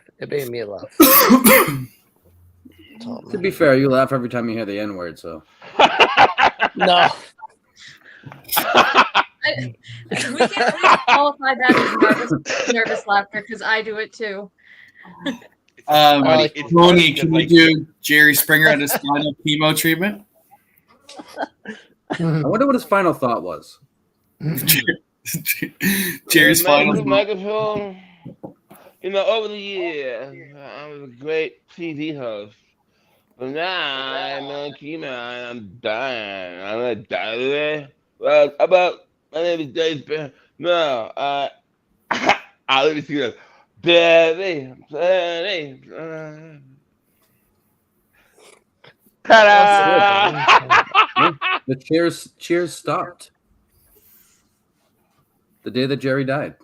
To be fair, you laugh every time you hear the N word, so. No. We can't qualify that as nervous laughter because I do it too. It's Tony, just can like- you do Jerry Springer at his final chemo treatment? I wonder what his final thought was. Cheers, final. Microphone. You know, over the years, I was a great TV host. But now I'm on chemo and I'm dying. I'm gonna die today. Well, about my name is Dave. No, let me see this. Baby. Ta-da! The cheers stopped the day that Jerry died.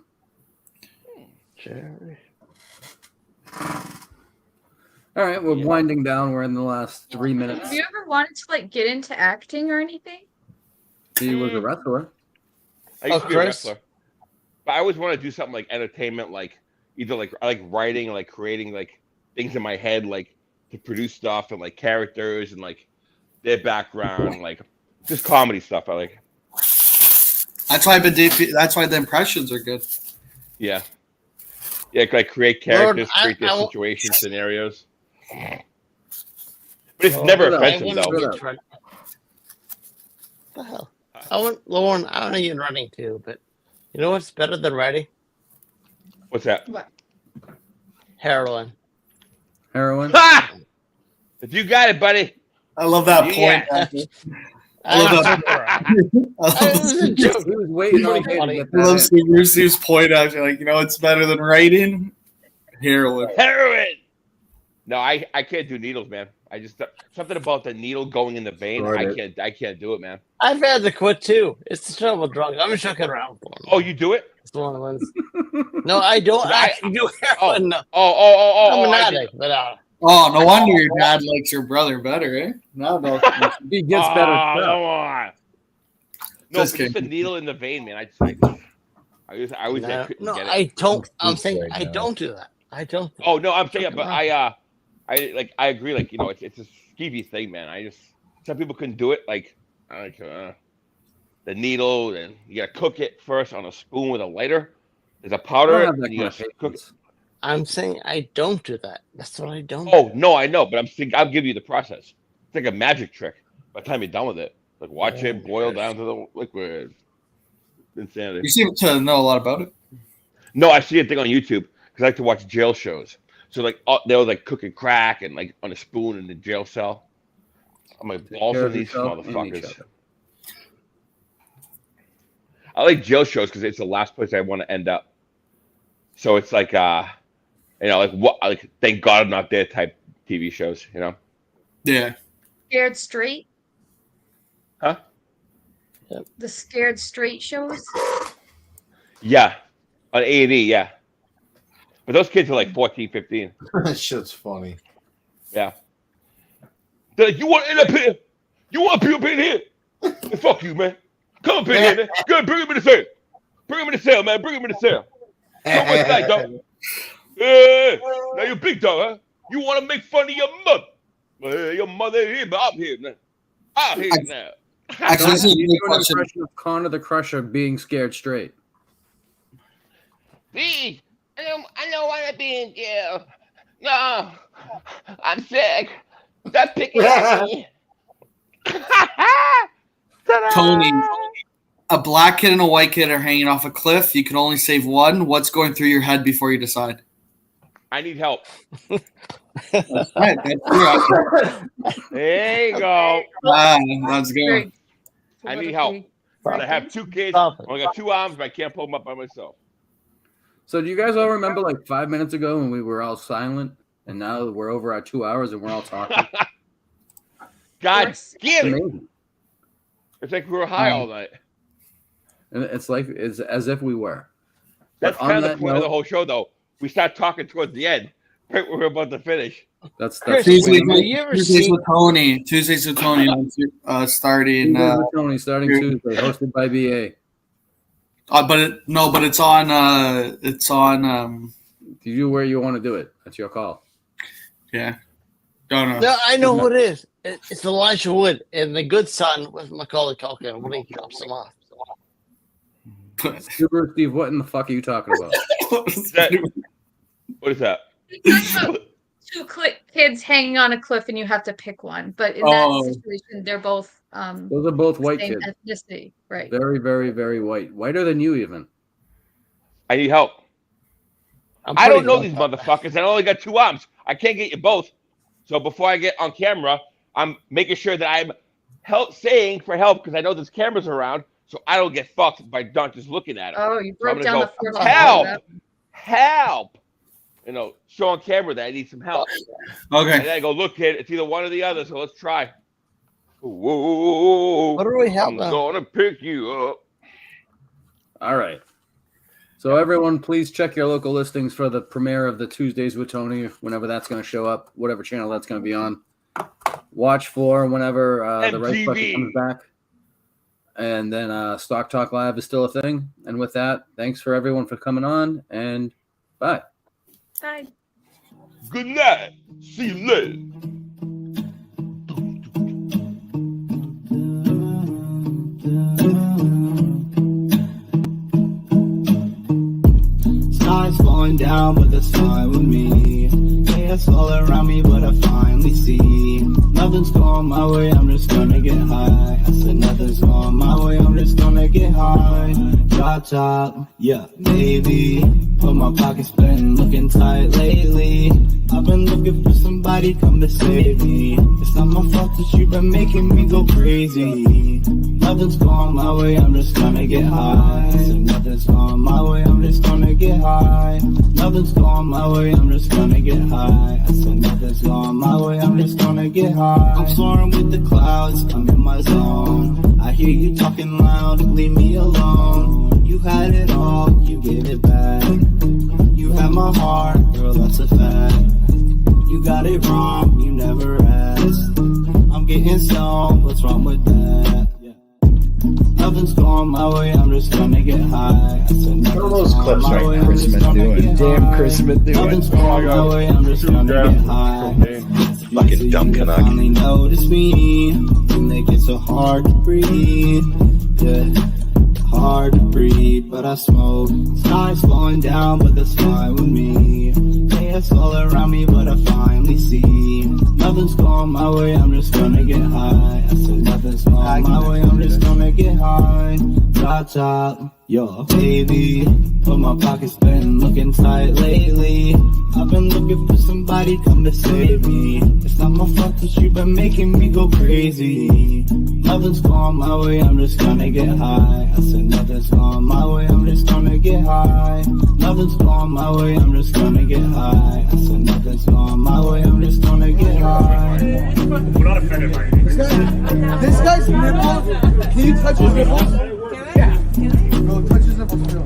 Jerry. All right, we're winding down. We're in the last 3 minutes. Have you ever wanted to like get into acting or anything? He was a wrestler. I used to be a Chris? wrestler. But I always want to do something like entertainment, like either like I like writing, like creating like things in my head, like to produce stuff and like characters and like their background, like just comedy stuff. I like. That's why the impressions are good. Yeah. Yeah, like create characters, Lord, create their I will- situations, scenarios. But it's never I offensive wouldn't though. get run- the hell? Lauren, I don't know you running too, but you know what's better than writing? What's that? Heroin. Heroin. Ha! If you got it, buddy. I love that Yeah. point. Anthony. I love that. I love It was a joke. He was waiting all Pretty day to funny. get I love that in. Steve's point out. Like, you know, it's better than writing. Heroin. Heroin. No, I can't do needles, man. I just something about the needle going in the vein. Right. I can't do it, man. I've had to quit too. It's the trouble with drugs. I'm joking around. Oh, you do it? It's one of the ones. No, I don't actually do heroin. No. Oh. I'm an I did- addict, but Oh, no wonder your dad likes your brother better, eh? No. He gets better Oh, stuff. come on. No, Just but just the kidding. needle in the vein, man. I always no, couldn't no, get it. I don't. I'm He's saying right I now. don't do that. I don't. Oh no, I'm saying, but I agree. Like, you know, it's a skeevy thing, man. Some people couldn't do it. Like the needle, and you gotta cook it first on a spoon with a lighter. There's a I powder, don't have that and you kind of gotta cook it. patience. I'm saying I don't do that. That's what I don't. Oh no, I know, but I'll give you the process. It's like a magic trick. By the time you're done with it, like watch it boil down to the liquid. Insanity. You seem to know a lot about it. No, I see a thing on YouTube because I like to watch jail shows. So like they were like cooking crack and like on a spoon in the jail cell. I'm like, balls care of of these yourself and each motherfuckers. other. I like jail shows because it's the last place I want to end up. So it's like you know, like thank God I'm not there type TV shows, you know? Yeah. Scared Straight? Huh? The Scared Straight shows? Yeah. On A&E, yeah. But those kids are like 14, 15. That shit's funny. Yeah. They're like, you want to end up here? You want to be up in here? Hey, fuck you, man. Come up in here, man. Go ahead, bring him in the cell. Bring him in the cell, man. Bring him in the cell. Come on, tonight, dog. Hey, now you're big dog, huh? You want to make fun of your mother? Well, your mother ain't here, but I'm here now. I'm here now. Actually, this is a You good do an question. impression of Connor the Crusher being scared straight. Please, I don't want to be in jail. No, I'm sick. Stop picking at me. Tony, a black kid and a white kid are hanging off a cliff. You can only save one. What's going through your head before you decide? I need help. Right, that's true. There you go. Let's go. I need help. I have 2 kids. Stop it. I got 2 arms, but I can't pull them up by myself. So do you guys all remember like 5 minutes ago when we were all silent and now we're over our 2 hours and we're all talking? God It's damn it. amazing. It's like we were high all night. And it's like it's as if we were. That's But on kind of the that point of the note- whole show, though. We start talking towards the end, right when we're about to finish. That's Tuesdays, Have you ever Tuesdays seen- with Tony. Tuesdays with Tony. Starting. Tuesdays with Tony starting here- Tuesday, hosted by BA. But it's on. It's on. You do where you want to do it. That's your call. Yeah. Don't know. No, I know who it is. It's Elijah Wood and the Good Son with Macaulay Culkin when he drops him off. Super Steve, what in the fuck are you talking about? What is that? two kids hanging on a cliff and you have to pick one. But in that situation, they're both Those are both white same kids. ethnicity, right? Very, very, very white. Whiter than you even. I need help. I don't know these motherfuckers. I only got 2 arms. I can't get you both. So before I get on camera, I'm making sure that I'm saying for help because I know there's cameras around, so I don't get fucked by donkeys looking at them. Oh, you broke down the fourth help! You know, show on camera that I need some help. Okay. And then I go, look, kid, it's either one or the other, so let's try. Whoa! What do we help I'm them? gonna pick you up. All right. So everyone, please check your local listings for the premiere of the Tuesdays with Tony, whenever that's going to show up, whatever channel that's going to be on. Watch for whenever the right question comes back. And then Stock Talk Live is still a thing. And with that, thanks for everyone for coming on, and bye. Bye. Good night. See you later. Stars falling down, but that's fine with me. Chaos all around me, but I finally see nothing's going my way, I'm just gonna get high. I said nothing's going my way, I'm just gonna get high. Drop top, yeah, maybe. But my pocket's been looking tight lately. I've been looking for somebody come to save me. It's not my fault that you've been making me go crazy. Nothing's going my way, I'm just gonna get high. I said nothing's going my way, I'm just gonna get high. Nothing's going my way, I'm just gonna get high. I said nothing's going my way, I'm just gonna get high. I'm soaring with the clouds, I'm in my zone. I hear you talking loud, leave me alone. You had it all, you gave it back. You had my heart, girl, that's a fact. You got it wrong, you never asked. I'm getting stoned, what's wrong with that? Nothing's going my way, I'm just gonna get high. I said What are those clips right now? Chris Smith doing? Damn Chris Smith doing. Nothing's going my way, I'm just gonna get high. Fucking dumb Canuck. Finally notice me when they get so hard to breathe. Yeah, hard to breathe, but I smoke. Stars falling down, but that's fine with me. Chaos all around me, but I finally see nothing's going my way, I'm just gonna get high. I said nothing's going my way, I'm just gonna get high. Drop top, yo, baby. But my pocket's been looking tight lately. I've been looking for somebody come to save me. It's not my fault that you've been making me go crazy. Nothing's going my way, I'm just gonna get high. I said nothing's going my way, I'm just gonna get high. Nothing's going my way, I'm just gonna get high. I said nothing's going my way, I'm just gonna get high. We're not offended by anything. This guy's nipples. Can you touch his nipples? Yeah. No, touch his nipples.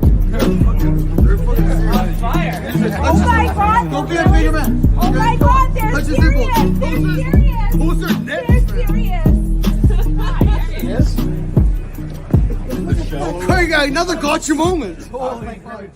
Fire. Oh my God! Go get a bigger man. Oh my God! They're touch his serious. nipples. They're serious. Who's their nipples? They're serious. Hey, guy, another gotcha moment. Oh my God.